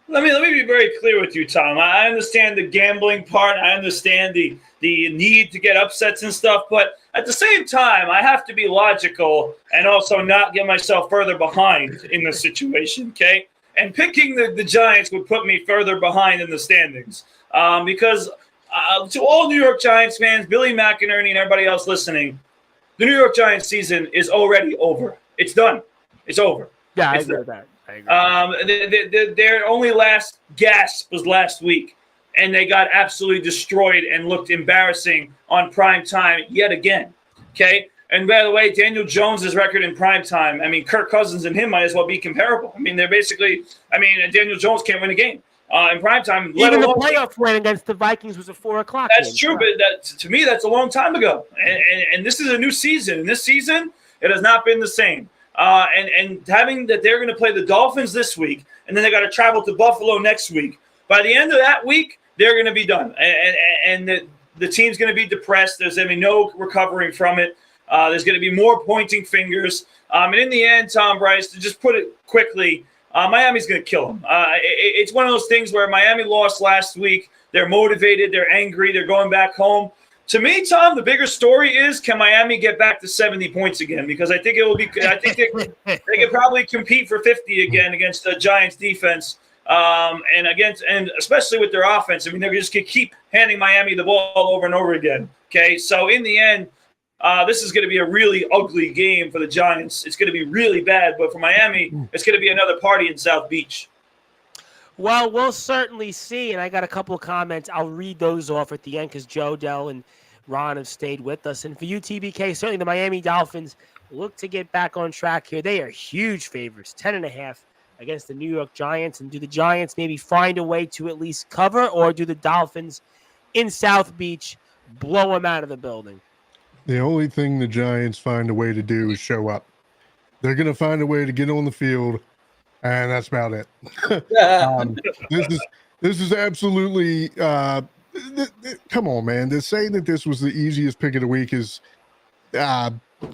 Let me be very clear with you, Tom. I understand the gambling part. I understand the need to get upsets and stuff. But at the same time, I have to be logical and also not get myself further behind in the situation, okay? And picking the Giants would put me further behind in the standings because to all New York Giants fans, Billy McInerney and everybody else listening, the New York Giants season is already over. It's done. It's over. Yeah, I agree with that. Their only last gasp was last week, and they got absolutely destroyed and looked embarrassing on prime time yet again. Okay? And by the way, Daniel Jones' record in prime time, I mean, Kirk Cousins and him might as well be comparable. I mean, they're basically – Daniel Jones can't win a game in prime time. Even the playoff win against the Vikings was a 4 o'clock game. That's true, but to me, that's a long time ago. And this is a new season. And this season, it has not been the same. And having that they're going to play the Dolphins this week, and then they got to travel to Buffalo next week. By the end of that week, they're going to be done, and the team's going to be depressed. There's going to be no recovering from it. There's going to be more pointing fingers. And in the end, Tom Bryce, to just put it quickly, Miami's going to kill them. It's one of those things where Miami lost last week. They're motivated. They're angry. They're going back home. To me, Tom, the bigger story is, can Miami get back to 70 points again? Because I think it will be. I think they could probably compete for 50 again against the Giants defense, and especially with their offense. I mean, they're just going to keep handing Miami the ball over and over again. Okay, so in the end, this is going to be a really ugly game for the Giants. It's going to be really bad, but for Miami, it's going to be another party in South Beach. Well, we'll certainly see, and I got a couple of comments. I'll read those off at the end because Joe, Dell, and Ron have stayed with us. And for you, TBK, certainly the Miami Dolphins look to get back on track here. They are huge favorites, 10.5 against the New York Giants. And do the Giants maybe find a way to at least cover, or do the Dolphins in South Beach blow them out of the building? The only thing the Giants find a way to do is show up. They're going to find a way to get on the field, and that's about it. This is absolutely come on, man. To say that this was the easiest pick of the week is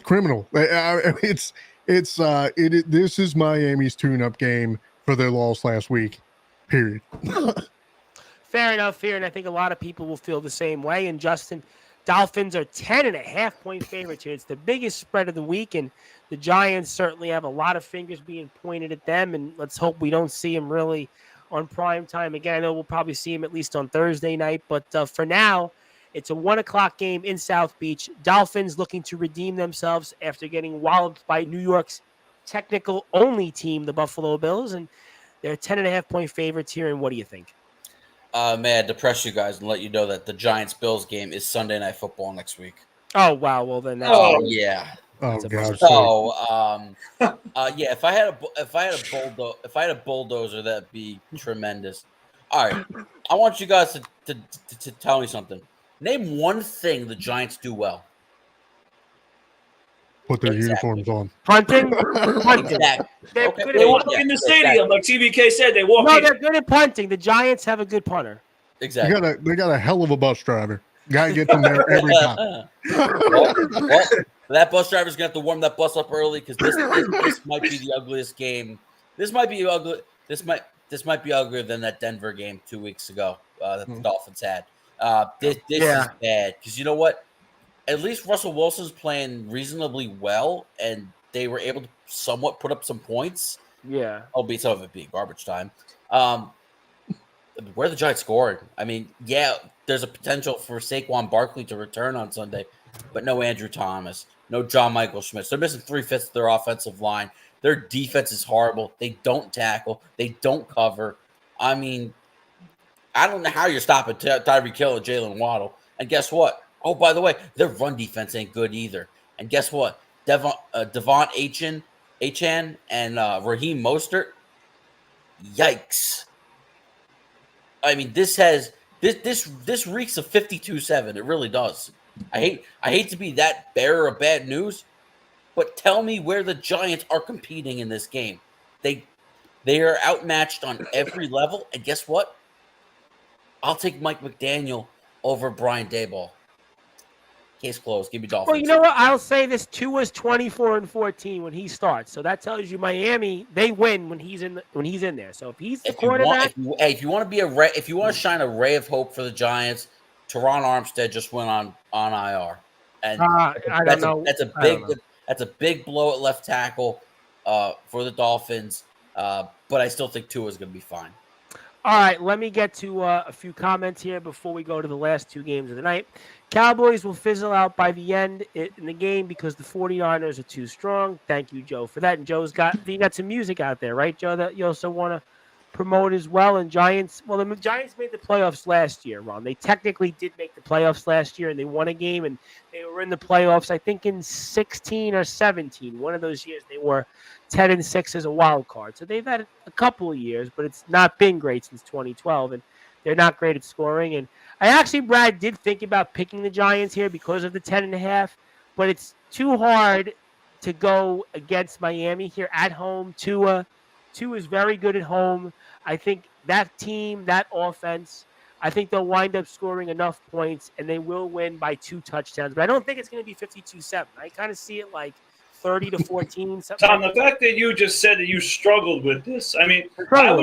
criminal. This is Miami's tune-up game for their loss last week. Period. Fair enough here, and I think a lot of people will feel the same way. And Justin, Dolphins are 10.5-point favorites here. It's the biggest spread of the week, and the Giants certainly have a lot of fingers being pointed at them, and let's hope we don't see them really on prime time again. I know we'll probably see him at least on Thursday night, but for now, it's a 1 o'clock game in South Beach. Dolphins looking to redeem themselves after getting walloped by New York's technical-only team, the Buffalo Bills, and they're 10.5-point favorites here, and what do you think? May I depress you guys and let you know that the Giants-Bills game is Sunday Night Football next week. Oh, wow. Well, then that's... Oh, yeah. Oh gosh. So, yeah, if I had a bulldozer, that'd be tremendous. All right, I want you guys to tell me something. Name one thing the Giants do well. Put their uniforms on. Punting. Exactly. They walk in the stadium, like TBK said. They walk in. No, they're good at punting. The Giants have a good punter. Exactly. They got a hell of a bus driver. Guy gets them there every time. well, that bus driver's gonna have to warm that bus up early because this might be the ugliest game. This might be ugly. This might be uglier than that Denver game 2 weeks ago that the Dolphins had. This is bad because you know what? At least Russell Wilson's playing reasonably well, and they were able to somewhat put up some points. Yeah, albeit some of it being garbage time. Where the Giants scored? I mean, yeah, there's a potential for Saquon Barkley to return on Sunday, but no Andrew Thomas, no John Michael Schmitz. They're missing 3/5 of their offensive line. Their defense is horrible. They don't tackle. They don't cover. I mean, I don't know how you're stopping Tyreek Hill and Jalen Waddle. And guess what? Oh, by the way, their run defense ain't good either. And guess what? Devon Achane and Raheem Mostert. Yikes! I mean, this reeks of 52-7. It really does. I hate to be that bearer of bad news, but tell me where the Giants are competing in this game. They are outmatched on every level, and guess what? I'll take Mike McDaniel over Brian Daboll. Case closed. Give me Dolphins. Well, you know what? I'll say this: Tua's 24-14 when he starts, so that tells you Miami they win when he's in there. So if he's the quarterback, if you want to shine a ray of hope for the Giants, Teron Armstead just went on IR, and that's a big blow at left tackle for the Dolphins. But I still think Tua is going to be fine. All right, let me get to a few comments here before we go to the last two games of the night. Cowboys will fizzle out by the end in the game because the 49ers are too strong. Thank you, Joe, for that. And Joe's got some music out there, right, Joe, that you also want to promote as well. And Giants, well, the Giants made the playoffs last year, Ron. They technically did make the playoffs last year, and they won a game, and they were in the playoffs, I think, in 16 or 17. One of those years they were 10-6 as a wild card. So they've had a couple of years, but it's not been great since 2012, and they're not great at scoring. And I actually, Brad, did think about picking the Giants here because of the 10.5, but it's too hard to go against Miami here at home. Tua is very good at home. I think that team, that offense, I think they'll wind up scoring enough points, and they will win by 2 touchdowns. But I don't think it's going to be 52-7. I kind of see it like 30-14. Tom, the fact that you just said that you struggled with this, I mean, I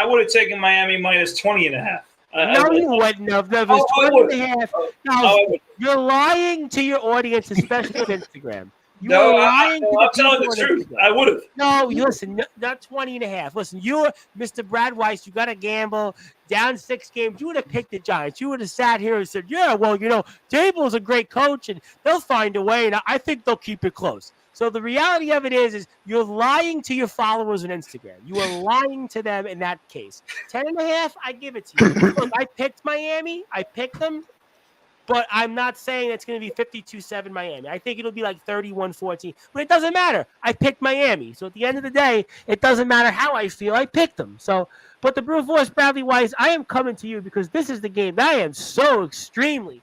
would have taken Miami minus 20.5. No, you wouldn't have. It was 20.5. No, you're lying to your audience, especially on Instagram. I'm telling the truth. I would have. No, listen, not 20.5. Listen, you're Mr. Brad Weiss. You got to gamble. Down 6 games, you would have picked the Giants. You would have sat here and said, yeah, well, Dable's a great coach, and they'll find a way, and I think they'll keep it close. So the reality of it is you're lying to your followers on Instagram. You are lying to them in that case. 10.5, I give it to you. Look, I picked Miami. I picked them. But I'm not saying it's going to be 52-7 Miami. I think it'll be like 31-14. But it doesn't matter. I picked Miami. So at the end of the day, it doesn't matter how I feel. I picked them. So, but the Brute Force Bradley Weiss, I am coming to you because this is the game that I am so extremely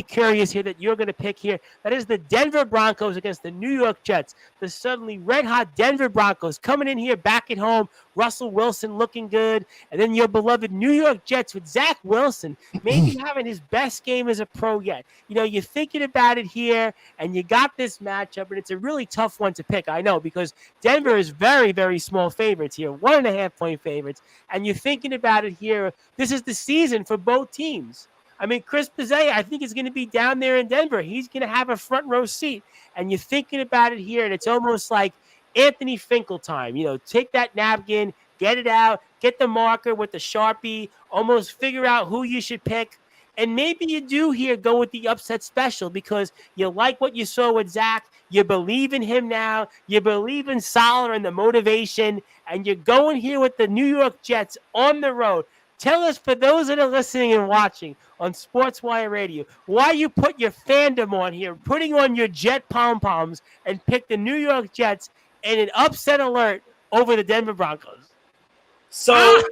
curious here that you're going to pick here. That is the Denver Broncos against the New York Jets. The suddenly red-hot Denver Broncos coming in here back at home. Russell Wilson looking good. And then your beloved New York Jets with Zach Wilson maybe having his best game as a pro yet. You're thinking about it here, and you got this matchup, and it's a really tough one to pick, I know, because Denver is very, very small favorites here, 1.5-point favorites. And you're thinking about it here. This is the season for both teams. I mean, Chris Pizzay, I think, is going to be down there in Denver. He's going to have a front row seat. And you're thinking about it here, and it's almost like Anthony Finkel time. Take that napkin, get it out, get the marker with the Sharpie, almost figure out who you should pick. And maybe you do here go with the upset special because you like what you saw with Zach. You believe in him now. You believe in Saleh and the motivation. And you're going here with the New York Jets on the road. Tell us, for those that are listening and watching on Sportswire Radio, why you put your fandom on here, putting on your Jet pom-poms, and pick the New York Jets in an upset alert over the Denver Broncos. So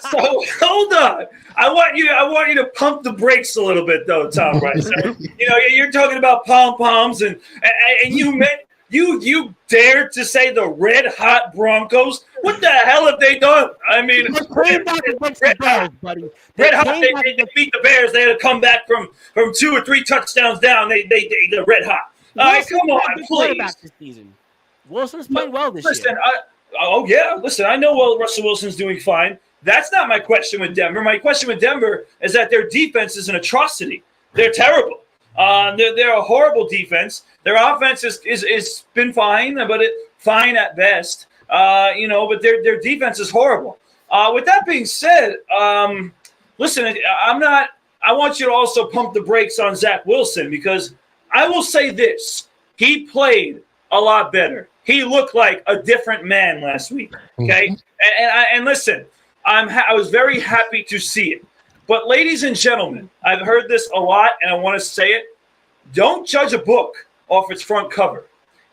hold on. I want you to pump the brakes a little bit, though, Tom Rice. You're talking about pom-poms, and you meant you dared to say the red-hot Broncos. What the hell have they done? I mean, red hot. They beat the Bears. They had to come back from 2 or 3 touchdowns down. They're red hot. All right, come on, please. This season. Wilson's played well this year. Listen, I know Russell Wilson's doing fine. That's not my question with Denver. My question with Denver is that their defense is an atrocity. They're terrible. They're a horrible defense. Their offense is been fine, but fine at best. But their defense is horrible. With that being said, listen, I want you to also pump the brakes on Zach Wilson because I will say this: he played a lot better. He looked like a different man last week. Okay, and listen, I was very happy to see it. But ladies and gentlemen, I've heard this a lot, and I want to say it: don't judge a book off its front cover.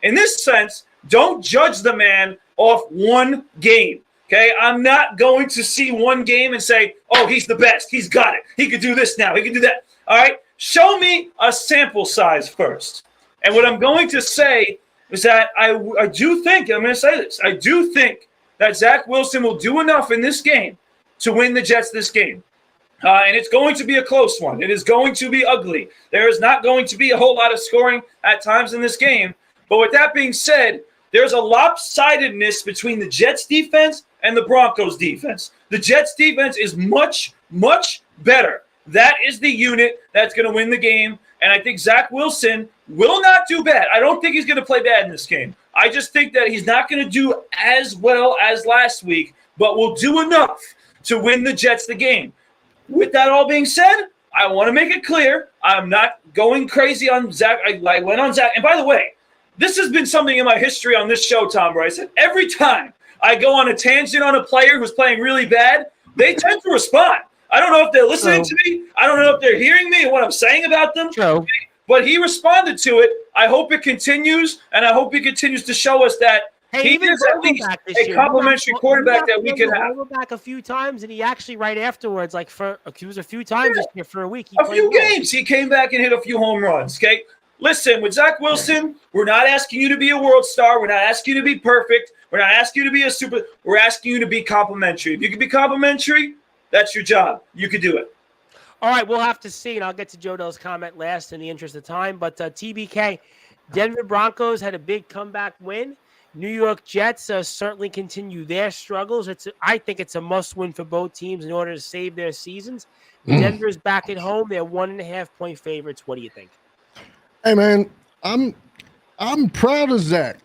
In this sense, don't judge the man off one game. Okay, I'm not going to see one game and say, oh, he's the best. He's got it. He could do this now. He could do that. All right, show me a sample size first. And what I'm going to say is that I do think, I'm going to say this, I do think that Zach Wilson will do enough in this game to win the Jets this game. And it's going to be a close one. It is going to be ugly. There is not going to be a whole lot of scoring at times in this game. But with that being said, there's a lopsidedness between the Jets defense and the Broncos defense. The Jets defense is much, much better. That is the unit that's going to win the game. And I think Zach Wilson will not do bad. I don't think he's going to play bad in this game. I just think that he's not going to do as well as last week, but will do enough to win the Jets the game. With that all being said, I want to make it clear I'm not going crazy on Zach. I went on Zach. And by the way, this has been something in my history on this show, Tom, where I said every time I go on a tangent on a player who's playing really bad, they tend to respond. I don't know if they're listening to me. I don't know if they're hearing me and what I'm saying about them. True. But he responded to it. I hope it continues, and I hope he continues to show us that he is at least a complimentary quarterback that we can have. Back a few times, and he actually right afterwards, he was a few times this year for a week. A few games, he came back and hit a few home runs. Okay, listen, with Zach Wilson, we're not asking you to be a world star. We're not asking you to be perfect. We're not asking you to be a super. We're asking you to be complimentary. If you can be complimentary, that's your job. You can do it. All right, we'll have to see, and I'll get to Joe Dell's comment last in the interest of time. But TBK, Denver Broncos had a big comeback win. New York Jets certainly continue their struggles. I think it's a must-win for both teams in order to save their seasons. Denver's back at home. They're 1.5-point favorites. What do you think? Hey, man, I'm proud of Zach.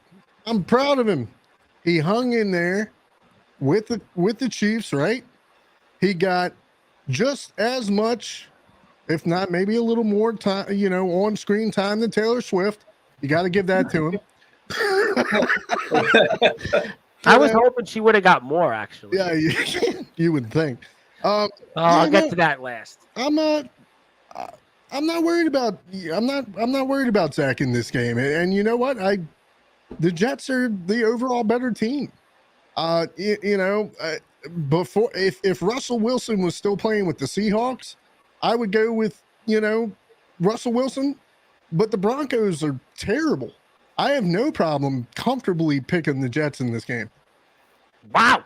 I'm proud of him. He hung in there with the Chiefs, right? He got just as much, if not maybe a little more time, on-screen time than Taylor Swift. You got to give that to him. I was hoping she would have got more, actually. Yeah, you would think. I'll get to that last. I'm not worried about. I'm not worried about Zach in this game. And you know what? The Jets are the overall better team. Before if Russell Wilson was still playing with the Seahawks, I would go with Russell Wilson. But the Broncos are terrible. I have no problem comfortably picking the Jets in this game. Wow.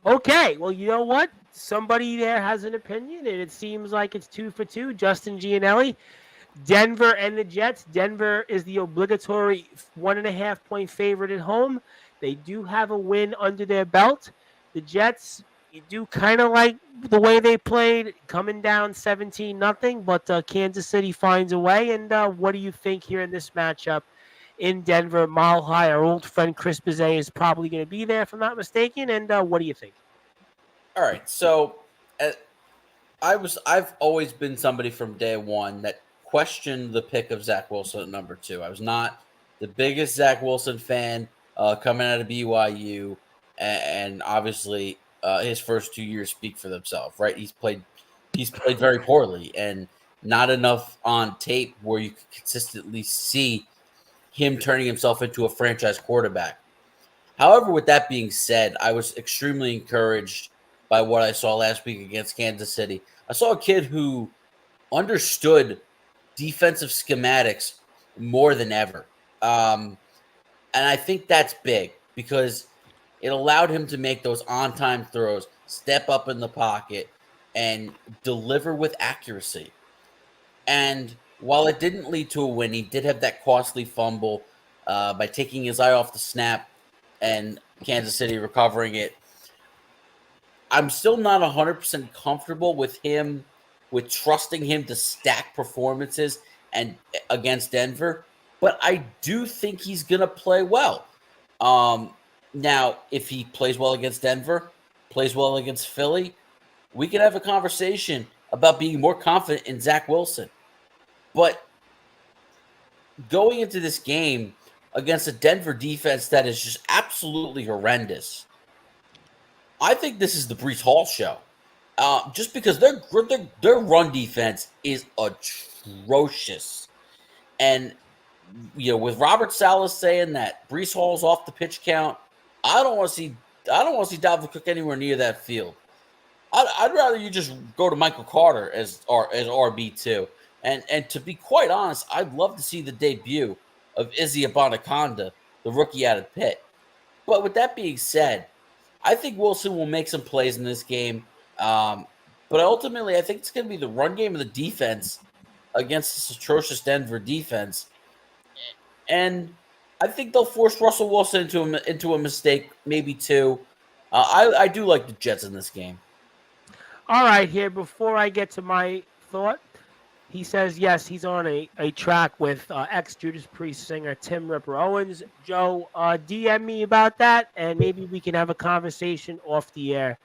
Okay. Well, you know what? Somebody there has an opinion, and it seems like it's 2 for 2. Justin Gianelli, Denver and the Jets. Denver is the obligatory 1.5-point favorite at home. They do have a win under their belt. The Jets, you do kind of like the way they played, coming down 17-0, but Kansas City finds a way. And what do you think here in this matchup in Denver? Mile High, our old friend Chris Bizet is probably going to be there, if I'm not mistaken. And what do you think? All right, so I've always been somebody from day one that questioned the pick of Zach Wilson at number 2. I was not the biggest Zach Wilson fan coming out of BYU, and obviously his first 2 years speak for themselves, right? He's played very poorly, and not enough on tape where you could consistently see him turning himself into a franchise quarterback. However, with that being said, I was extremely encouraged by what I saw last week against Kansas City. I saw a kid who understood defensive schematics more than ever. And I think that's big because it allowed him to make those on-time throws, step up in the pocket, and deliver with accuracy. And while it didn't lead to a win, he did have that costly fumble by taking his eye off the snap and Kansas City recovering it. I'm still not 100% comfortable with trusting him to stack performances and against Denver, but I do think he's going to play well. Now, if he plays well against Denver, plays well against Philly, we can have a conversation about being more confident in Zach Wilson. But going into this game against a Denver defense that is just absolutely horrendous, I think this is the Breece Hall show. Just because their run defense is atrocious. And, with Robert Saleh saying that Breece Hall's off the pitch count, I don't want to see Dalvin Cook anywhere near that field. I'd rather you just go to Michael Carter as RB2. And to be quite honest, I'd love to see the debut of Izzy Abanikanda, the rookie out of Pitt. But with that being said, I think Wilson will make some plays in this game. But ultimately, I think it's going to be the run game of the defense against this atrocious Denver defense. And I think they'll force Russell Wilson into a mistake, maybe 2. I do like the Jets in this game. All right, here, before I get to my thought, he says, yes, he's on a track with ex-Judas Priest singer Tim Ripper Owens. Joe, DM me about that, and maybe we can have a conversation off the air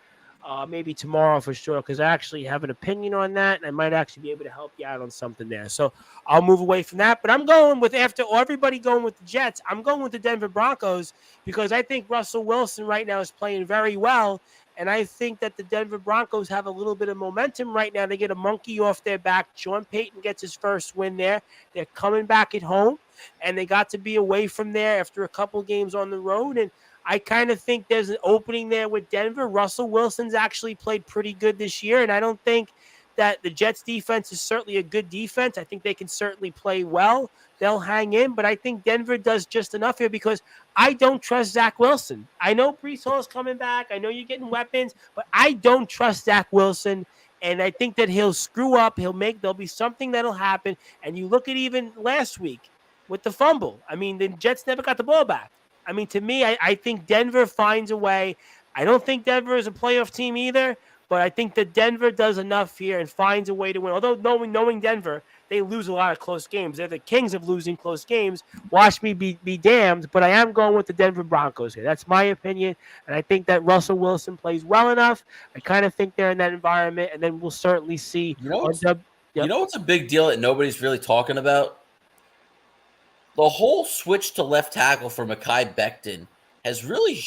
maybe tomorrow for sure, because I actually have an opinion on that, and I might actually be able to help you out on something there. So I'll move away from that. But I'm going with, after everybody going with the Jets, I'm going with the Denver Broncos, because I think Russell Wilson right now is playing very well. And I think that the Denver Broncos have a little bit of momentum right now. They get a monkey off their back. Sean Payton gets his first win there. They're coming back at home, and they got to be away from there after a couple games on the road. And I kind of think there's an opening there with Denver. Russell Wilson's actually played pretty good this year, and I don't think that the Jets defense is certainly a good defense. I think they can certainly play well. They'll hang in, but I think Denver does just enough here, because I don't trust Zach Wilson. I know Breece Hall's coming back. I know you're getting weapons, but I don't trust Zach Wilson, and I think that he'll screw up. There'll be something that'll happen, and you look at even last week with the fumble. I mean, the Jets never got the ball back. I mean, to me, I think Denver finds a way. I don't think Denver is a playoff team either, but I think that Denver does enough here and finds a way to win. Although knowing Denver, they lose a lot of close games. They're the kings of losing close games. Watch me be damned, but I am going with the Denver Broncos here. That's my opinion, and I think that Russell Wilson plays well enough. I kind of think they're in that environment, and then we'll certainly see. You know what's a big deal that nobody's really talking about? The whole switch to left tackle for Mekhi Becton has really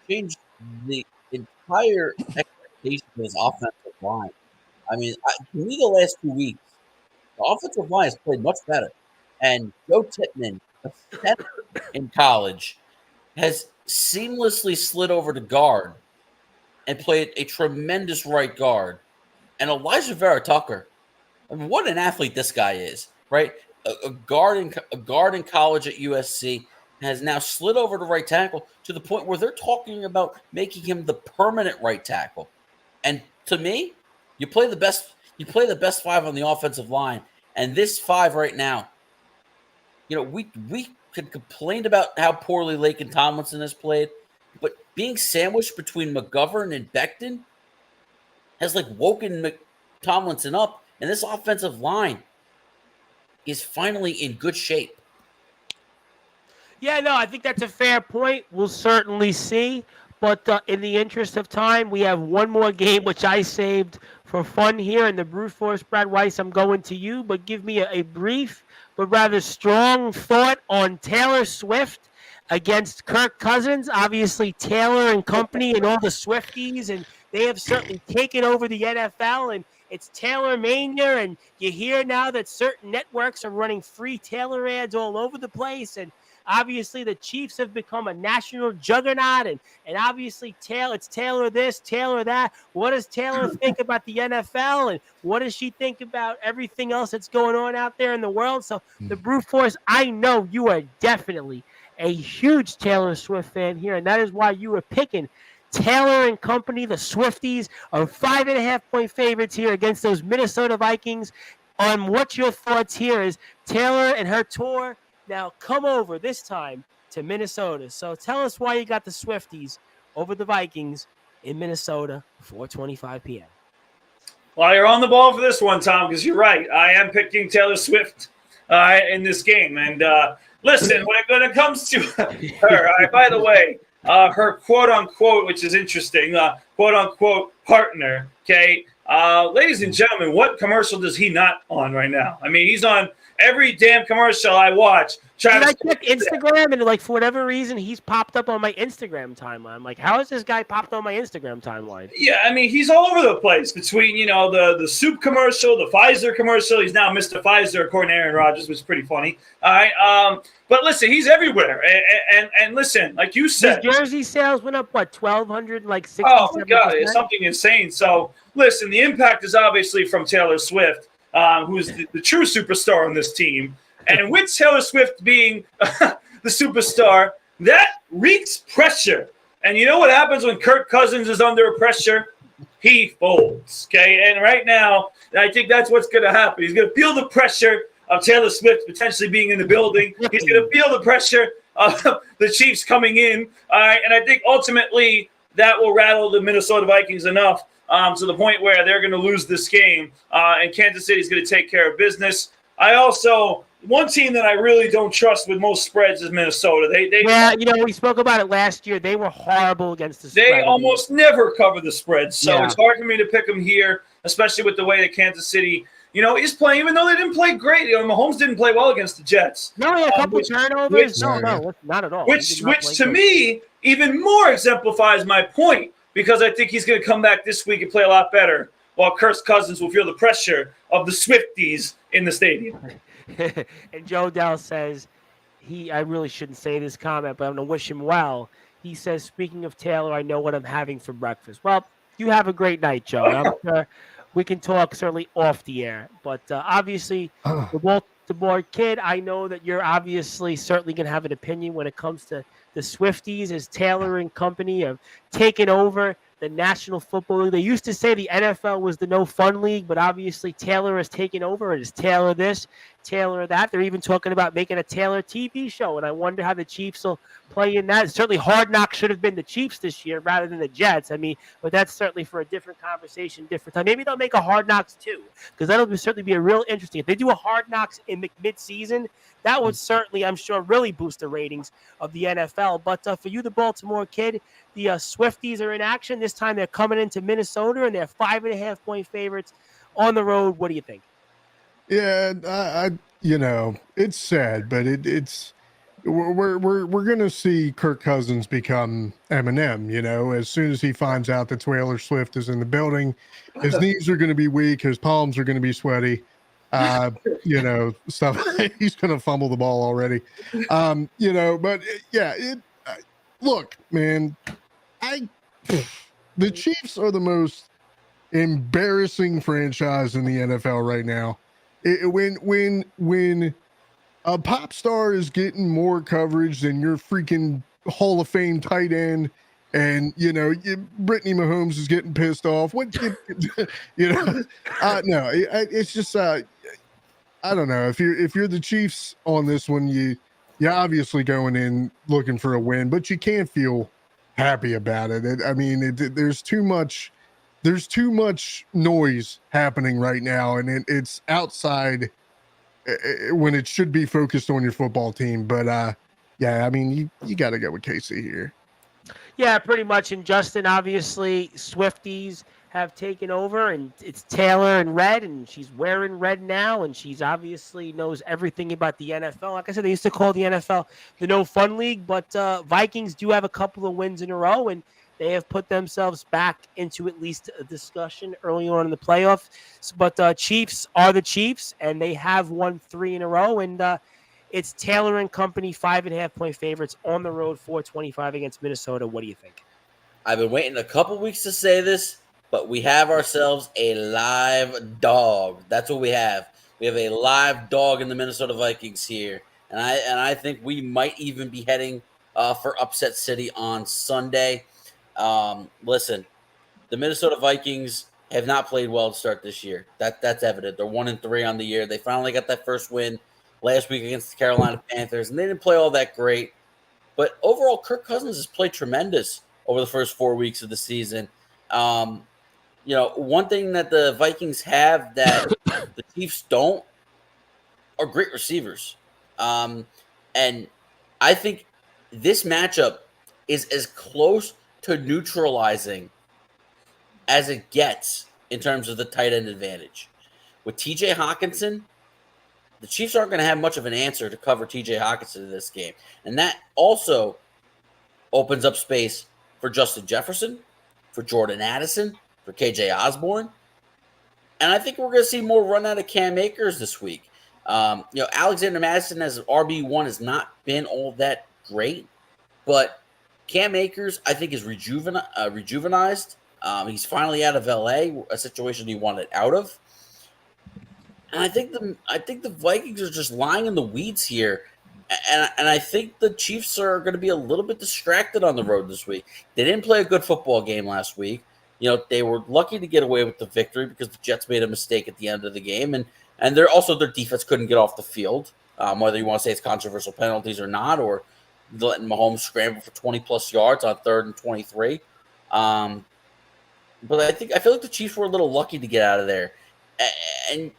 changed the entire expectation of his offensive line. I mean, to me, the last 2 weeks, the offensive line has played much better. And Joe Tippmann, a center in college, has seamlessly slid over to guard and played a tremendous right guard. And Elijah Vera Tucker, I mean, what an athlete this guy is, right? A guard in college at USC has now slid over to right tackle to the point where they're talking about making him the permanent right tackle. And to me, you play the best five on the offensive line, and this five right now, we could complain about how poorly Laken Tomlinson has played, but being sandwiched between McGovern and Becton has woken Tomlinson up, and this offensive line is finally in good shape. Yeah, no, I think that's a fair point. We'll certainly see. But in the interest of time, we have one more game, which I saved for fun here. In the Brute Force, Brad Weiss, I'm going to you. But give me a brief but rather strong thought on Taylor Swift against Kirk Cousins. Obviously, Taylor and company and all the Swifties, and they have certainly taken over the NFL. And it's Taylor mania, and you hear now that certain networks are running free Taylor ads all over the place. And obviously, the Chiefs have become a national juggernaut, and obviously, it's Taylor this, Taylor that. What does Taylor think about the NFL, and what does she think about everything else that's going on out there in the world? So, the Brute Force, I know you are definitely a huge Taylor Swift fan here, and that is why you were picking Taylor and company. The Swifties are 5.5-point favorites here against those Minnesota Vikings. On what your thoughts here is Taylor and her tour now come over this time to Minnesota. So tell us why you got the Swifties over the Vikings in Minnesota, 4:25 p.m. Well, you're on the ball for this one, Tom, because you're right. I am picking Taylor Swift in this game. And listen, when it comes to her, by the way, her quote-unquote, which is interesting, quote-unquote partner, okay? Ladies and gentlemen, what commercial does he not on right now? I mean, he's on every damn commercial I watch. Did I check Instagram, and for whatever reason, he's popped up on my Instagram timeline. I'm like, how is this guy popped on my Instagram timeline? Yeah, I mean, he's all over the place between, the soup commercial, the Pfizer commercial. He's now Mr. Pfizer, according to Aaron Rodgers, which is pretty funny. All right. But listen, he's everywhere. And listen, like you said. His jersey sales went up, 1,200, 60%? Oh, my God, it's something insane. So, listen, the impact is obviously from Taylor Swift, who's the true superstar on this team. And with Taylor Swift being the superstar, that wreaks pressure. And you know what happens when Kirk Cousins is under pressure? He folds, okay? And right now, I think that's what's going to happen. He's going to feel the pressure of Taylor Swift potentially being in the building. He's going to feel the pressure of the Chiefs coming in. All right, and I think ultimately that will rattle the Minnesota Vikings enough to the point where they're going to lose this game. And Kansas City is going to take care of business. one team that I really don't trust with most spreads is Minnesota. We spoke about it last year. They were horrible against the spread. They almost never cover the spread, so Yeah. it's hard for me to pick them here, especially with the way that Kansas City, is playing. Even though they didn't play great, Mahomes didn't play well against the Jets. No, he had a couple turnovers. No, not at all. Which to me even more exemplifies my point, because I think he's going to come back this week and play a lot better, while Kirk Cousins will feel the pressure of the Swifties in the stadium. And Joe Dell says, I really shouldn't say this comment, but I'm going to wish him well. He says, speaking of Taylor, I know what I'm having for breakfast. Well, you have a great night, Joe. I'm sure we can talk certainly off the air. But obviously, the Baltimore kid, I know that you're obviously certainly going to have an opinion when it comes to the Swifties, as Taylor and company have taken over the National Football League. They used to say the NFL was the no fun league, but obviously Taylor has taken over. It is Taylor this, Taylor that. They're even talking about making a Taylor TV show, and I wonder how the Chiefs will play in that. Certainly Hard Knocks should have been the Chiefs this year rather than the Jets. I mean, but that's certainly for a different conversation, different time. Maybe they'll make a Hard Knocks too, because that'll certainly be a real interesting. If they do a Hard Knocks in mid-season, that would certainly, I'm sure, really boost the ratings of the NFL. But for you, the Baltimore kid, the Swifties are in action. This time they're coming into Minnesota, and they're 5.5-point favorites on the road. What do you think? Yeah, it's sad, but it's we're gonna see Kirk Cousins become Eminem. As soon as he finds out that Taylor Swift is in the building, his knees are gonna be weak, his palms are gonna be sweaty. Stuff. He's gonna fumble the ball already. But look, man, the Chiefs are the most embarrassing franchise in the NFL right now. When a pop star is getting more coverage than your freaking Hall of Fame tight end, and Brittany Mahomes is getting pissed off. No, it's just I don't know. If you're the Chiefs on this one, you're obviously going in looking for a win, but you can't feel happy about it. There's too much noise happening right now, and it's outside when it should be focused on your football team. But you got to go with KC here. Yeah, pretty much. And Justin, obviously, Swifties have taken over, and it's Taylor in red, and she's wearing red now, and she's obviously knows everything about the NFL. Like I said, they used to call the NFL the no fun league, but Vikings do have a couple of wins in a row, and they have put themselves back into at least a discussion early on in the playoffs. But Chiefs are the Chiefs, and they have won 3 in a row, and it's Taylor and company, 5.5-point favorites on the road, 425 against Minnesota. What do you think? I've been waiting a couple weeks to say this, but we have ourselves a live dog. That's what we have. We have a live dog in the Minnesota Vikings here, and I think we might even be heading for upset city on Sunday. Listen, the Minnesota Vikings have not played well to start this year. That's evident. They're 1-3 on the year. They finally got that first win last week against the Carolina Panthers, and they didn't play all that great. But overall, Kirk Cousins has played tremendous over the first 4 weeks of the season. One thing that the Vikings have that the Chiefs don't are great receivers. And I think this matchup is as close to neutralizing as it gets in terms of the tight end advantage. With TJ Hockenson, the Chiefs aren't going to have much of an answer to cover TJ Hockenson in this game. And that also opens up space for Justin Jefferson, for Jordan Addison, for KJ Osborne. And I think we're going to see more run out of Cam Akers this week. Alexander Madison as an RB1 has not been all that great, but Cam Akers, I think, is rejuvenized. He's finally out of LA, a situation he wanted out of. And I think the Vikings are just lying in the weeds here. And I think the Chiefs are going to be a little bit distracted on the road this week. They didn't play a good football game last week. They were lucky to get away with the victory because the Jets made a mistake at the end of the game. And their defense couldn't get off the field, whether you want to say it's controversial penalties or not, or letting Mahomes scramble for 20-plus yards on 3rd and 23. But I feel like the Chiefs were a little lucky to get out of there. And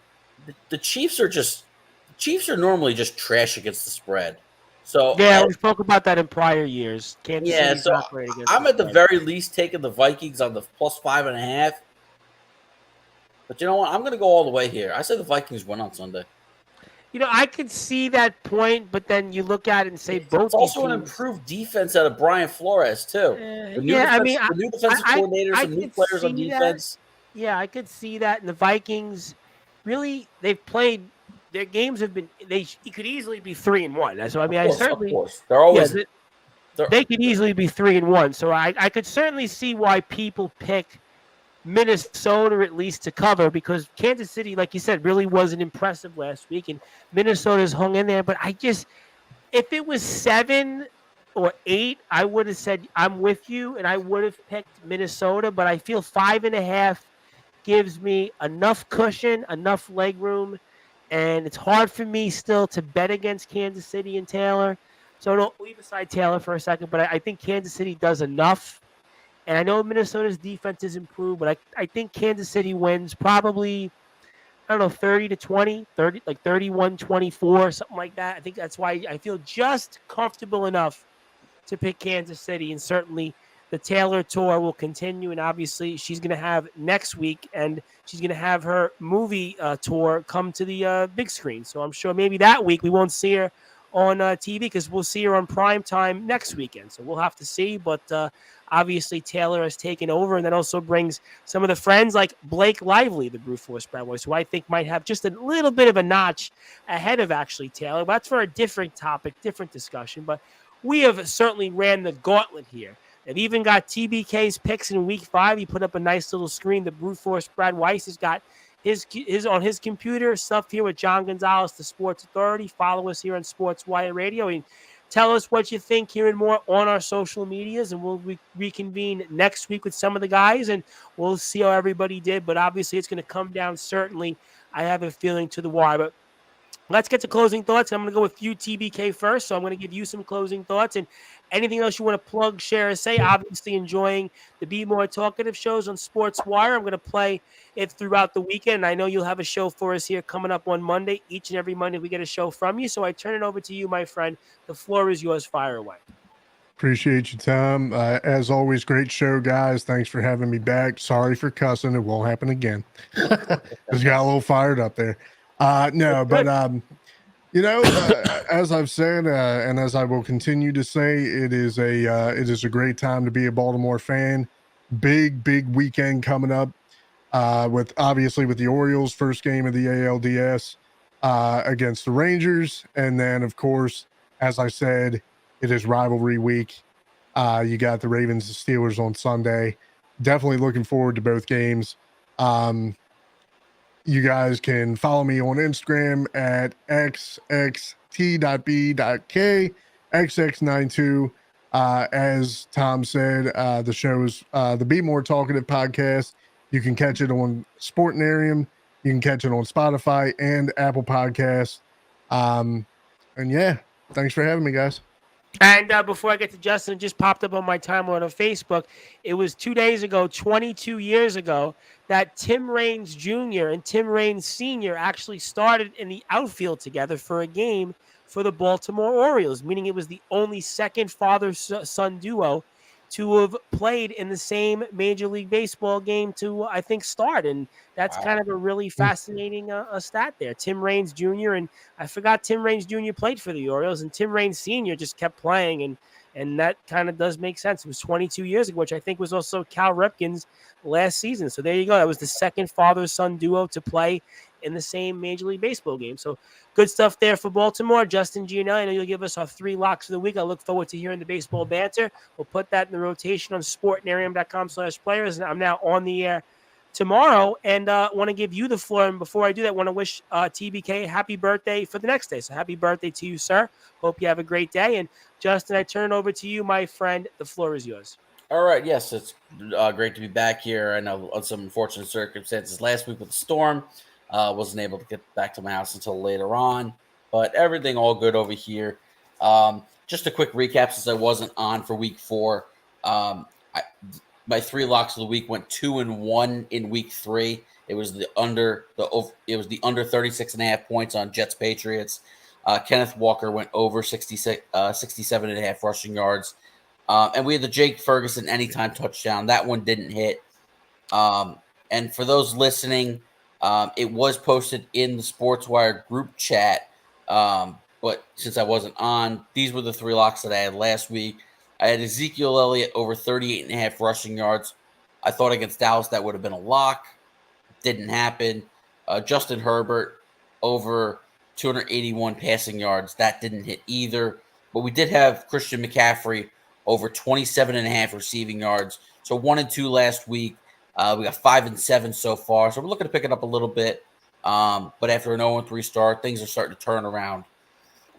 the Chiefs are just Chiefs are normally just trash against the spread. So yeah, we spoke about that in prior years. Kansas City's so not great against I'm the at the spread. very least taking the Vikings on the plus 5.5. But you know what? I'm going to go all the way here. I say the Vikings win on Sunday. I could see that point, but then you look at it and say both It's also these an teams. improved defense out of Brian Flores too. The new defensive coordinator, some new players on defense. Yeah, I could see that. And the Vikings, really, they've played. Their games have been. It could easily be 3-1. So Of course, they're always. They could easily be 3-1. So I could certainly see why people pick Minnesota at least to cover, because Kansas City, like you said, really wasn't impressive last week, and Minnesota's hung in there. But if it was 7 or 8, I would have said I'm with you, and I would have picked Minnesota. But I feel 5.5 gives me enough cushion, enough leg room, and it's hard for me still to bet against Kansas City and Taylor. So don't leave aside Taylor for a second, but I think Kansas City does enough. And I know Minnesota's defense is improved, but I think Kansas City wins probably, 30-20, 31-24, something like that. I think that's why I feel just comfortable enough to pick Kansas City. And certainly the Taylor tour will continue. And obviously she's going to have next week, and she's going to have her movie tour come to the big screen. So I'm sure maybe that week we won't see her on TV, because we'll see her on prime time next weekend. So we'll have to see. But obviously Taylor has taken over, and that also brings some of the friends like Blake Lively, the Brute Force Spread Voice, who I think might have just a little bit of a notch ahead of actually Taylor. But that's for a different topic, different discussion. But we have certainly ran the gauntlet here. They've even got TBK's picks in week 5. He put up a nice little screen. The Brute Force Brad Weiss has got his on his computer stuff here with John Gonzalez, the Sports Authority. Follow us here on Sportzwire Radio and tell us what you think here and more on our social medias, and we'll reconvene next week with some of the guys, and we'll see how everybody did. But obviously it's going to come down, certainly, I have a feeling, to the wire. But let's get to closing thoughts. I'm going to go with you, TBK, first. So I'm going to give you some closing thoughts, and anything else you want to plug, share, or say. Obviously enjoying the Be More Talkative shows on Sportswire. I'm going to play it throughout the weekend. I know you'll have a show for us here coming up on Monday. Each and every Monday we get a show from you. So I turn it over to you, my friend. The floor is yours. Fire away. Appreciate you, Tom. As always, great show, guys. Thanks for having me back. Sorry for cussing. It won't happen again. Just got a little fired up there. As I've said, and as I will continue to say, it is a great time to be a Baltimore fan. Big weekend coming up, with the Orioles' first game of the ALDS against the Rangers, and then of course, as I said, it is rivalry week. You got the Ravens and Steelers on Sunday. Definitely looking forward to both games. You guys can follow me on Instagram at xxt.b.k, xx92. As Tom said, the show's the Be More Talkative podcast. You can catch it on Sportnarium. You can catch it on Spotify and Apple Podcasts. And yeah, thanks for having me, guys. And before I get to Justin, it just popped up on my timeline on Facebook. It was 2 days ago, 22 years ago, that Tim Raines Jr. and Tim Raines Sr. actually started in the outfield together for a game for the Baltimore Orioles, meaning it was the only second father-son duo to have played in the same Major League Baseball game to, I think, start. And that's kind of a really fascinating stat there. Tim Raines Jr. and I forgot Tim Raines Jr. played for the Orioles, and Tim Raines Sr. just kept playing, and that kind of does make sense. It was 22 years ago, which I think was also Cal Ripken's last season. So there you go. That was the second father-son duo to play in the same Major League Baseball game. So good stuff there for Baltimore. Justin Gianelli, I know you'll give us our 3 locks of the week. I look forward to hearing the baseball banter. We'll put that in the rotation on sportnarium.com/players. And I'm now on the air tomorrow, and want to give you the floor. And before I do that, I want to wish TBK happy birthday for the next day. So happy birthday to you, sir. Hope you have a great day. And Justin, I turn it over to you, my friend. The floor is yours. All right. Yes, it's great to be back here. I know on some unfortunate circumstances last week with the storm, wasn't able to get back to my house until later on, but everything all good over here. Just a quick recap since I wasn't on for week 4. My 3 locks of the week went 2-1 in week 3. It was the under 36.5 points on Jets Patriots. Kenneth Walker went over 67.5 rushing yards. And we had the Jake Ferguson anytime touchdown. That one didn't hit. And for those listening, it was posted in the Sportswire group chat. But since I wasn't on, these were the 3 locks that I had last week. I had Ezekiel Elliott over 38.5 rushing yards. I thought against Dallas that would have been a lock. Didn't happen. Justin Herbert over 281 passing yards. That didn't hit either. But we did have Christian McCaffrey over 27.5 receiving yards. So 1 and 2 last week. We got 5 and 7 so far. So we're looking to pick it up a little bit. But after an 0-3 start, things are starting to turn around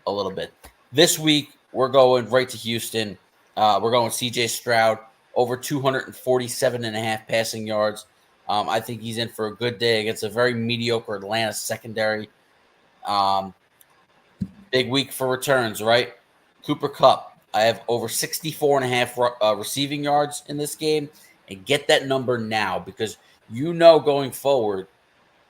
a little bit. This week, we're going right to Houston. We're going C.J. Stroud over 247.5 passing yards. I think he's in for a good day against a very mediocre Atlanta secondary. Big week for returns, right? Cooper Kupp. I have over 64.5 receiving yards in this game. And get that number now because going forward,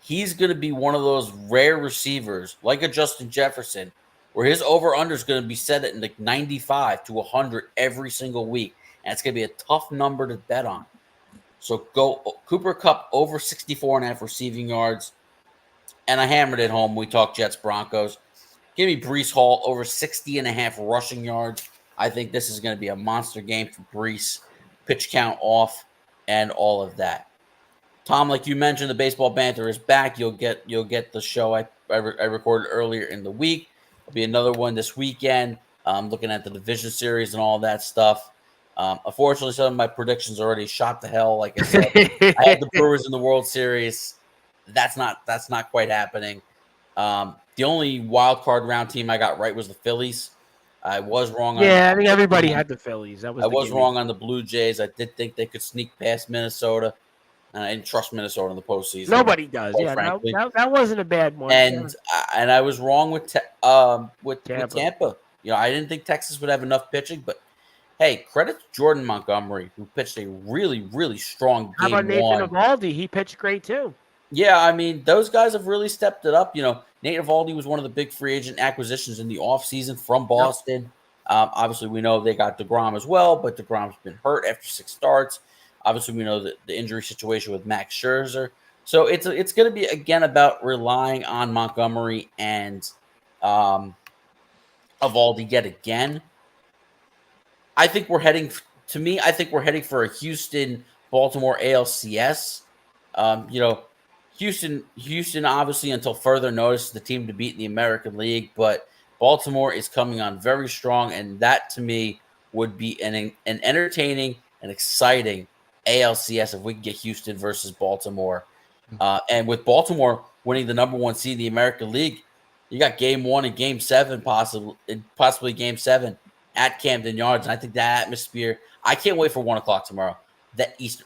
he's going to be one of those rare receivers like a Justin Jefferson where his over-under is going to be set at like 95 to 100 every single week. And it's going to be a tough number to bet on. So go Cooper Kupp over 64.5 receiving yards. And I hammered it home. We talked Jets Broncos. Give me Breece Hall over 60.5 rushing yards. I think this is going to be a monster game for Breece. Pitch count off and all of that. Tom, like you mentioned, the Baseball Banter is back. You'll get the show I recorded earlier in the week. There'll be another one this weekend. Looking at the division series and all that stuff. Unfortunately, some of my predictions are already shot to hell. Like I said, I had the Brewers in the World Series. That's not quite happening. The only wild card round team I got right was the Phillies. I was wrong. I think everybody had the Phillies. I was wrong on the Blue Jays. I did think they could sneak past Minnesota. I didn't trust Minnesota in the postseason. Nobody does. That wasn't a bad one. And I was wrong with Tampa. I didn't think Texas would have enough pitching, but hey, credit to Jordan Montgomery, who pitched a really, really strong game. How about Nathan Eovaldi? He pitched great too. Yeah, I mean, those guys have really stepped it up. Nate Eovaldi was one of the big free agent acquisitions in the offseason from Boston. Obviously, we know they got DeGrom as well, but DeGrom's been hurt after 6 starts. Obviously, we know the injury situation with Max Scherzer. So it's going to be, again, about relying on Montgomery and Eovaldi yet again. I think we're heading for a Houston-Baltimore ALCS. Houston, obviously, until further notice, is the team to beat in the American League, but Baltimore is coming on very strong, and that, to me, would be an entertaining and exciting ALCS if we can get Houston versus Baltimore. And with Baltimore winning the number 1 seed in the American League, you got Game 1 and Game 7, possibly Game 7 at Camden Yards, and I think that atmosphere, I can't wait for 1 o'clock tomorrow.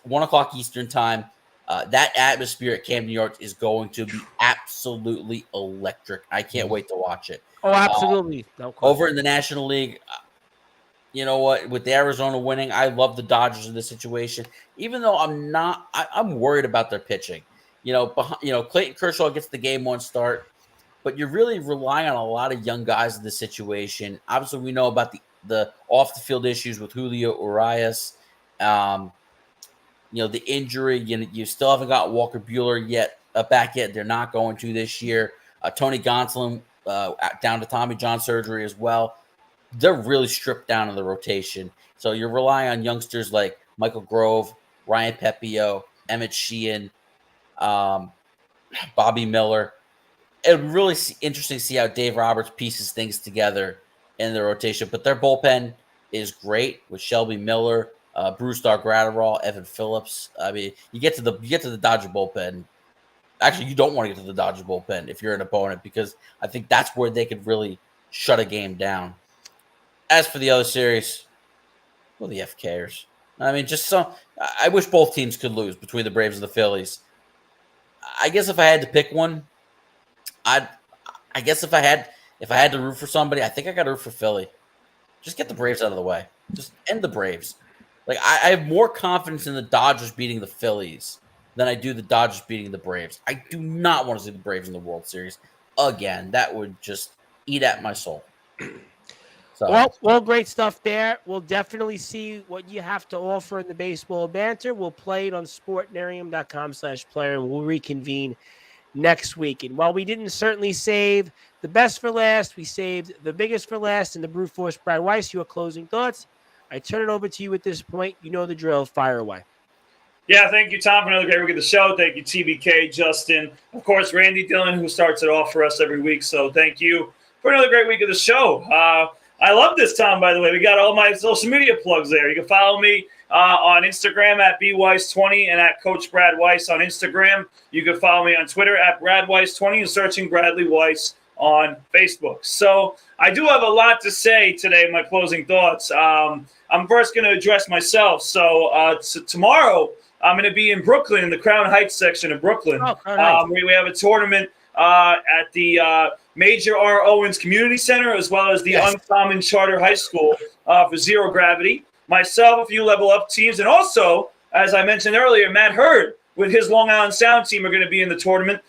1 o'clock Eastern time. That atmosphere at Camden Yards is going to be absolutely electric. I can't wait to watch it. Oh, absolutely. Over in the National League, you know what? With the Arizona winning, I love the Dodgers in this situation. Even though I'm worried about their pitching. Clayton Kershaw gets the Game 1 start, but you're really relying on a lot of young guys in this situation. Obviously, we know about the off the field issues with Julio Urias. The injury, you still haven't got Walker Buehler back yet. They're not going to this year. Tony Gonsolin down to Tommy John surgery as well. They're really stripped down in the rotation. So you're relying on youngsters like Michael Grove, Ryan Pepio, Emmett Sheehan, Bobby Miller. It'll be really interesting to see how Dave Roberts pieces things together in the rotation. But their bullpen is great with Shelby Miller, Brusdar Graterol, Evan Phillips. I mean, you get to the Dodger bullpen. Actually, you don't want to get to the Dodger bullpen if you're an opponent because I think that's where they could really shut a game down. As for the other series, well, the F cares. I mean, I wish both teams could lose between the Braves and the Phillies. I guess if I had to pick one, I guess if I had to root for somebody, I think I got to root for Philly. Just get the Braves out of the way. Just end the Braves. Like I have more confidence in the Dodgers beating the Phillies than I do the Dodgers beating the Braves. I do not want to see the Braves in the World Series again. That would just eat at my soul. So. Well, great stuff there. We'll definitely see what you have to offer in the baseball banter. We'll play it on sportnarium.com/player, and we'll reconvene next week. And while we didn't certainly save the best for last, we saved the biggest for last. And the Brute Force, Brad Weiss, your closing thoughts. I turn it over to you at this point. You know the drill. Fire away. Yeah, thank you, Tom, for another great week of the show. Thank you, TBK, Justin. Of course, Randy Dillon, who starts it off for us every week. So thank you for another great week of the show. I love this, Tom, by the way. We got all my social media plugs there. You can follow me on Instagram at bweiss20 and at Coach Brad Weiss on Instagram. You can follow me on Twitter at BradWeiss20 and searching Bradley Weiss on Facebook. So I do have a lot to say today in my closing thoughts. I'm first going to address myself. So tomorrow I'm going to be in Brooklyn, in the Crown Heights section of Brooklyn. Oh, nice. We have a tournament at the Major R. Owens Community Center, as well as the Uncommon Charter High School for Zero Gravity. Myself, a few level up teams, and also, as I mentioned earlier, Matt Hurd with his Long Island Sound team are going to be in the tournament.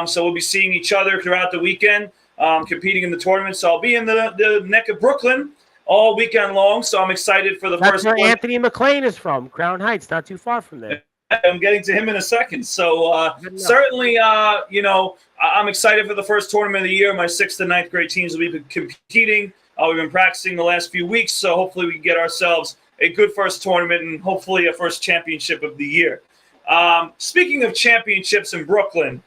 So we'll be seeing each other throughout the weekend, competing in the tournament. So I'll be in the neck of Brooklyn all weekend long. So I'm excited for the first. That's where Anthony McLean is from, Crown Heights, not too far from there. I'm getting to him in a second. So certainly, I'm excited for the first tournament of the year. My 6th and 9th grade teams will be competing. We've been practicing the last few weeks, so hopefully we can get ourselves a good first tournament and hopefully a first championship of the year. Speaking of championships in Brooklyn,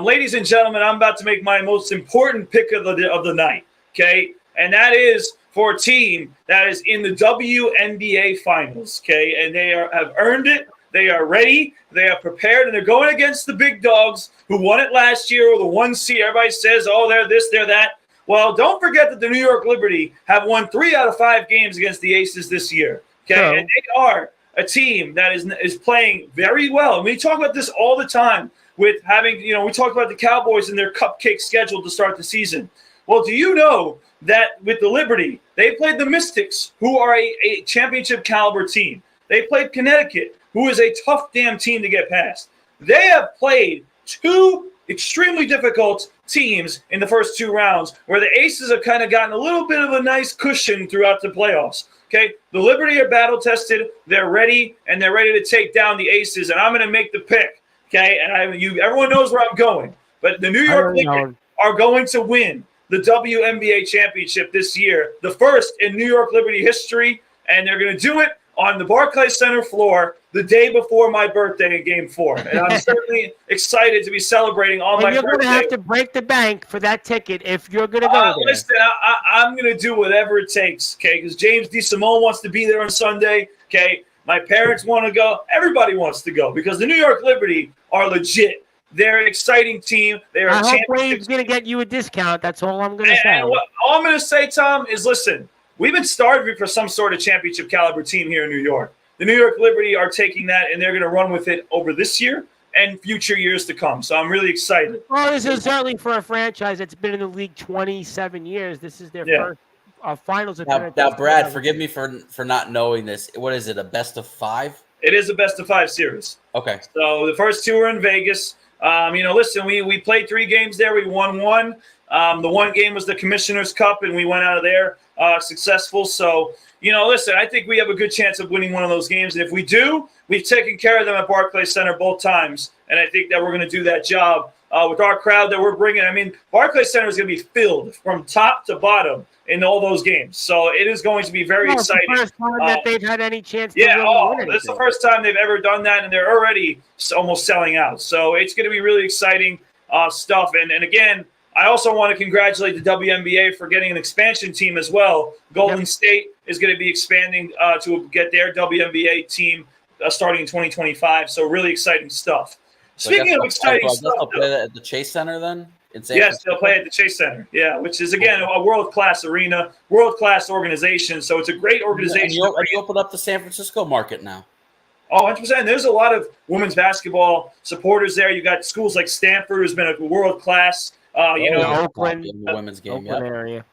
ladies and gentlemen, I'm about to make my most important pick of the night, okay? And that is for a team that is in the WNBA Finals, okay? And they have earned it. They are ready. They are prepared, and they're going against the big dogs who won it last year, or the 1 seed. Everybody says, oh, they're this, they're that. Well, don't forget that the New York Liberty have won 3 out of 5 games against the Aces this year. Okay, Oh. And they are a team that is playing very well. And we talk about this all the time with having, we talk about the Cowboys and their cupcake schedule to start the season. Well, do you know that with the Liberty, they played the Mystics, who are a championship caliber team. They played Connecticut, who is a tough damn team to get past. They have played 2 extremely difficult teams in the first 2 rounds, where the Aces have kind of gotten a little bit of a nice cushion throughout the playoffs. Okay, the Liberty are battle tested. They're ready, and they're ready to take down the Aces. And I'm going to make the pick. Okay, and everyone knows where I'm going. But the New York Liberty are going to win the WNBA championship this year, the first in New York Liberty history, and they're going to do it on the Barclays Center floor the day before my birthday in Game 4. And I'm certainly excited to be celebrating on my birthday. You're going to have to break the bank for that ticket if you're going to go there. Listen, I'm going to do whatever it takes, okay? Because James DeSimone wants to be there on Sunday, okay? My parents want to go. Everybody wants to go because the New York Liberty are legit. They're an exciting team. They're I hope Wade's going to get you a discount. That's all I'm going to say. All I'm going to say, Tom, is listen, we've been starving for some sort of championship caliber team here in New York. The New York Liberty are taking that, and they're going to run with it over this year and future years to come. So I'm really excited. Well, this is certainly for a franchise that's been in the league 27 years. This is their first finals appearance. Now, Brad, forgive me for not knowing this. What is it, a best of 5? It is a best of 5 series. Okay. So the first 2 are in Vegas. Listen, we played 3 games there. We won 1. The 1 game was the Commissioner's Cup, and we went out of there successful. So, listen, I think we have a good chance of winning one of those games. And if we do, we've taken care of them at Barclays Center both times. And I think that we're going to do that job with our crowd that we're bringing. I mean, Barclays Center is going to be filled from top to bottom in all those games. So it is going to be very exciting. It's the first time that they've had any chance to win this is the first time they've ever done that, and they're already almost selling out. So it's going to be really exciting stuff. And again, I also want to congratulate the WNBA for getting an expansion team as well. Golden State is going to be expanding to get their WNBA team starting in 2025. So really exciting stuff. Speaking of exciting stuff, they'll play at the Chase Center then? Yes, they'll play at the Chase Center. Yeah, which is, again, a world-class arena, world-class organization. So it's a great organization. And you opened up the San Francisco market now. Oh, 100%. There's a lot of women's basketball supporters there. You got schools like Stanford, who's been a world-class. Oakland, in the women's game, Oakland area.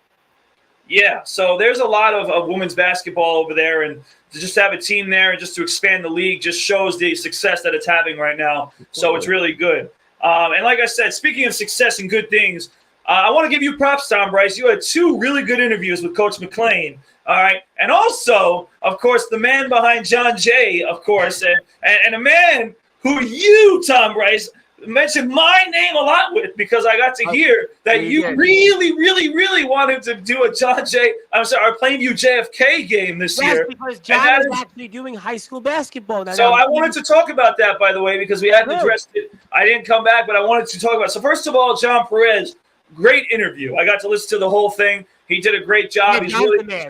Yeah, so there's a lot of women's basketball over there, and to just have a team there and just to expand the league just shows the success that it's having right now. So it's really good. And like I said, speaking of success and good things, I want to give you props, Tom Bryce. You had 2 really good interviews with Coach McClain. All right. And also, of course, the man behind John Jay, of course, and a man who you, Tom Bryce, mentioned my name a lot with, because I got to hear that you really, really, really wanted to do a Plainview JFK game this year. Yes, because John is actually doing high school basketball now. So I wanted to talk about that, by the way, because we hadn't addressed it. I didn't come back, but I wanted to talk about it. So first of all, John Perez, great interview. I got to listen to the whole thing. He did a great job. Yeah, He's really the man.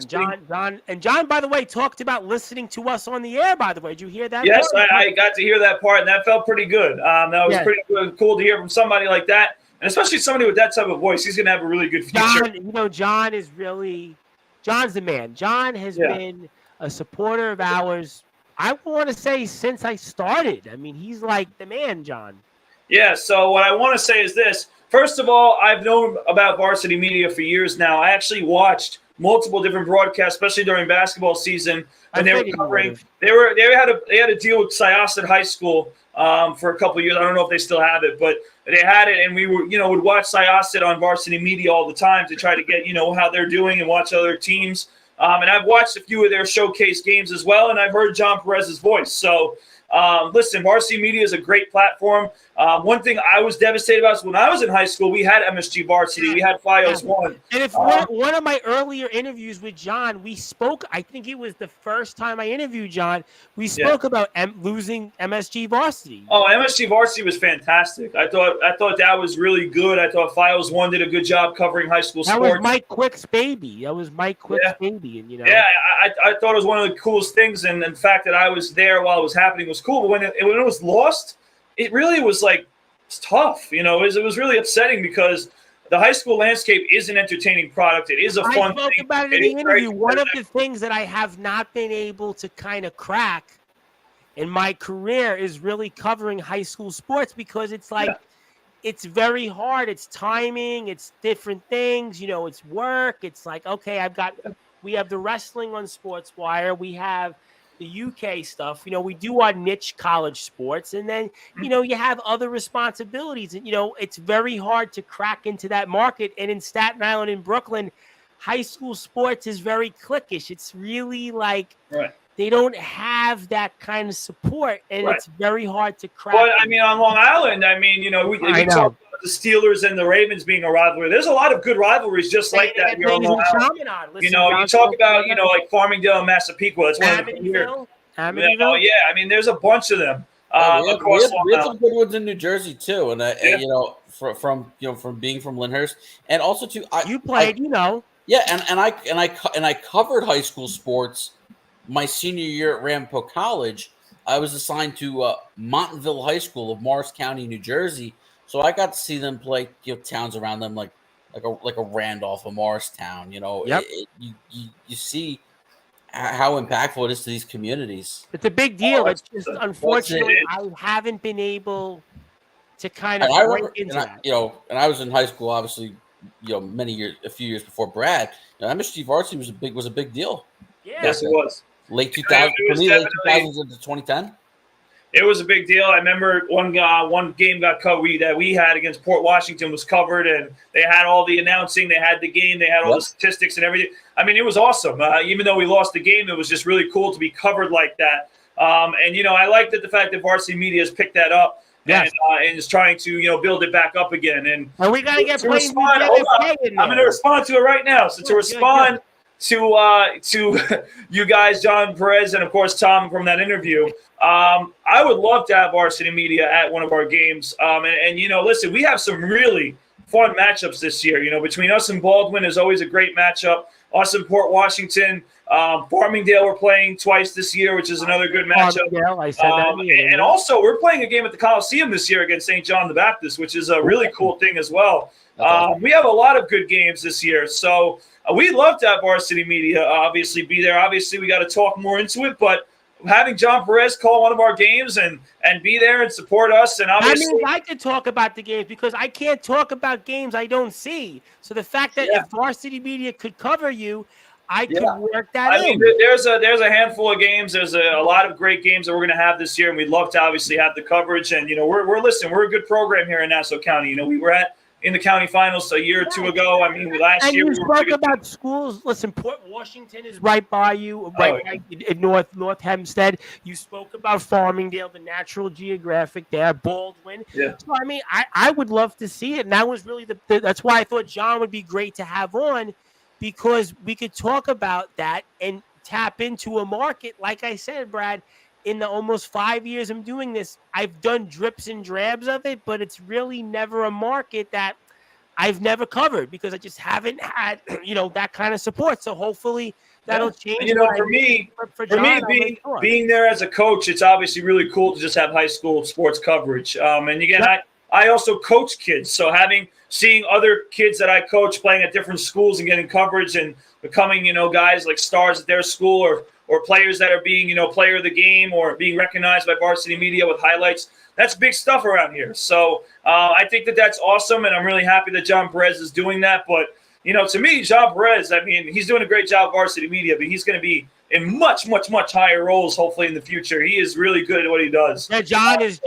John, by the way, talked about listening to us on the air, by the way. Did you hear that? Yes, I got to hear that part, and that felt pretty good. That was pretty cool to hear from somebody like that, and especially somebody with that type of voice. He's going to have a really good future. John's the man. John has been a supporter of ours, I want to say, since I started. I mean, he's like the man, John. Yeah, so what I want to say is this. First of all, I've known about Varsity Media for years now. I actually watched multiple different broadcasts, especially during basketball season, and they were covering. They had a deal with Syosset High School for a couple of years. I don't know if they still have it, but they had it, and we would watch Syosset on Varsity Media all the time to try to get how they're doing and watch other teams. And I've watched a few of their showcase games as well, and I've heard John Perez's voice. So. Listen, Varsity Media is a great platform. One thing I was devastated about is when I was in high school, we had MSG Varsity. We had FiOS 1. And if one of my earlier interviews with John, we spoke, I think it was the first time I interviewed John, we spoke about losing MSG Varsity. Oh, MSG Varsity was fantastic. I thought that was really good. I thought FiOS 1 did a good job covering high school sports. That was Mike Quick's baby. baby. And, Yeah, I thought it was one of the coolest things, and the fact that I was there while it was happening was cool. But when it was lost, it really was it's tough. It was really upsetting because the high school landscape is an entertaining product. It is a fun thing. I spoke about it in the interview. One of the things that I have not been able to kind of crack in my career is really covering high school sports, because it's it's very hard. It's timing. It's different things. It's work. It's like, okay, we have the wrestling on Sportswire. We have the UK stuff. We do our niche college sports, and then you have other responsibilities, and it's very hard to crack into that market. And in Staten Island and Brooklyn, high school sports is very cliquish. It's really they don't have that kind of support, and it's very hard to crack. Well, I mean, on Long Island, we talk about the Steelers and the Ravens being a rivalry. There's a lot of good rivalries just like that here on Long Island. You talk about, like Farmingdale and Massapequa. That's one of the here. Amityville? Yeah, I mean, there's a bunch of them. We had some good ones in New Jersey too, and from being from Lyndhurst, and also too, you played, Yeah, and I covered high school sports. My senior year at Ramapo College, I was assigned to Montanville High School of Morris County, New Jersey. So I got to see them play towns around them like a Randolph, a Morristown. Yep. You see how impactful it is to these communities. It's a big deal. It's just unfortunately I haven't been able to kind of break into that. And I was in high school, obviously, a few years before Brad. MSG Varsity was a big deal. Yeah. Yes, it was. Late 2000s into 2010. It was a big deal. I remember one game got covered that we had against Port Washington was covered, and they had all the announcing, they had the game, they had all the statistics and everything. I mean, it was awesome. Even though we lost the game, it was just really cool to be covered like that. And I like the fact that Varsity Media has picked that up and is trying to build it back up again. And we got to get Plainview. I'm going to respond to it right now. So to respond to you guys, John Perez, and of course Tom from that interview. I would love to have Varsity Media at one of our games. And listen, we have some really fun matchups this year. Between us and Baldwin is always a great matchup. Us and Port Washington, Farmingdale we're playing twice this year, which is another good matchup. I said that. And also we're playing a game at the Coliseum this year against St. John the Baptist, which is a really cool thing as well. We have a lot of good games this year. So we'd love to have Varsity Media obviously be there. Obviously, we got to talk more into it, but having John Perez call one of our games and be there and support us. And obviously, I could talk about the games because I can't talk about games I don't see. So the fact that if Varsity Media could cover you, I could work that in. I mean, there's a handful of games. There's a lot of great games that we're going to have this year, and we'd love to obviously have the coverage. And we're listening. We're a good program here in Nassau County. We were in the county finals a year or two ago. I mean, last year. And you spoke about schools. Listen, Port Washington is right by you, right in North Hempstead. You spoke about Farmingdale, the Natural Geographic there, Baldwin. Yeah. So I mean, I would love to see it, and that was really that's why I thought John would be great to have on. Because we could talk about that and tap into a market. Like I said, Brad, in the almost 5 years I'm doing this, I've done drips and drabs of it, but it's really never a market that I've never covered because I just haven't had, that kind of support. So hopefully that'll change. For me, being there as a coach, it's obviously really cool to just have high school sports coverage. And again, I also coach kids. So seeing other kids that I coach playing at different schools and getting coverage and becoming, guys like stars at their school or players that are being, player of the game or being recognized by Varsity Media with highlights. That's big stuff around here. So I think that's awesome, and I'm really happy that John Perez is doing that. But, to me, John Perez, I mean, he's doing a great job at Varsity Media, but he's going to be in much, much, much higher roles, hopefully, in the future. He is really good at what he does. Yeah, John is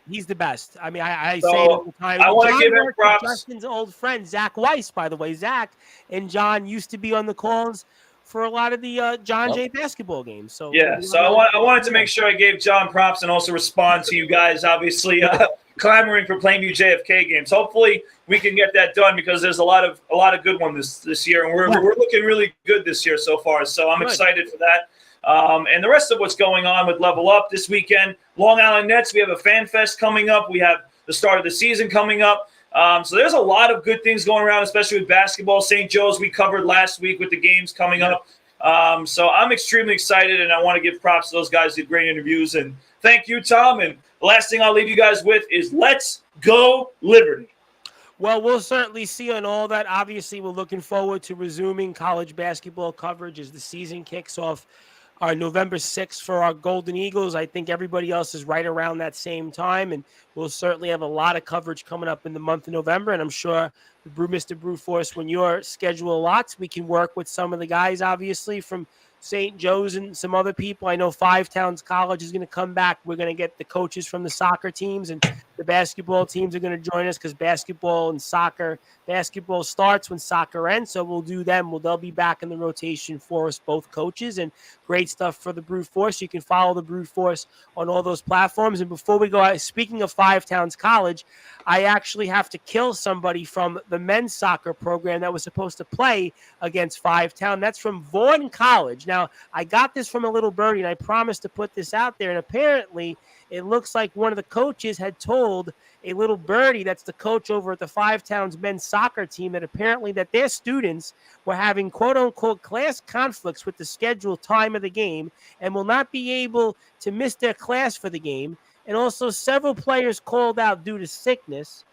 he's the best. I mean, I say it all the time. I want to give him props. Justin's old friend, Zach Weiss, by the way. Zach and John used to be on the calls for a lot of the John Jay basketball games. So I wanted to make sure I gave John props and also respond to you guys, obviously, clamoring for Plainview JFK games. Hopefully we can get that done because there's a lot of good ones this year, and we're looking really good this year so far. So I'm excited for that. And the rest of what's going on with Level Up this weekend, Long Island Nets, we have a fan fest coming up. We have the start of the season coming up. So there's a lot of good things going around, especially with basketball. St. Joe's we covered last week with the games coming up. So I'm extremely excited, and I want to give props to those guys who did great interviews. And thank you, Tom. And the last thing I'll leave you guys with is let's go Liberty. Well, we'll certainly see on all that. Obviously, we're looking forward to resuming college basketball coverage as the season kicks off November 6th for our Golden Eagles. I think everybody else is right around that same time, and we'll certainly have a lot of coverage coming up in the month of November, and I'm sure Mr. Brewforce, when your schedule allots, we can work with some of the guys, obviously, from St. Joe's and some other people. I know Five Towns College is going to come back. We're going to get the coaches from the soccer teams, and the basketball teams are going to join us because basketball starts when soccer ends. So we'll do them. They'll be back in the rotation for us, both coaches, and great stuff for the Brew Force. You can follow the Brew Force on all those platforms. And before we go, speaking of Five Towns College, I actually have to kill somebody from the men's soccer program that was supposed to play against Five Town. That's from Vaughan College. Now, I got this from a little birdie, and I promised to put this out there. And apparently, it looks like one of the coaches had told a little birdie that's the coach over at the Five Towns men's soccer team that apparently that their students were having quote-unquote class conflicts with the scheduled time of the game and will not be able to miss their class for the game. And also several players called out due to sickness.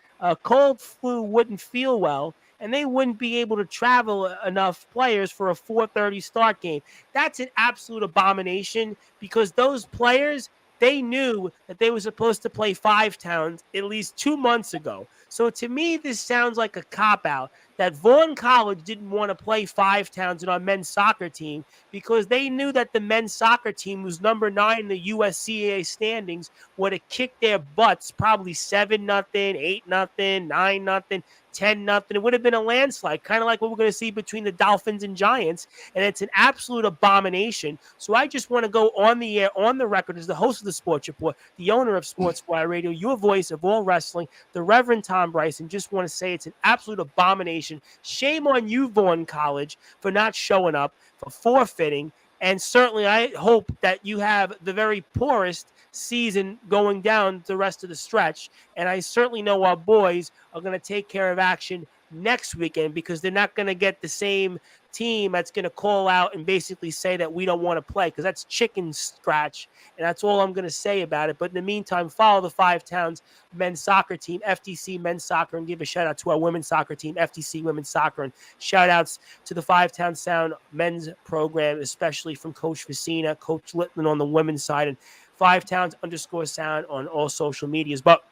Cold flu wouldn't feel well, and they wouldn't be able to travel enough players for a 4:30 start game. That's an absolute abomination because those players, they knew that they were supposed to play Five Towns at least 2 months ago. So to me, this sounds like a cop-out that Vaughan College didn't want to play Five Towns in our men's soccer team because they knew that the men's soccer team was number 9 in the USCAA standings, would have kicked their butts probably 7-0, 8-0, 9-0, 10-0. It would have been a landslide, kind of like what we're going to see between the Dolphins and Giants, and it's an absolute abomination. So I just want to go on the air, on the record, as the host of the Sports Report, the owner of Sportzwire Radio, your voice of all wrestling, the Reverend Tom Bryson, just want to say it's an absolute abomination. Shame on you, Vaughan College, for not showing up, for forfeiting, and certainly I hope that you have the very poorest season going down the rest of the stretch. And I certainly know our boys are going to take care of action next weekend because they're not going to get the same team that's going to call out and basically say that we don't want to play, because that's chicken scratch, and that's all I'm going to say about it. But in the meantime, follow the Five Towns men's soccer team, FTC men's soccer, and give a shout out to our women's soccer team, FTC women's soccer, and shout outs to the Five Town Sound men's program, especially from Coach Vicina, Coach Littman on the women's side, and 5towns_sound on all social medias. But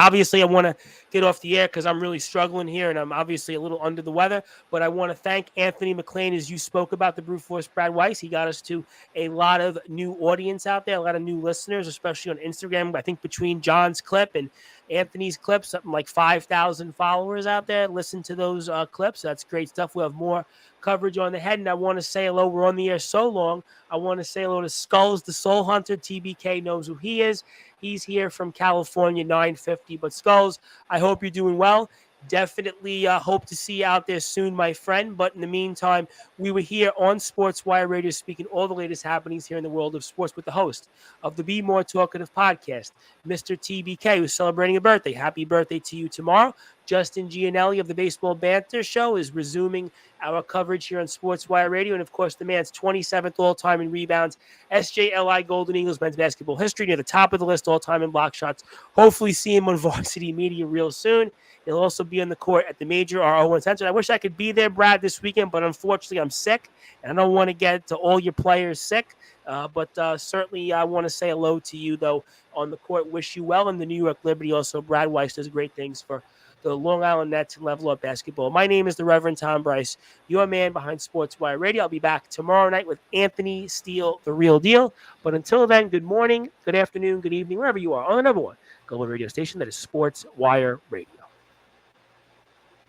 obviously, I want to get off the air because I'm really struggling here, and I'm obviously a little under the weather. But I want to thank Anthony McLean, as you spoke about the Brute Force Brad Weiss. He got us to a lot of new audience out there, a lot of new listeners, especially on Instagram. I think between John's clip and Anthony's clip, something like 5,000 followers out there. Listen to those clips. That's great stuff. We'll have more coverage on the head. And I want to say hello. We're on the air so long. I want to say hello to Skulls, the Soul Hunter. TBK knows who he is. He's here from California, 950. But Skulls, I hope you're doing well. Definitely hope to see you out there soon, my friend. But in the meantime, we were here on Sportswire Radio speaking all the latest happenings here in the world of sports with the host of the Be More Talkative podcast, Mr. TBK, who's celebrating a birthday. Happy birthday to you tomorrow. Justin Gianelli of the Baseball Banter Show is resuming our coverage here on Sportswire Radio. And, of course, the man's 27th all-time in rebounds. SJLI Golden Eagles men's basketball history near the top of the list all-time in block shots. Hopefully see him on Varsity Media real soon. He'll also be on the court at the Major RO1 Center. I wish I could be there, Brad, this weekend, but unfortunately I'm sick, and I don't want to get to all your players sick. But certainly I want to say hello to you, though, on the court. Wish you well in the New York Liberty. Also, Brad Weiss does great things for the Long Island Nets and Level Up Basketball. My name is the Reverend Tom Bryce, your man behind Sportswire Radio. I'll be back tomorrow night with Anthony Steele, the real deal. But until then, good morning, good afternoon, good evening, wherever you are, on the number one global radio station that is Sportswire Radio.